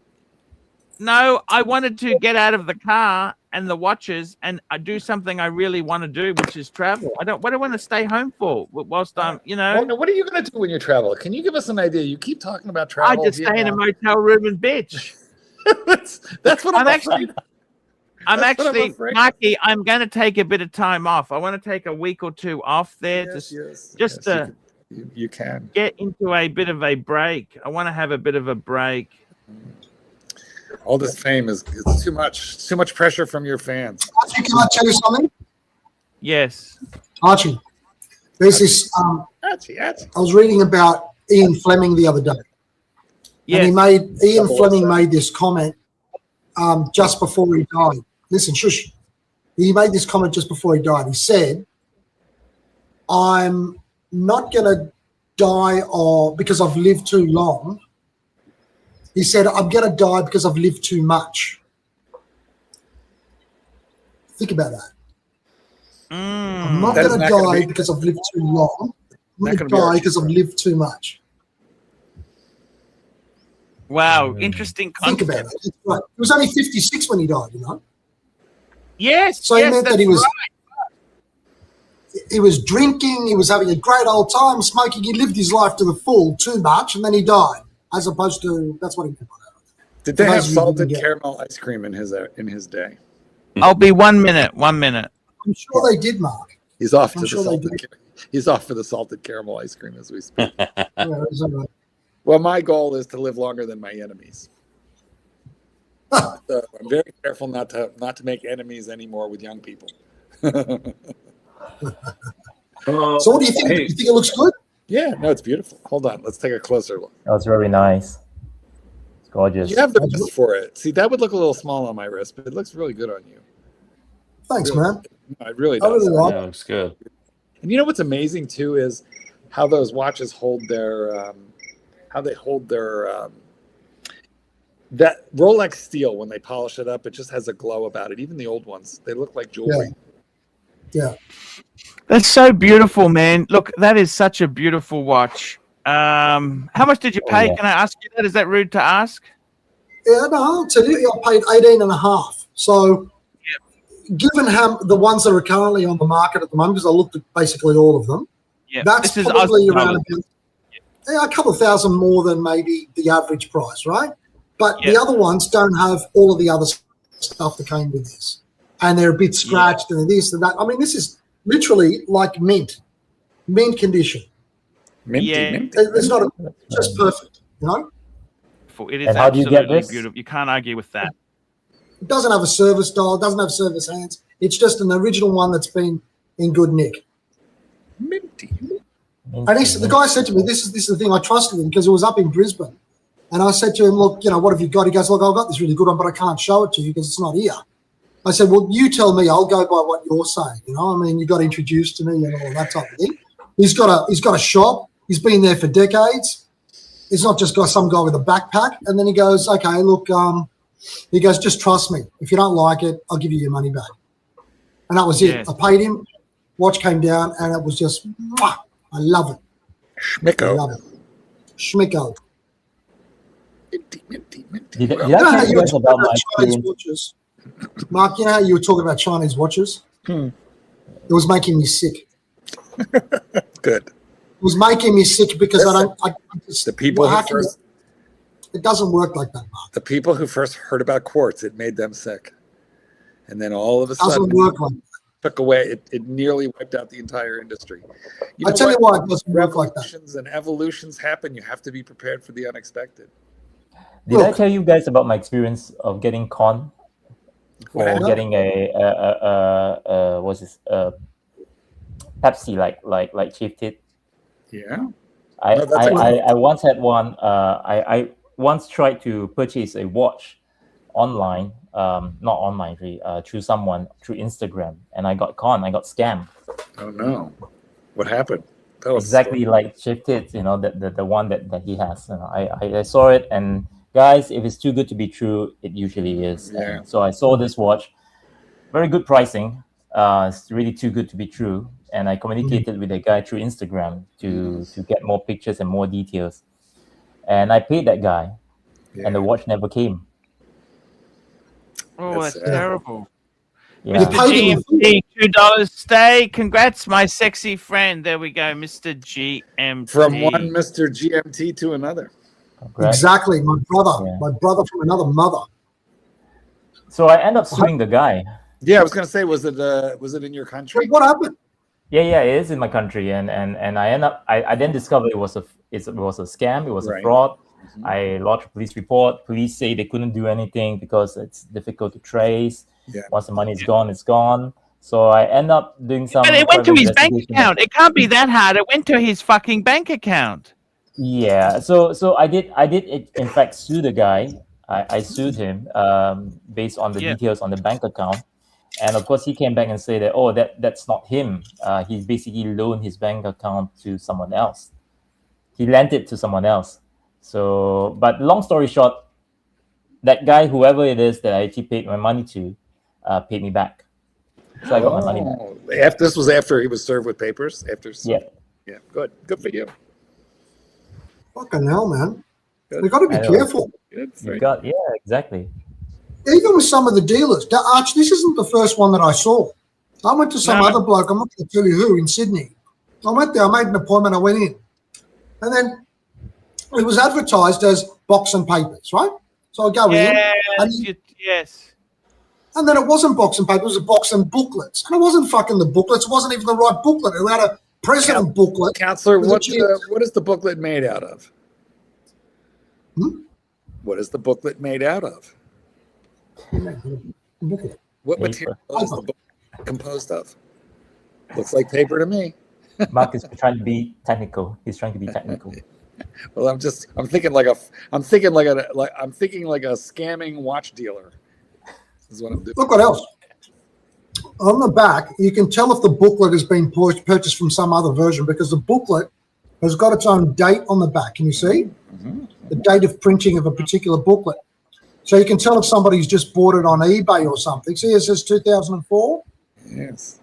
No, I wanted to get out of the car and the watches and do something I really want to do, which is travel. What do I want to stay home for whilst I'm, you know? Well, now, what are you going to do when you travel? Can you give us an idea? You keep talking about I travel. just stay in a motel room and bitch. that's what I'm actually, That's what I'm afraid of. Marky, I'm going to take a bit of time off. I want to take a week or two off there you can get into a bit of a break. I want to have a bit of a break. All this fame is too much pressure from your fans. Archie, can I tell you something? Yes. Archie, there's this. Archie. I was reading about Ian Fleming the other day. Yes. And Ian Fleming made this comment just before he died. Listen, shush. He made this comment just before he died. He said, I'm not going to die because I've lived too long. He said, I'm going to die because I've lived too much. Think about that. I'm not going to die because I've lived too long. I'm going to die because I've lived too much. Wow, interesting concept. Think about it. Right. He was only 56 when he died, you know? Yes, so yes, he meant that he was drinking, he was having a great old time, smoking, he lived his life to the full too much, and then he died. As opposed to, that's what he meant by that. Did they have salted caramel ice cream in his day? I'll be 1 minute. 1 minute. I'm sure they did, Mark. He's off He's off for the salted caramel ice cream as we speak. Well, my goal is to live longer than my enemies. So I'm very careful not to make enemies anymore with young people. So what do you think? Hey. You think it looks good? Yeah, no, it's beautiful. Hold on, let's take a closer look. That's very nice. It's gorgeous. You have the wrist for it. See, that would look a little small on my wrist, but it looks really good on you. Thanks, really, man. No, it really does. Yeah, it looks good. And you know what's amazing too is how those watches hold their that Rolex steel when they polish it up. It just has a glow about it. Even the old ones, they look like jewelry. Yeah. That's so beautiful, man. Look, that is such a beautiful watch. How much did you pay? yeah. Can I ask you that? Is that rude to ask? Yeah, no, I'll tell you, I paid 18.5. So given how the ones that are currently on the market at the moment, because I looked at basically all of them, that's probably around a couple of thousand more than maybe the average price, right? But the other ones don't have all of the other stuff that came with this. And they're a bit scratched and this and that. I mean, this is literally like mint condition. Minty. It's not just perfect, you know? It is And how do you get absolutely this? beautiful. You can't argue with that. It doesn't have a service dial, doesn't have service hands. It's just an original one that's been in good nick. Minty. And the guy said to me, this is the thing, I trusted him because it was up in Brisbane. And I said to him, look, you know, what have you got? He goes, look, I've got this really good one, but I can't show it to you because it's not here. I said, well, you tell me, I'll go by what you're saying. You know, I mean, you got introduced to me and all that type of thing. He's got a shop. He's been there for decades. He's not just got some guy with a backpack. And then he goes, okay, look, he goes, just trust me. If you don't like it, I'll give you your money back. And that was it. I paid him. Watch came down, and it was just, I love it. Schmicko. I love it. Schmicko. Minty. Did I You know how tell you you were guys talking about about my Chinese experience? watches? Mark, you know how you were talking about Chinese watches? It was making me sick. Good. It was making me sick because The people who first, it doesn't work like that, Mark. the people who first heard about quartz, it made them sick, and then all of a It doesn't sudden, work like that. took away. It nearly wiped out the entire industry. I tell you why it doesn't work like that. Revolutions and evolutions happen. You have to be prepared for the unexpected. Did I Look. tell you guys about my experience of getting con What or happened? getting what's this Pepsi like Chief Tit? Yeah. I No, that's I once had one. I once tried to purchase a watch online, not online, really, through Instagram, and I got con. I got scammed. Oh no. What happened? Tell us the Exactly like Chief Tit, you know, the one that he has. You know, I saw it, and guys, if it's too good to be true, it usually is. Yeah. And so I saw this watch, very good pricing, It's really too good to be true. And I communicated with the guy through Instagram to get more pictures and more details. And I paid that guy, and the watch never came. Oh, That's that's sad. terrible. Yeah. You Mr. paid him. GMT, $2 stay. Congrats, my sexy friend. There we go, Mr. GMT. From one Mr. GMT to another. Congrats. Exactly, my brother. Yeah. My brother from another mother. So I end up suing the guy. Yeah, I was gonna say, was it in your country? What happened? Yeah, it is in my country, and I end up I then discovered it was a scam, it was a fraud. I lodged a police report. Police say they couldn't do anything because it's difficult to trace. Yeah. Once the money is gone, it's gone. So I end up doing some. But it went to private his bank investigation. account. It can't be that hard. It went to his fucking bank account. Yeah. So I did in fact sue the guy. I sued him based on the details on the bank account. And of course, he came back and said that, that's not him. He basically loaned his bank account to someone else. He lent it to someone else. So, but long story short, that guy, whoever it is that I actually paid my money to, paid me back. So I got my money back. This was after he was served with papers? Yeah. Yeah, good for you. Fucking hell, man. Good. We've got to be I know. careful. Yeah, exactly. Even with some of the dealers. Arch, this isn't the first one that I saw. I went to some No. other bloke, I'm not going to tell you who, in Sydney. I went there, I made an appointment, I went in. And then it was advertised as box and papers, right? So I go in. Yes. And then it wasn't box and papers, it was a box and booklets. And it wasn't fucking the booklets, it wasn't even the right booklet. It had a president booklet. Counselor, with what a is the booklet made out of? What is the booklet made out of? booklet. What Paper. material is the book composed of? Looks like paper to me. Mark is trying to be technical. He's trying to be technical. Well, I'm thinking like a scamming watch dealer. This is what I'm doing. Look what else. On the back, you can tell if the booklet has been purchased from some other version because the booklet has got its own date on the back. Can you see? The date of printing of a particular booklet. So you can tell if somebody's just bought it on eBay or something. See, it says 2004. Yes.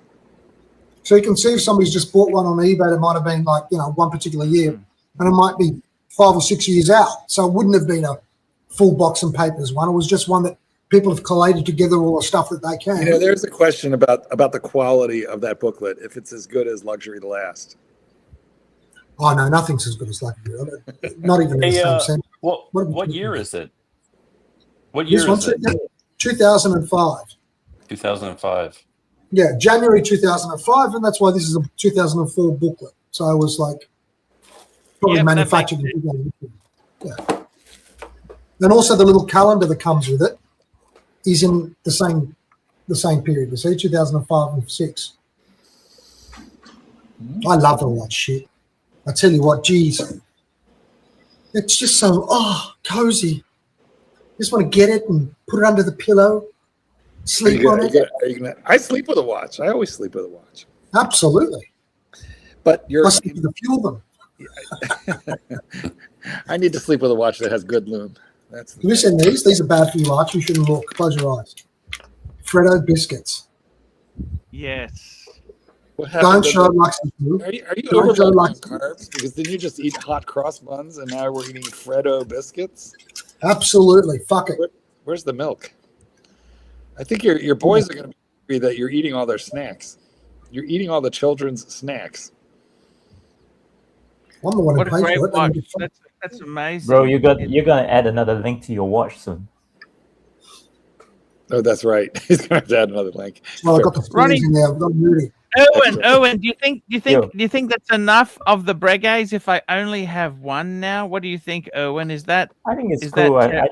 So you can see if somebody's just bought one on eBay that might have been like, one particular year, and it might be 5 or 6 years out. So it wouldn't have been a full box and papers one. It was just one that people have collated together all the stuff that they can. There's a question about the quality of that booklet, if it's as good as Luxury to Last. Oh, no, nothing's as good as Luxury. Not even in the same sense. What year is it? What year This is one's it? 2005. 2005. Yeah, January 2005, and that's why this is a 2004 booklet. So it was like probably manufactured in 2004. Yeah. And also the little calendar that comes with it is in the same period. You see, 2005 and 6. I love all that shit. I tell you what, geez, it's just so cozy. Just want to get it and put it under the pillow, sleep on it. I sleep with a watch. I always sleep with a watch. Absolutely. But I sleep with a few of them. I need to sleep with a watch that has good lube. Have you seen these? These are bad for you, Arch. You shouldn't look. Close your eyes. Freddo biscuits. Yes. Don't show Luxury. Are you overloading on carbs? Because didn't you just eat hot cross buns and now we're eating Freddo biscuits? Absolutely. Fuck it. Where's the milk? I think your boys are going to be angry that you're eating all their snacks. You're eating all the children's snacks. I'm the one who What a pays great for it. watch. That's amazing. Bro, you're gonna add another link to your watch soon. Oh, that's right. He's going to have to add another link. Well, I've got the spoons in there. I've got Moody. Owen, do you think that's enough of the Breguets if I only have one now? What do you think, Owen? Is that I think it's cool. I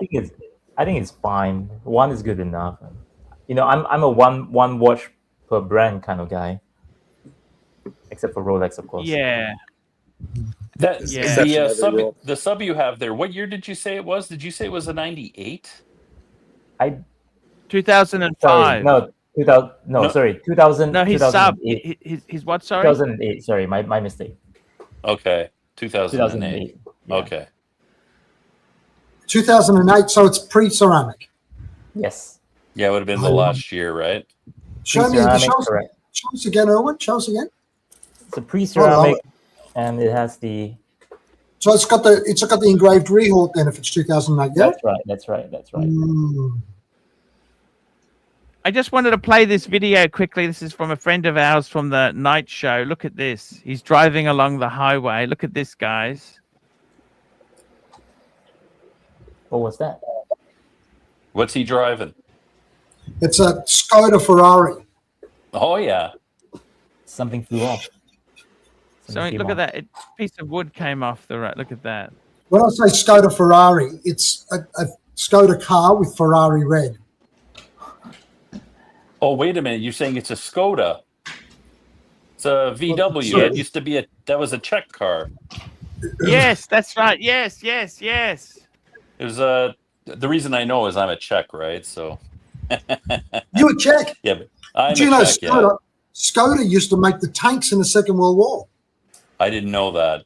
think it's fine. One is good enough. I'm a one watch per brand kind of guy. Except for Rolex, of course. Yeah. The sub you have there, what year did you say it was? Did you say it was a 98? 2005. No, 2000. No, he's 2008. He's what? Sorry. 2008. Sorry, my mistake. Okay, 2008. Yeah. Okay. 2008, so it's pre-ceramic. Yes. Yeah, it would have been the last year, right? Show me, Pre-ceramic, show us, correct. show us again, Erwin. Show us again. It's a pre-ceramic, it. and it has the. So it's got the engraved Rehort then if it's 2008. Yeah. That's right. I just wanted to play this video quickly. This is from a friend of ours from the night show. Look at this. He's driving along the highway. Look at this, guys. What was that? What's he driving? It's a Skoda Ferrari. Oh yeah. Something flew off. So look at that. A piece of wood came off the road. Look at that. When I say Skoda Ferrari, it's a Skoda car with Ferrari red. Oh wait a minute. You're saying it's a Skoda? It's a VW. It used to be that was a Czech car. Yes, that's right. Yes. It was the reason I know is I'm a Czech, right? So. You a Czech? Yeah, but I'm Do you a know Czech, Skoda? Skoda used to make the tanks in the Second World War. I didn't know that.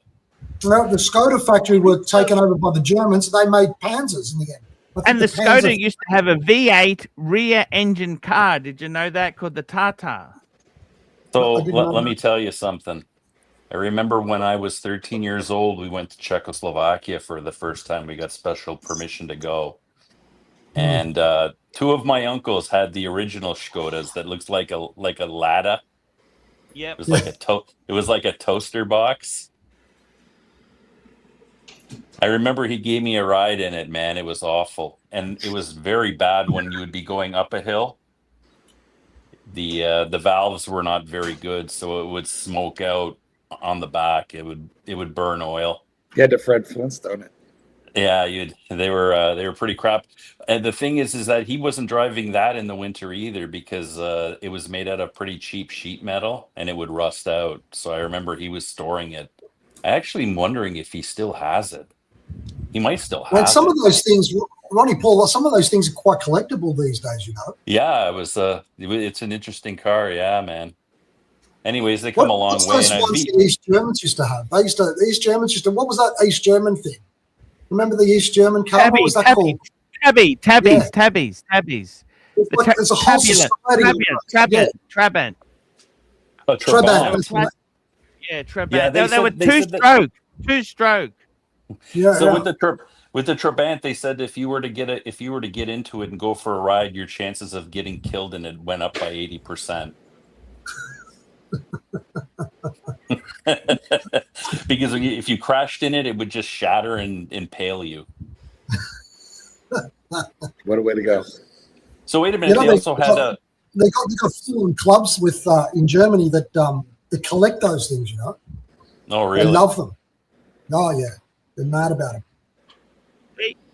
Well, the Skoda factory were taken over by the Germans. They made Panzers in the end. And the Skoda used to have a V8 rear engine car. Did you know that? Called the Tata. So let me tell you something. I remember when I was 13 years old, we went to Czechoslovakia for the first time. We got special permission to go. And two of my uncles had the original Skodas that looks like a ladder. Yep. It was like it was like a toaster box. I remember he gave me a ride in it, man. It was awful. And it was very bad when you would be going up a hill. The valves were not very good, so it would smoke out on the back. It would burn oil. You had to Fred Flintstone it. Yeah, they were pretty crap. And the thing is that he wasn't driving that in the winter either because it was made out of pretty cheap sheet metal and it would rust out. So I remember he was storing it. I actually am wondering if he still has it. He might still have some it. of those things, Ronnie Paul, some of those things are quite collectible these days, you know. Yeah, it's an interesting car, yeah, man. Anyways, they come a long way. What's those ones the East Germans used to have? The East Germans used to. What was that East German thing? Remember the East German car? What was that called? Tabbies. There's a whole society. Trabant. Oh, Trabant. Yeah, Trabant. Yeah, they were two-stroke. Yeah. So with the Trabant, they said if you were to get into it and go for a ride, your chances of getting killed in it went up by 80%. Because if you crashed in it, it would just shatter and impale you. What a way to go! So wait a minute. They also had they got full clubs with in Germany that collect those things. You know. Oh really? They love them. Oh yeah, they're mad about them.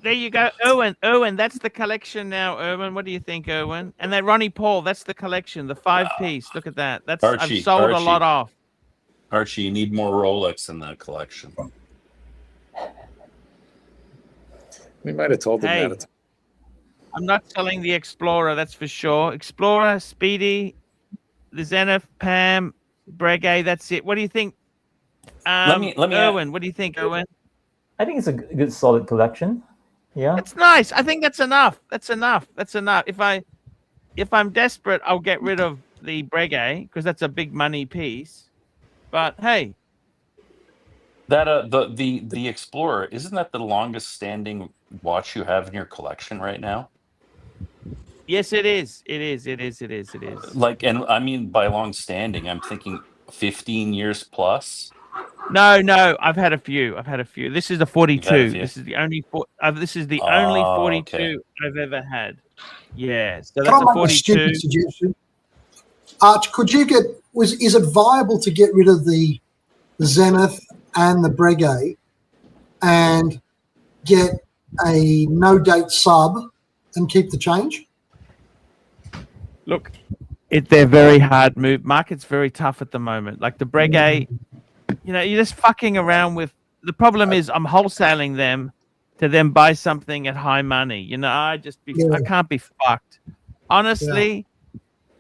There you go, Erwin. That's the collection now, Erwin. What do you think, Erwin? And then Ronnie Paul, that's the collection, the 5-piece. Look at that. That's Archie, I've sold a lot off. Archie, you need more Rolex in that collection. We might have told him that. I'm not selling the Explorer, that's for sure. Explorer, Speedy, the Zenith, Pam, Breguet, that's it. What do you think? Let me Erwin, what do you think, Erwin? I think it's a good solid collection. Yeah. It's nice. I think that's enough. That's enough. If I'm desperate, I'll get rid of the Breguet because that's a big money piece. But hey, that the Explorer, isn't that the longest standing watch you have in your collection right now? Yes, it is. It is. Like, and I mean by long standing, I'm thinking 15 years plus. No, I've had a few. This is the 42. This is the only only 42 okay. I've ever had. Yeah, so that's a 42. Stupid suggestion. Arch, is it viable to get rid of the Zenith and the Breguet and get a no date sub and keep the change? Look, they're very hard move. Market's very tough at the moment. Like the Breguet. You know, you're just fucking around with. The problem is I'm wholesaling them to then buy something at high money. You know, I can't be fucked. Honestly,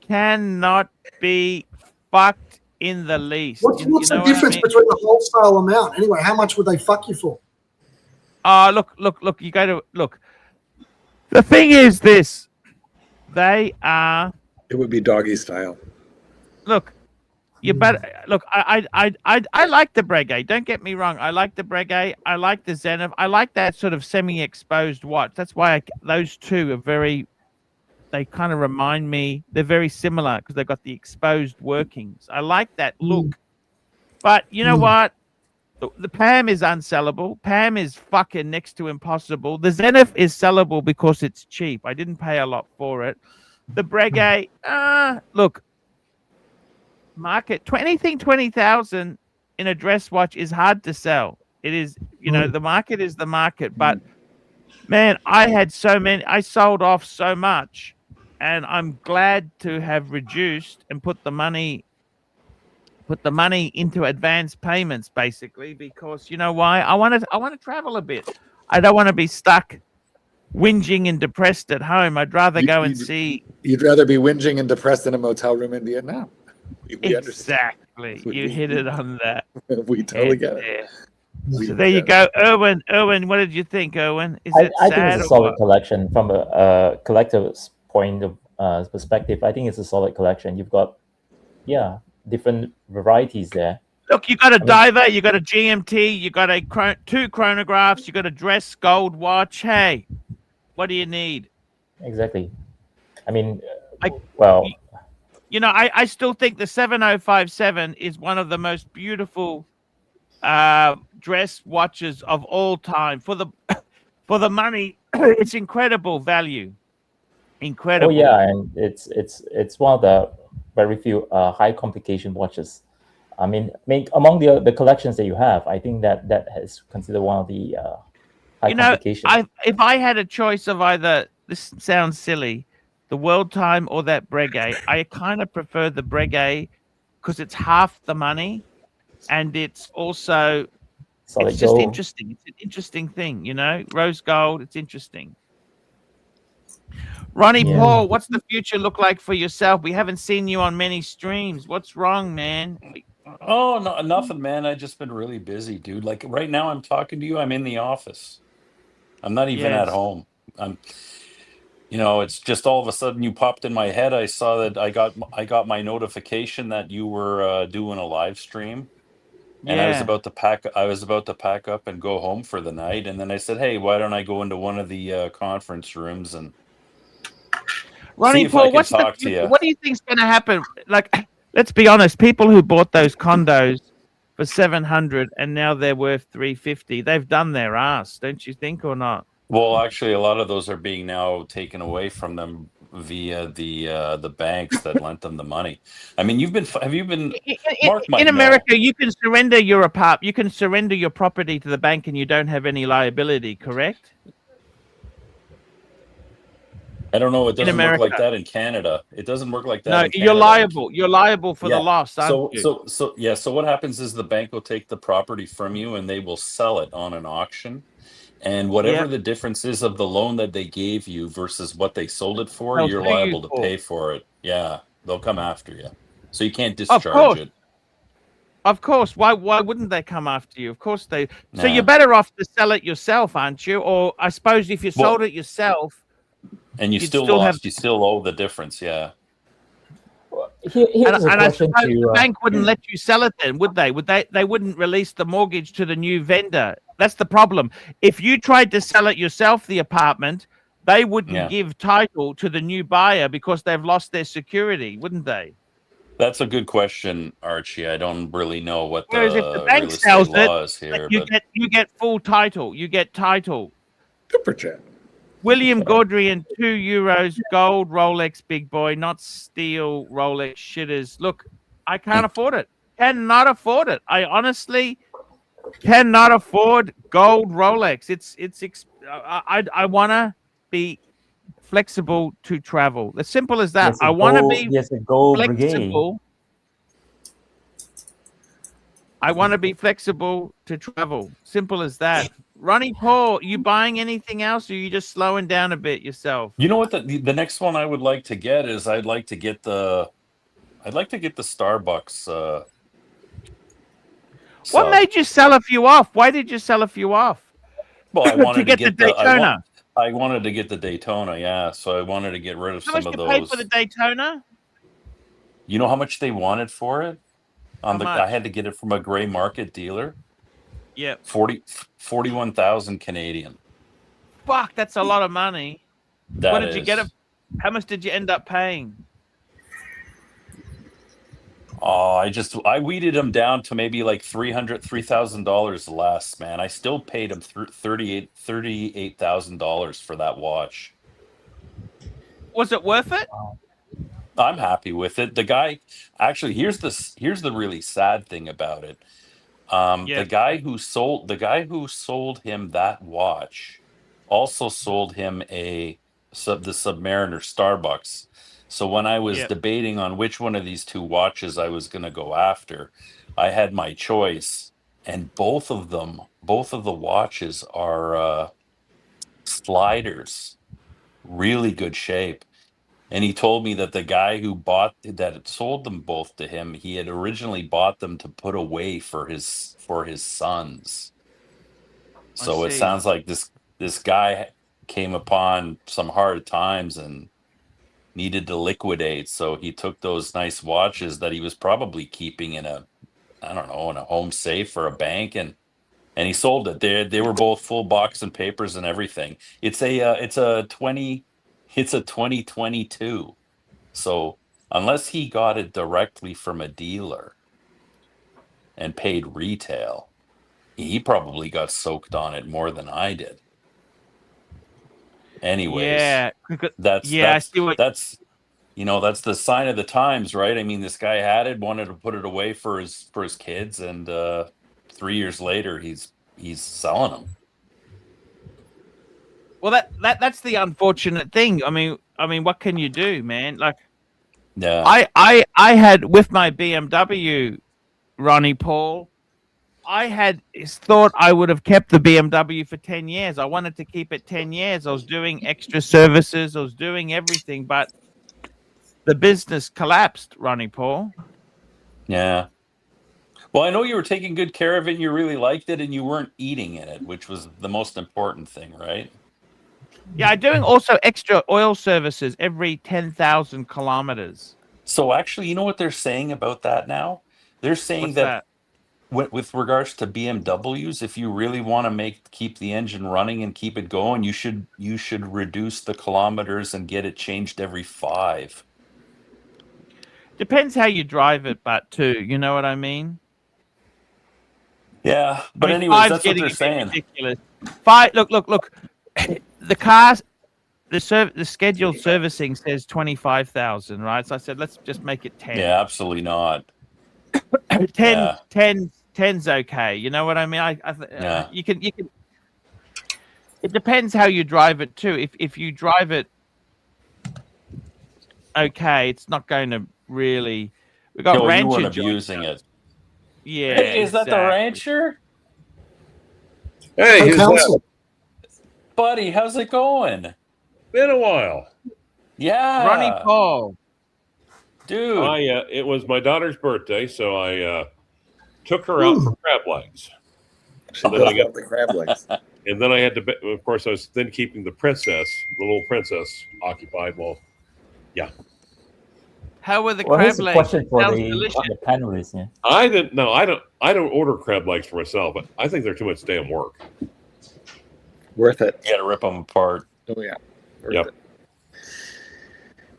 cannot be fucked in the least. What's the difference between the wholesale amount? Anyway, how much would they fuck you for? Look, you go to look. The thing is this. They are It would be doggy style. Look, you better look. I like the Breguet. Don't get me wrong. I like the Breguet. I like the Zenith. I like that sort of semi-exposed watch. That's why those two are very. They kind of remind me. They're very similar because they've got the exposed workings. I like that look. But you know what? The Pam is unsellable. Pam is fucking next to impossible. The Zenith is sellable because it's cheap. I didn't pay a lot for it. The Breguet, look, market anything 20,000 in a dress watch is hard to sell. It is, you know, the market is the market. But man, I sold off so much, and I'm glad to have reduced and put the money into advance payments, basically, because you know why? I want to travel a bit. I don't want to be stuck whinging and depressed at home. I'd rather go and see. You'd rather be whinging and depressed in a motel room in Vietnam. We Exactly. You hit it on that. We totally get it. So there you go, Erwin. Erwin, what did you think, Erwin? Is it I sad think it's a or solid what? collection from a collector's point of perspective. I think it's a solid collection. You've got, different varieties there. Look, you got a diver, you got a GMT, you got two chronographs, you got a dress gold watch. Hey, what do you need? Exactly. I mean, you know, I still think the 7057 is one of the most beautiful dress watches of all time. For the money, it's incredible value. Incredible. Oh yeah, and it's one of the very few high complication watches. I mean, among the collections that you have, I think that is considered one of the high complication. If I had a choice of either, this sounds silly, the World Time or that Breguet, I kind of prefer the Breguet because it's half the money, and it's also Solid it's just gold. interesting. It's an interesting thing, you know, rose gold. It's interesting. Ronnie Paul, what's the future look like for yourself? We haven't seen you on many streams. What's wrong, man? Oh, no, nothing, man. I've just been really busy, dude. Like right now I'm talking to you, I'm in the office. I'm not even at home. It's just all of a sudden you popped in my head. I saw that I got my notification that you were doing a live stream. And I was about to pack up and go home for the night. And then I said, hey, why don't I go into one of the conference rooms and Ronnie see if Paul, I can talk to you. What do you think's going to happen? Like, let's be honest. People who bought those condos for 700 and now they're worth 350. They've done their ass, don't you think, or not? Well, actually, a lot of those are being now taken away from them via the banks that lent them the money. I mean, have you been in America? You can surrender your you can surrender your property to the bank and you don't have any liability, correct? I don't know. It doesn't work like that in Canada. It doesn't work like that. No, in Canada. you're liable. You're liable for the loss, aren't you? So what happens is the bank will take the property from you and they will sell it on an auction. And whatever the difference is of the loan that they gave you versus what they sold it for, you're liable to pay for it. Yeah, they'll come after you. So you can't discharge it. Of course. Why wouldn't they come after you? Of course they. So you're better off to sell it yourself, aren't you? Or I suppose if you sold it yourself. And you still lost. You still owe the difference, yeah. Here's a question to the bank wouldn't let you sell it then, would they? They wouldn't release the mortgage to the new vendor. That's the problem. If you tried to sell it yourself, the apartment, they wouldn't give title to the new buyer because they've lost their security, wouldn't they? That's a good question, Archie. I don't really know what Whereas if the bank sells it, you get full title. You get title. Super chat. William Gaudry and €2 gold Rolex big boy, not steel Rolex shitters. Look, I can't afford it. Cannot afford it. I honestly cannot afford gold Rolex. I want to be flexible to travel. As simple as that. I want to be flexible. I want to be flexible to travel. Simple as that. Ronnie Paul, you buying anything else, or are you just slowing down a bit yourself? You know what? The next one I would like to get is I'd like to get the Starbucks. What made you sell a few off? Why did you sell a few off? Well, I wanted to get the Daytona. I wanted to get the Daytona, yeah. So I wanted to get rid of some of those. How much you paid for the Daytona? You know how much they wanted for it? How I much? had to get it from a gray market dealer. Yep. 41,000 Canadian. Fuck, that's a lot of money. That What did you get it? is. How much did you end up paying? Oh, I weeded them down to maybe like $3,000 less, man. I still paid him $38,000 for that watch. Was it worth it? I'm happy with it. The guy, actually, here's the really sad thing about it. Yeah. The guy who sold him that watch also sold him the Submariner Starbucks. So when I was Yep. debating on which one of these two watches I was going to go after, I had my choice, and both of the watches are sliders, really good shape. And he told me that the guy that sold them both to him, he had originally bought them to put away for his sons. So it see. sounds like this guy came upon some hard times and needed to liquidate. So he took those nice watches that he was probably keeping in a home safe or a bank, and he sold it. They were both full box and papers and everything. It's a 2022. So unless he got it directly from a dealer and paid retail, he probably got soaked on it more than I did. Anyways, Yeah. that's I see what. that's the sign of the times, right? I mean, this guy had it, wanted to put it away for his kids, and 3 years later, he's selling them. Well, that's the unfortunate thing. I mean, what can you do, man? Like, Yeah. I had with my BMW, Ronnie Paul. I had thought I would have kept the BMW for 10 years. I wanted to keep it 10 years. I was doing extra services. I was doing everything, but the business collapsed, Ronnie Paul. Yeah. Well, I know you were taking good care of it, and you really liked it, and you weren't eating in it, which was the most important thing, right? Yeah, I'm doing also extra oil services every 10,000 kilometers. So actually, you know what they're saying about that now? They're saying What's that with regards to BMWs, if you really want to keep the engine running and keep it going, you should reduce the kilometers and get it changed every 5. Depends how you drive it, but too, you know what I mean? Yeah, but anyways, five's that's what getting they're a bit saying. ridiculous. Look. The cars, the scheduled servicing says 25,000, right? So I said, let's just make it 10. Yeah, absolutely not. 10's okay. You know what I mean? Yeah. You can. It depends how you drive it too. If you drive it okay, it's not going to really. We got No, Rancher you weren't jobs. abusing it. Yeah. Hey, is that the exactly. Rancher? Hey, who's that? Council. Buddy, how's it going? Been a while. Yeah. Ronnie Paul. Dude. It was my daughter's birthday, so I took her out for crab legs. So then I got the crab legs. And then I had to, of course, I was then keeping the little princess, occupied. Well, yeah. How were the Well, crab here's a legs? question for Sounds the delicious. panelists. Yeah. I don't order crab legs for myself, but I think they're too much damn work. Worth it. You got to rip them apart. Oh, yeah. Worth Yep. it.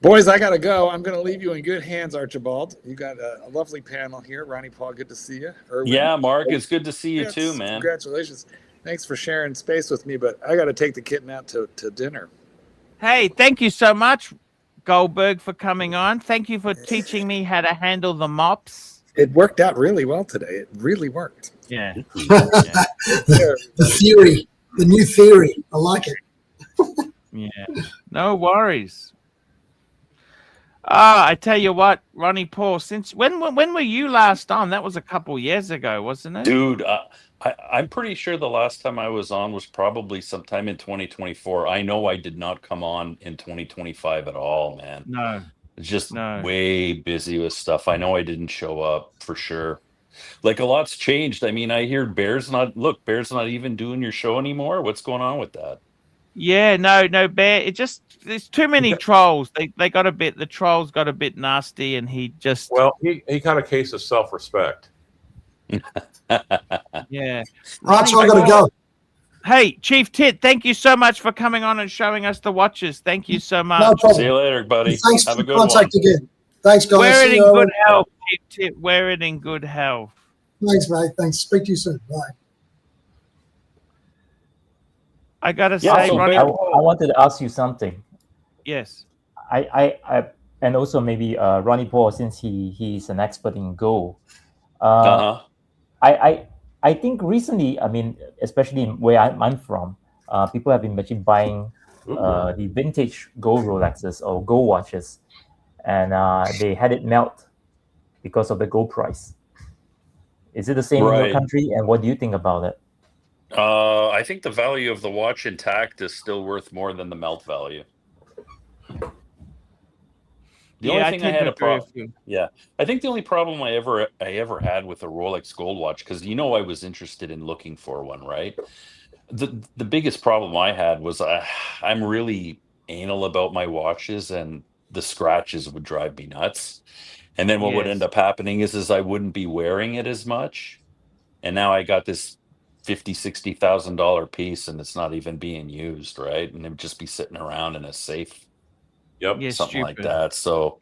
Boys, I got to go. I'm going to leave you in good hands, Archibald. You got a lovely panel here. Ronnie Paul, good to see you. Erwin. Yeah, Mark, it's good to see you Yes, too, man. Congratulations. Thanks for sharing space with me, but I got to take the kitten out to dinner. Hey, thank you so much, Goldberg, for coming on. Thank you for teaching me how to handle the mops. It worked out really well today. It really worked. Yeah. The theory, the new theory. I like it. Yeah. No worries. I tell you what, Ronnie Paul, since when were you last on? That was a couple years ago, wasn't it? Dude, I'm pretty sure the last time I was on was probably sometime in 2024. I know I did not come on in 2025 at all, man. No. It's just way busy with stuff. I know I didn't show up for sure. Like a lot's changed. I mean, I hear Bear's not even doing your show anymore. What's going on with that? Yeah, no, Bear. It just there's too many trolls. They got a bit. The trolls got a bit nasty, and he just Well, he got a case of self-respect. yeah. Right, so I Ronnie got to Paul. go. Hey, Chief Tit, thank you so much for coming on and showing us the watches. Thank you so No much. problem. See you later, buddy. Thanks Have for a the good contact one. again. Thanks, guys. Wear it See in you. good health, Chief Tit. Wear it in good health. Thanks, mate. Thanks. Speak to you soon. Bye. I gotta Yeah, say, so Ronnie I Bear- Paul. wanted to ask you something. Yes. I and also maybe Ronnie Paul, since he's an expert in gold. Uh-huh. I think recently, I mean, especially where I'm from, people have been actually buying the vintage gold Rolexes or gold watches, and they had it melt because of the gold price. Is it the same in your Right. country? And what do you think about it? I think the value of the watch intact is still worth more than the melt value. The only thing I had a problem. Yeah, I think the only problem I ever had with a Rolex gold watch, because I was interested in looking for one, right? The biggest problem I had was I'm really anal about my watches, and the scratches would drive me nuts. And then what would end up happening is I wouldn't be wearing it as much, and now I got this $50,000-$60,000 piece, and it's not even being used, right? And it would just be sitting around in a safe. Yep. Yeah, Something like stupid. that. So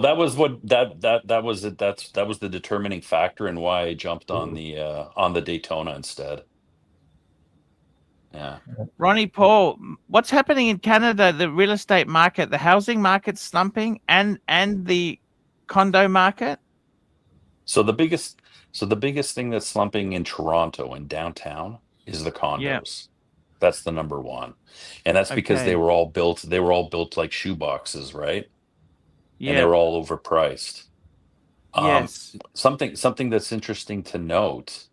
that was what that was it. That was the determining factor in why I jumped on the Daytona instead. Yeah. Ronnie Paul, what's happening in Canada? The real estate market, the housing market's slumping, and the condo market. So the biggest thing that's slumping in Toronto and downtown is the condos. Yeah. That's the number one. And that's because Okay. they were all built like shoe boxes, right? And they Yeah. were all overpriced. Yes. Something that's interesting to note.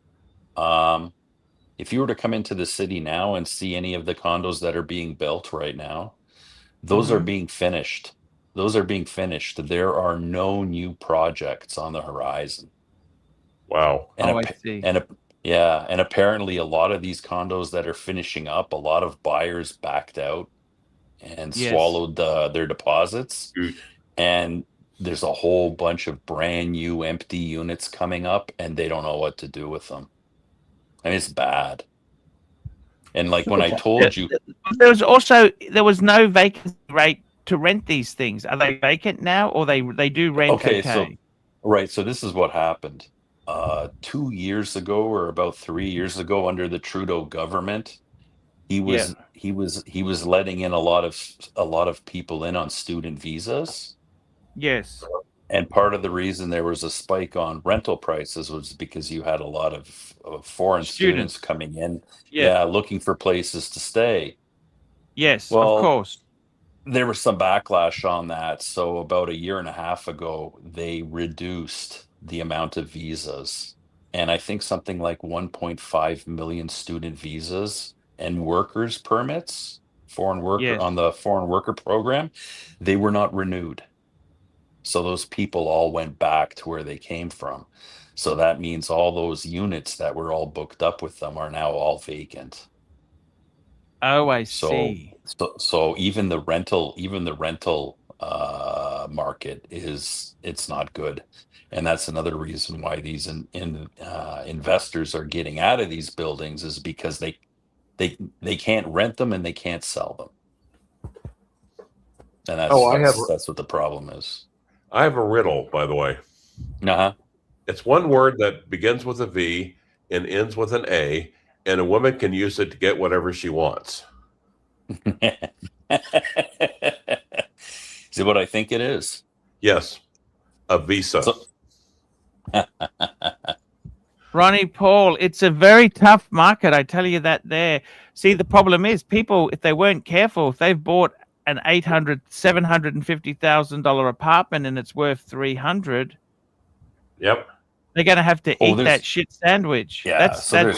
If you were to come into the city now and see any of the condos that are being built right now, those are being finished. Those are being finished. There are no new projects on the horizon. Wow. And Oh, I see. and apparently a lot of these condos that are finishing up, a lot of buyers backed out and Yes. swallowed their deposits. Mm. And there's a whole bunch of brand new empty units coming up, and they don't know what to do with them. I mean, it's bad. And like when I told you, There was no vacancy rate to rent these things. Are they vacant now, or they do rent? okay, so this is what happened. 2 years ago, or about 3 years ago, under the Trudeau government, he was letting in a lot of people in on student visas. Yes. And part of the reason there was a spike on rental prices was because you had a lot of foreign students coming in, looking for places to stay. Yes, Well, of course. There was some backlash on that. So about a year and a half ago, they reduced the amount of visas. And I think something like 1.5 million student visas and workers permits, on the foreign worker program, they were not renewed. So those people all went back to where they came from. So that means all those units that were all booked up with them are now all vacant. Oh, I So see. so even the rental market it's not good. And that's another reason why these investors are getting out of these buildings, is because they can't rent them and they can't sell them. And that's what the problem is. I have a riddle, by the way. Uh-huh. It's one word that begins with a V and ends with an A, and a woman can use it to get whatever she wants. Is it what I think it is? Yes, a visa. Ronnie Paul, it's a very tough market. I tell you that there. See, the problem is people, if they weren't careful, if they've bought an $750,000 apartment and it's worth 300, yep, they're going to have to eat that shit sandwich. Yeah,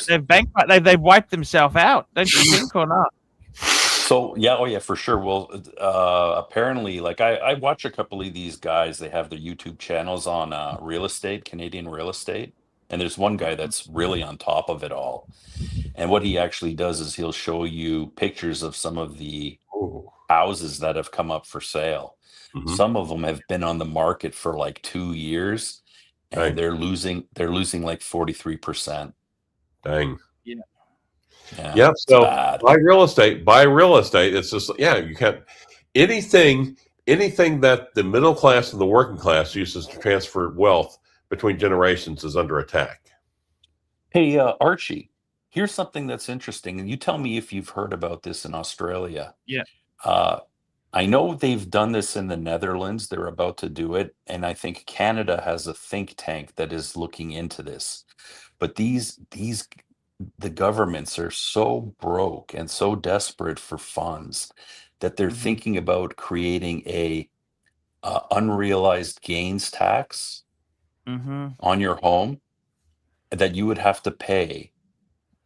they've bankrupt. They've wiped themselves out. Don't you think, or not? So yeah, for sure. Well, apparently, like I watch a couple of these guys. They have their YouTube channels on real estate, Canadian real estate, and there's one guy that's really on top of it all. And what he actually does is he'll show you pictures of some of the Ooh. houses that have come up for sale. Mhm. Some of them have been on the market for like 2 years, and Dang. they're losing like 43%. Dang. Yeah. Yeah, Yep. it's So bad. buy real estate. It's just, yeah, you can't, anything that the middle class and the working class uses to transfer wealth between generations is under attack. Hey, Archie, here's something that's interesting, and you tell me if you've heard about this in Australia. Yeah. I know they've done this in the Netherlands. They're about to do it, and I think Canada has a think tank that is looking into this. But the governments are so broke and so desperate for funds that they're Mhm. thinking about creating a unrealized gains tax Mm-hmm. on your home that you would have to pay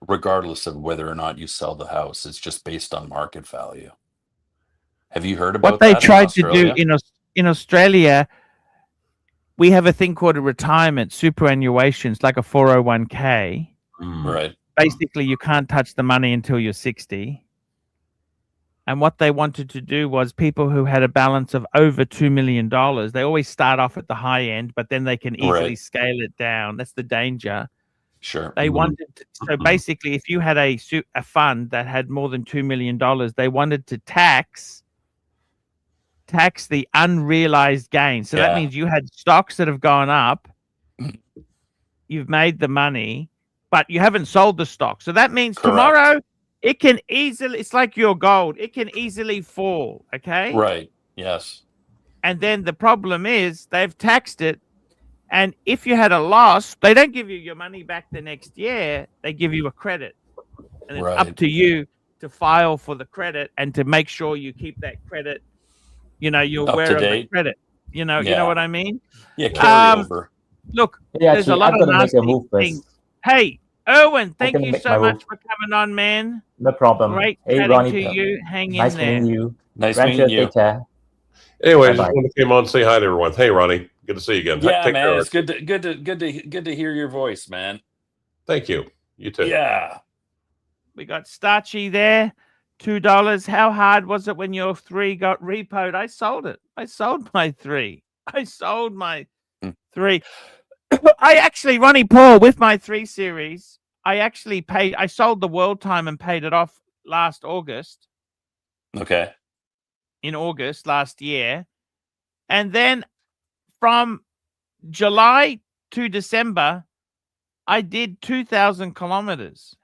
regardless of whether or not you sell the house. It's just based on market value. Have you heard What about they that in tried to do Australia? in Australia, we have a thing called a retirement superannuation. It's like a 401k. Right. Basically, you can't touch the money until you're 60. And what they wanted to do was people who had a balance of over $2 million, they always start off at the high end, but then they can easily Right. scale it down. That's the danger. Sure. They Mhm. wanted to, so basically, if you had a fund that had more than $2 million, they wanted to tax the unrealized gain. So that Yeah. means you had stocks that have gone up, you've made the money, but you haven't sold the stock. So that means Correct. tomorrow it can easily, it's like your gold, it can easily fall. Okay. Right. Yes. And then the problem is they've taxed it. And if you had a loss, they don't give you your money back the next year. They give you a credit. And it's up Right. to you to file for the credit and to make sure you keep that credit, you're Up aware to of the date. credit. You know Yeah. what I mean? Yeah. Carryover. Look, Yeah, there's a actually, lot I'm of gonna make a nasty move first. things. Hey, Erwin, I'm thank gonna you make so my much move. for coming on, man. No problem. Great Hey, chatting Ronnie, to you. Hang nice in there. meeting you. Nice Rancher, meeting you. take care. Anyway, Bye just bye. want to come on and say hi to everyone. Hey, Ronnie, good to see you again. Yeah, Take man. care. It's good to hear your voice, man. Thank you. You too. Yeah. We got Starchy there. $2. How hard was it when your 3 got repoed? I sold it. I sold my 3. I sold my 3. I actually, Ronnie Paul, with my 3 series, I sold the World Time and paid it off last August. Okay. In August last year. And then from July to December, I did 2,000 kilometers.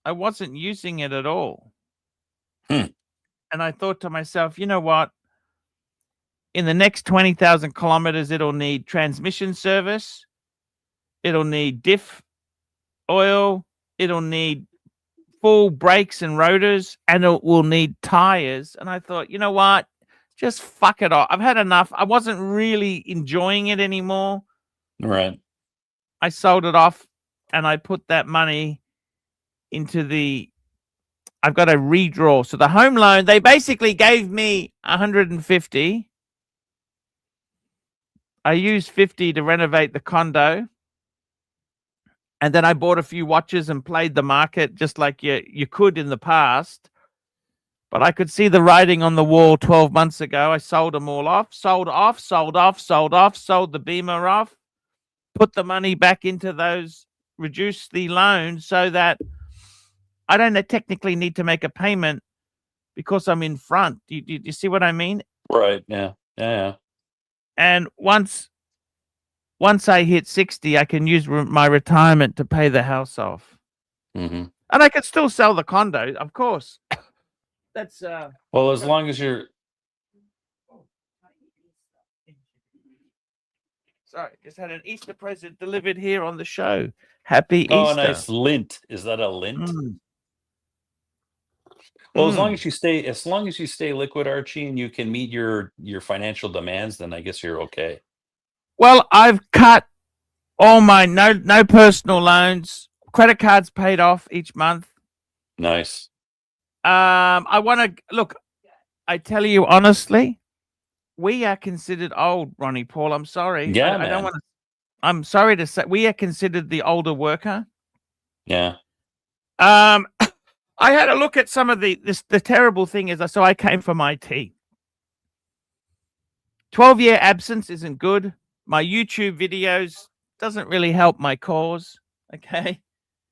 I wasn't using it at all. Hmm. And I thought to myself, you know what? In the next 20,000 kilometers, it'll need transmission service. It'll need diff oil. It'll need full brakes and rotors, and it will need tires. And I thought, you know what? Just fuck it off. I've had enough. I wasn't really enjoying it anymore. Right. I sold it off and I put that money into I've got a redraw. So the home loan, they basically gave me 150. I used 50 to renovate the condo. And then I bought a few watches and played the market just like you could in the past. But I could see the writing on the wall 12 months ago. I sold them all off, sold the Beamer off, put the money back into those, reduce the loan so that I don't technically need to make a payment because I'm in front. Do you see what I mean? Right. Yeah. Yeah. And once I hit 60, I can use my retirement to pay the house off. Mm-hmm. And I could still sell the condo, of course. That's Well, as long as you're. Sorry, just had an Easter present delivered here on the show. Happy Oh, Easter. nice lint. Is that a lint? Mm. Well, as long as you stay liquid, Archie, and you can meet your financial demands, then I guess you're okay. Well, I've cut all my no personal loans, credit cards paid off each month. Nice. I want to look. I tell you honestly, we are considered old, Ronnie Paul. I'm sorry. Yeah, I don't man. want to. I'm sorry to say we are considered the older worker. Yeah. I had a look at some of the terrible thing is, so I came from IT. 12-year absence isn't good. My YouTube videos doesn't really help my cause. Okay.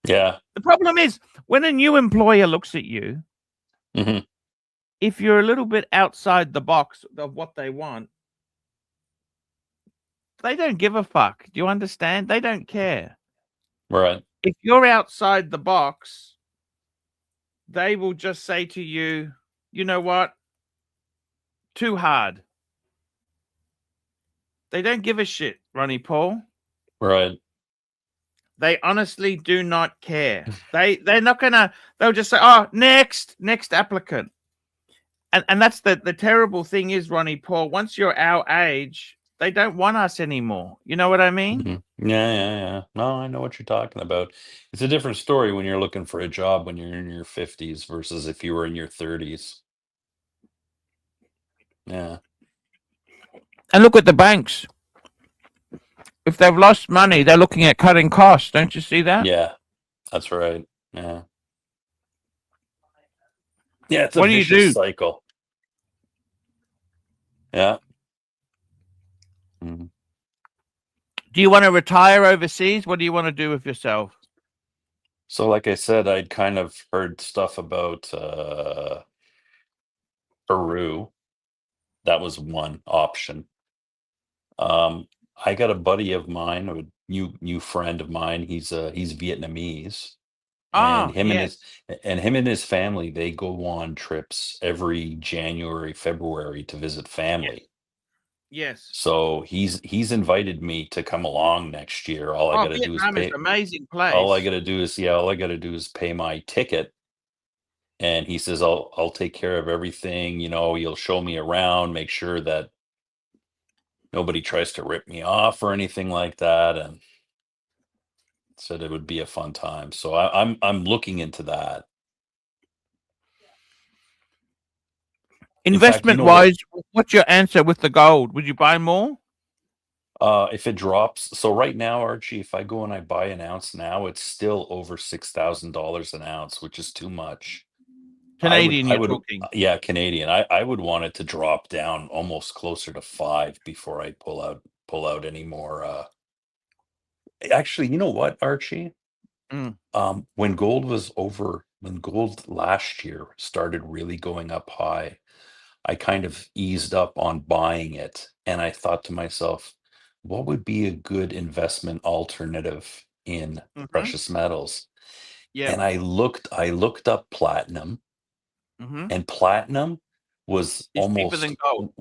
Yeah. The problem is when a new employer looks at you, Mhm. if you're a little bit outside the box of what they want, they don't give a fuck. Do you understand? They don't care. Right. If you're outside the box, they will just say to you, you know what? Too hard. They don't give a shit, Ronnie Paul. Right. They honestly do not care. They're not gonna. They'll just say, "Oh, next applicant," and that's the terrible thing is, Ronnie Paul. Once you're our age, they don't want us anymore. You know what I mean? Mhm. Yeah. No, I know what you're talking about. It's a different story when you're looking for a job when you're in your 50s versus if you were in your 30s. Yeah. And look at the banks. If they've lost money, they're looking at cutting costs. Don't you see that? Yeah. That's right. Yeah. Yeah, it's a What do you vicious do? cycle. Yeah. Mhm. Do you want to retire overseas? What do you want to do with yourself? So like I said, I'd kind of heard stuff about Peru. That was one option. I got a buddy of mine, a new friend of mine. He's Vietnamese, and Oh, yes. him and his family, they go on trips every January, February to visit family. Yes. So he's invited me to come along next year. All I Oh, got to do is Vietnam is pay. an amazing All I place. got to do is all I got to do is pay my ticket. And he says, I'll take care of everything. You know, you'll show me around, make sure that nobody tries to rip me off or anything like that. And said it would be a fun time. So I'm looking into that. In fact, you Investment know what? wise, what's your answer with the gold? Would you buy more? If it drops, so right now, Archie, if I go and I buy an ounce now, it's still over $6,000 an ounce, which is too much. Canadian, I you're would, talking. yeah, Canadian. I would want it to drop down almost closer to 5 before I pull out any more. Actually, you know what, Archie? Mm. When gold last year started really going up high, I kind of eased up on buying it, and I thought to myself, what would be a good investment alternative in Mm-hmm. precious metals? Yeah. And I looked up platinum, Mm-hmm. and platinum was It's cheaper than gold.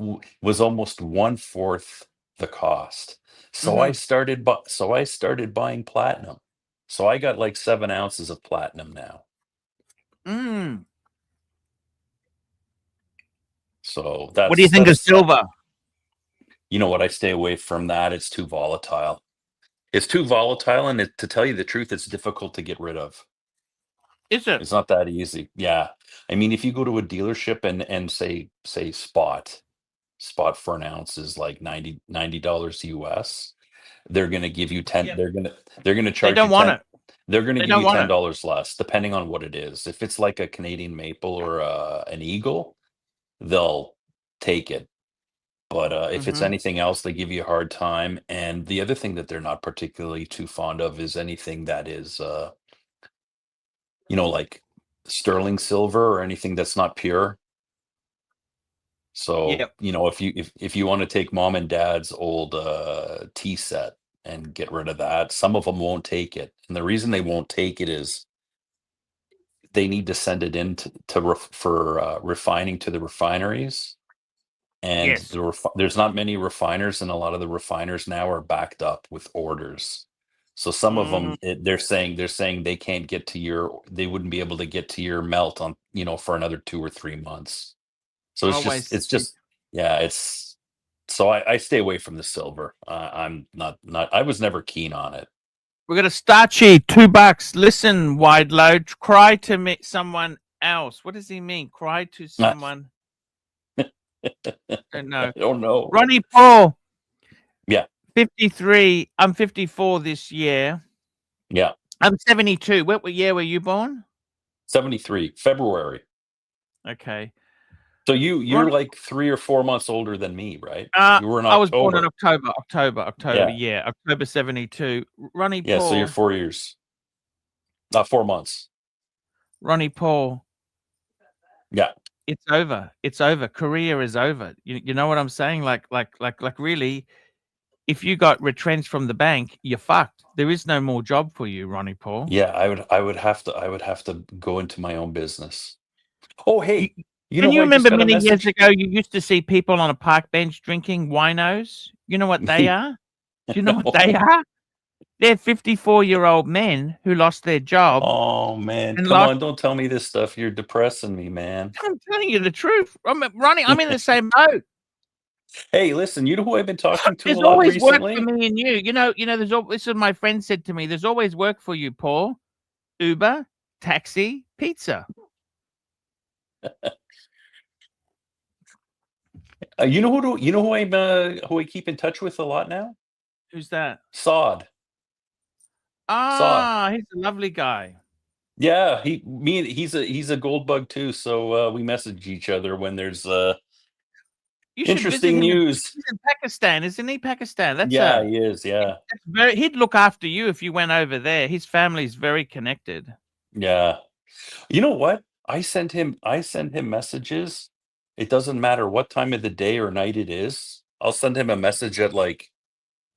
almost 1/4 the cost. So Mm-hmm. I started buying platinum. So I got like 7 ounces of platinum now. Mm. So What do you think of silver? You know what? I stay away from that. It's too volatile. It's too volatile, and to tell you the truth, it's difficult to get rid of. Is it? It's not that easy. Yeah. I mean, if you go to a dealership and say spot for an ounce is like $90 US, they're gonna give you 10. Yeah. They're gonna They charge don't you want 10. it. They're gonna They give don't you want it. $10 less, depending on what it is. If it's like a Canadian maple or an eagle, they'll take it. But if it's Mm-hmm. anything else, they give you a hard time. And the other thing that they're not particularly too fond of is anything that is, like sterling silver or anything that's not pure. So, Yep. if you want to take mom and dad's old tea set and get rid of that, some of them won't take it. And the reason they won't take it is they need to send it in for refining to the refineries. And Yes. there's not many refiners, and a lot of the refiners now are backed up with orders. So some of them, they're saying they can't get to they wouldn't be able to get to your melt on, for another 2 or 3 months. So it's just, yeah, so I stay away from the silver. I'm not, I was never keen on it. We're gonna Starchy, $2. Listen, wide load. Cry to me, someone else. What does he mean? Cry to someone. Don't know. I don't know. Ronnie Paul. Yeah. 53. I'm 54 this year. Yeah. I'm 72. What year were you born? 73, February. Okay. So you're Ronnie, like 3 or 4 months older than me, right? You were in I was born in October. October. Yeah, October 72. Ronnie Yeah, so you're Paul. 4 years. Not 4 months. Ronnie Paul. Yeah. It's over. It's over. Career is over. You know what I'm saying? Like really, if you got retrenched from the bank, you're fucked. There is no more job for you, Ronnie Paul. Yeah, I would have to go into my own business. Oh, hey, you know Can you who I just remember got a many years message? ago you used to see people on a park bench drinking winos? You know what they are? Do you know what they are? They're 54-year-old men who lost their job Oh man, and come lost. on, don't tell me this stuff. You're depressing me, man. I'm telling you the truth. Ronnie, I'm in the same boat. Hey, listen, you know who I've been talking to a There's lot always work for recently? me and you. This is my friend said to me, there's always work for you, Paul. Uber, taxi, pizza. You know who I keep in touch with a lot now? Who's that? Sod. Ah, he's a lovely guy. Yeah, he's a gold bug too. So we message each other when there's You should visit interesting him. news. He's in Pakistan, isn't he? Pakistan. That's Yeah, he is. Yeah, he'd look after you if you went over there. His family's very connected. yeah. You know what? I send him messages. It doesn't matter what time of the day or night it is. I'll send him a message at like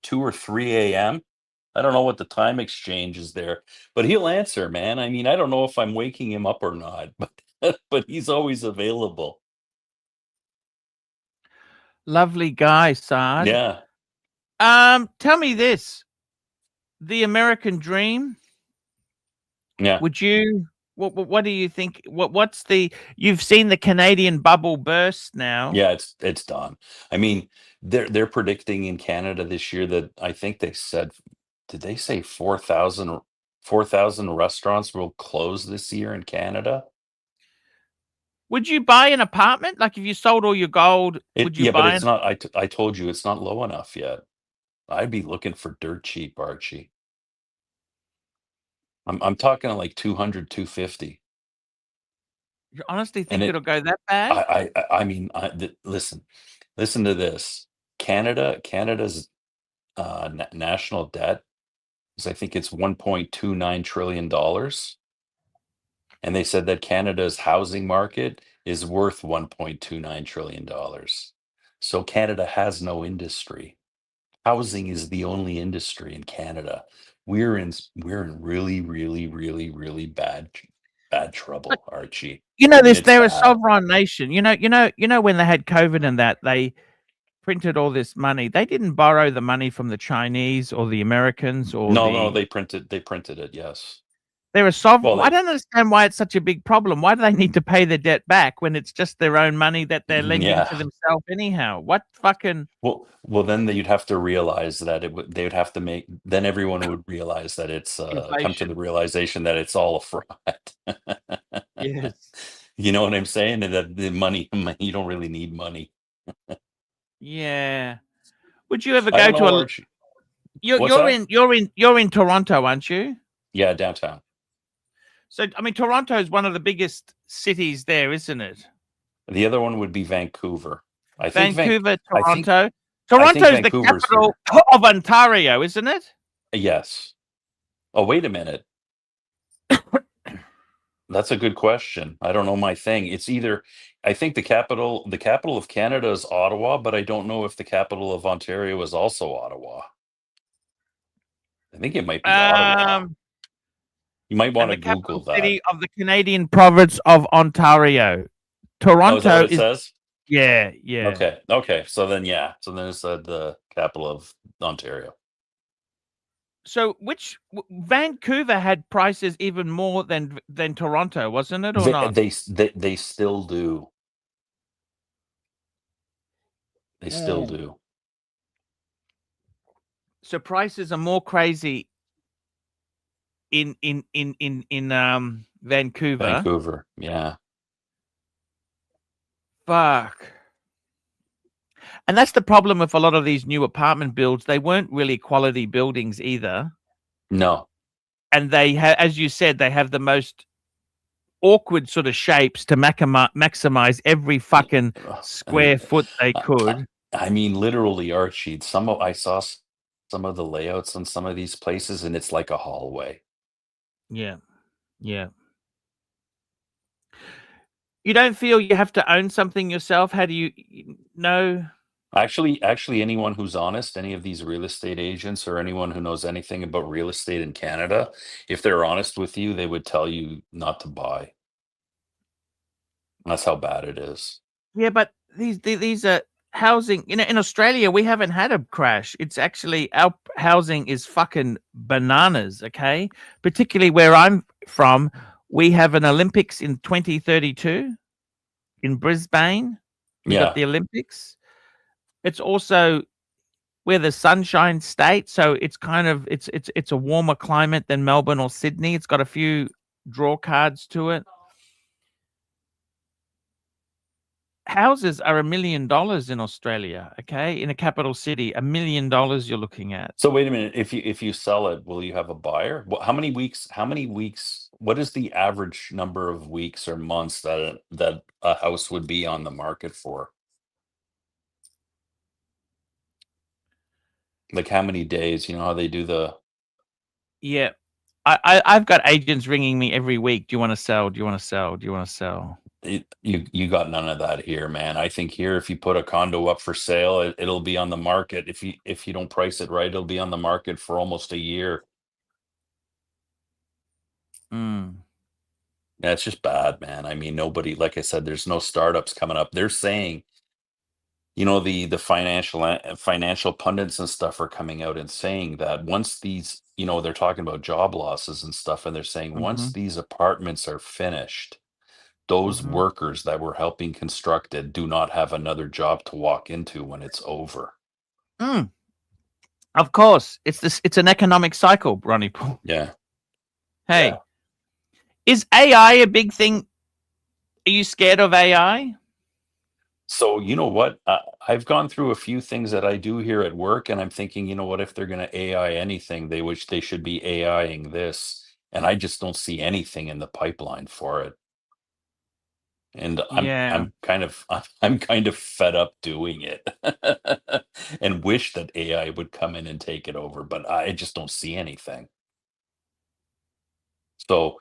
2 or 3 a.m. I don't know what the time exchange is there, but he'll answer, man. I mean, I don't know if I'm waking him up or not, but he's always available. Lovely guy, Saad. Yeah. Tell me this. The American dream. Yeah. Would you what do you think? You've seen the Canadian bubble burst now. Yeah, it's done. I mean, they're predicting in Canada this year that I think they said, did they say 4,000 restaurants will close this year in Canada? Would you buy an apartment? Like if you sold all your gold, would you Yeah, but buy it's not. I told you it's not low enough yet. I'd be looking for dirt cheap, Archie. I'm talking like 200, 250. You honestly And think it'll go that bad? I mean, listen to this. Canada's national debt is, I think it's $1.29 trillion. And they said that Canada's housing market is worth $1.29 trillion. So Canada has no industry. Housing is the only industry in Canada. We're in really, really, really, really bad trouble, Archie. You know, I mean, it's they're a bad. sovereign nation. You know when they had COVID and that, they printed all this money. They didn't borrow the money from the Chinese or the Americans or No, they printed it, yes. They're a sovereign. Well, I don't understand why it's such a big problem. Why do they need to pay the debt back when it's just their own money that they're lending to themselves anyhow? What fucking... Well, then you'd have to realize that they would have to make, then everyone would realize that it's come to the realization that it's all a fraud. Yes. You know what I'm saying? And that the money, you don't really need money. Yeah. Would you ever go to a... Archie. You're in Toronto, aren't you? Yeah, downtown. So, I mean, Toronto is one of the biggest cities there, isn't it? The other one would be Vancouver. Vancouver, Toronto. Toronto's the capital of Ontario, isn't it? Yes. Oh, wait a minute. That's a good question. I don't know my thing. It's either, I think the capital of Canada is Ottawa, but I don't know if the capital of Ontario is also Ottawa. I think it might be Ottawa. You might want to Google that. City of the Canadian province of Ontario. Toronto is that what it says? Yeah. Okay. So then it's the capital of Ontario. So Vancouver had prices even more than Toronto, wasn't it, or not? They still do. They still do. So prices are more crazy in Vancouver. Vancouver, yeah. Fuck. And that's the problem with a lot of these new apartment builds. They weren't really quality buildings either. No. And they have, as you said, they have the most awkward sort of shapes to maximize every fucking square foot they could. I mean, literally, Archie. I saw some of the layouts on some of these places, and it's like a hallway. Yeah, yeah. You don't feel you have to own something yourself? How do you know? Actually, anyone who's honest, any of these real estate agents or anyone who knows anything about real estate in Canada, if they're honest with you, they would tell you not to buy. That's how bad it is. Yeah, but these are housing. You know, in Australia, we haven't had a crash. It's actually our housing is fucking bananas. Okay, particularly where I'm from, we have an Olympics in 2032 in Brisbane. We got the Olympics. It's also we're the Sunshine State, so it's kind of it's a warmer climate than Melbourne or Sydney. It's got a few draw cards to it. Houses are $1 million in Australia, okay? In a capital city, $1 million you're looking at. So wait a minute. If you sell it, will you have a buyer? How many weeks? What is the average number of weeks or months that a house would be on the market for? Like how many days? You know how they do the. Yeah, I've got agents ringing me every week. Do you want to sell? Do you want to sell? Do you want to sell? You got none of that here, man. I think here, if you put a condo up for sale, it'll be on the market. If you don't price it right, it'll be on the market for almost a year. Yeah, it's just bad, man. I mean, nobody, like I said, there's no startups coming up. They're saying, you know, the financial pundits and stuff are coming out and saying that once these, you know, they're talking about job losses and stuff, and they're saying once these apartments are finished, those workers that were helping construct it do not have another job to walk into when it's over. Of course, it's an economic cycle, Ronnie Paul. Yeah. Hey, is AI a big thing? Are you scared of AI? So you know what? I've gone through a few things that I do here at work, and I'm thinking, you know what? If they're going to AI anything, they should be AIing this, and I just don't see anything in the pipeline for it. And I'm kind of fed up doing it, and wish that AI would come in and take it over, but I just don't see anything. So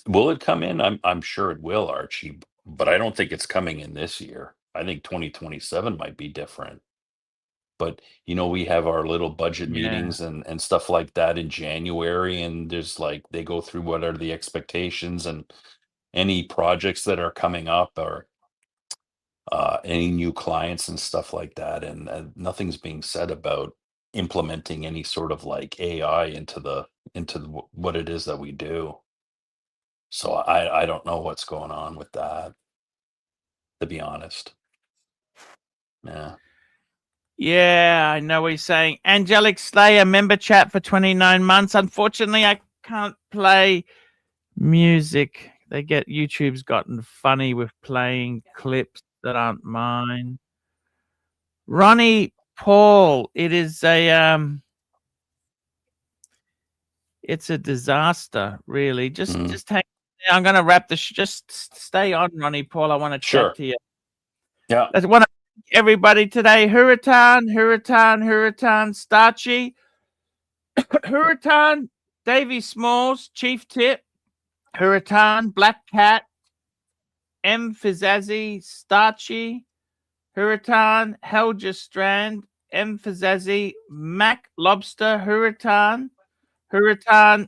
will it come in? I'm sure it will, Archie, but I don't think it's coming in this year. I think 2027 might be different. But you know, we have our little budget meetings and stuff like that in January, and there's like they go through what are the expectations and any projects that are coming up or any new clients and stuff like that, and nothing's being said about implementing any sort of like AI into what it is that we do. So I don't know what's going on with that, to be honest. Yeah, I know what he's saying. Angelic Slayer member chat for 29 months. Unfortunately, I can't play music. YouTube's gotten funny with playing clips that aren't mine. Ronnie Paul, it's a disaster, really. Just hang. I'm going to wrap this. Just stay on, Ronnie Paul. I want to chat to you. Yeah. I want to thank everybody today. Hurritan, Starchy, Hurritan, Davey Smalls, Chief Tip, Hurritan, Black Cat, M. Fizazzi, Starchy, Hurritan, Helger Strand, M. Fizazzi, Mac Lobster, Hurritan,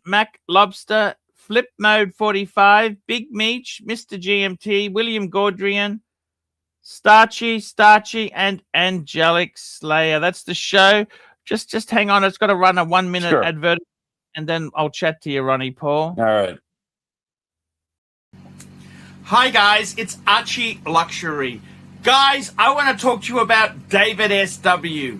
Mac Lobster, Flip Mode 45, Big Meech, Mr. GMT, William Gaudrian, Starchy, and Angelic Slayer. That's the show. Just hang on. It's got to run a 1 minute advert, and then I'll chat to you, Ronnie Paul. All right. Hi, guys. It's ArchieLuxury. Guys, I want to talk to you about David SW.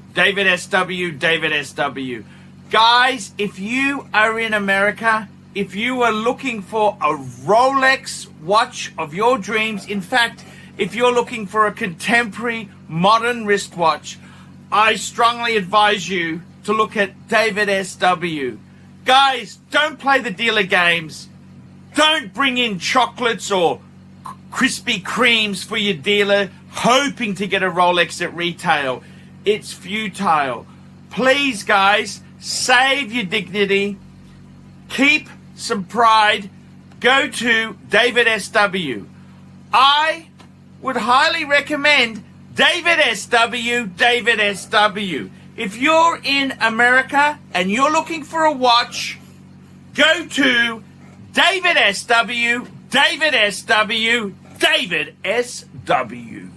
Guys, if you are in America, if you are looking for a Rolex watch of your dreams, in fact, if you're looking for a contemporary modern wristwatch, I strongly advise you to look at David SW. Guys, don't play the dealer games. Don't bring in chocolates or Krispy Kremes for your dealer hoping to get a Rolex at retail. It's futile. Please, guys, save your dignity. Keep some pride. Go to David SW. I would highly recommend David SW, David SW. If you're in America and you're looking for a watch, go to David SW, David SW, David SW.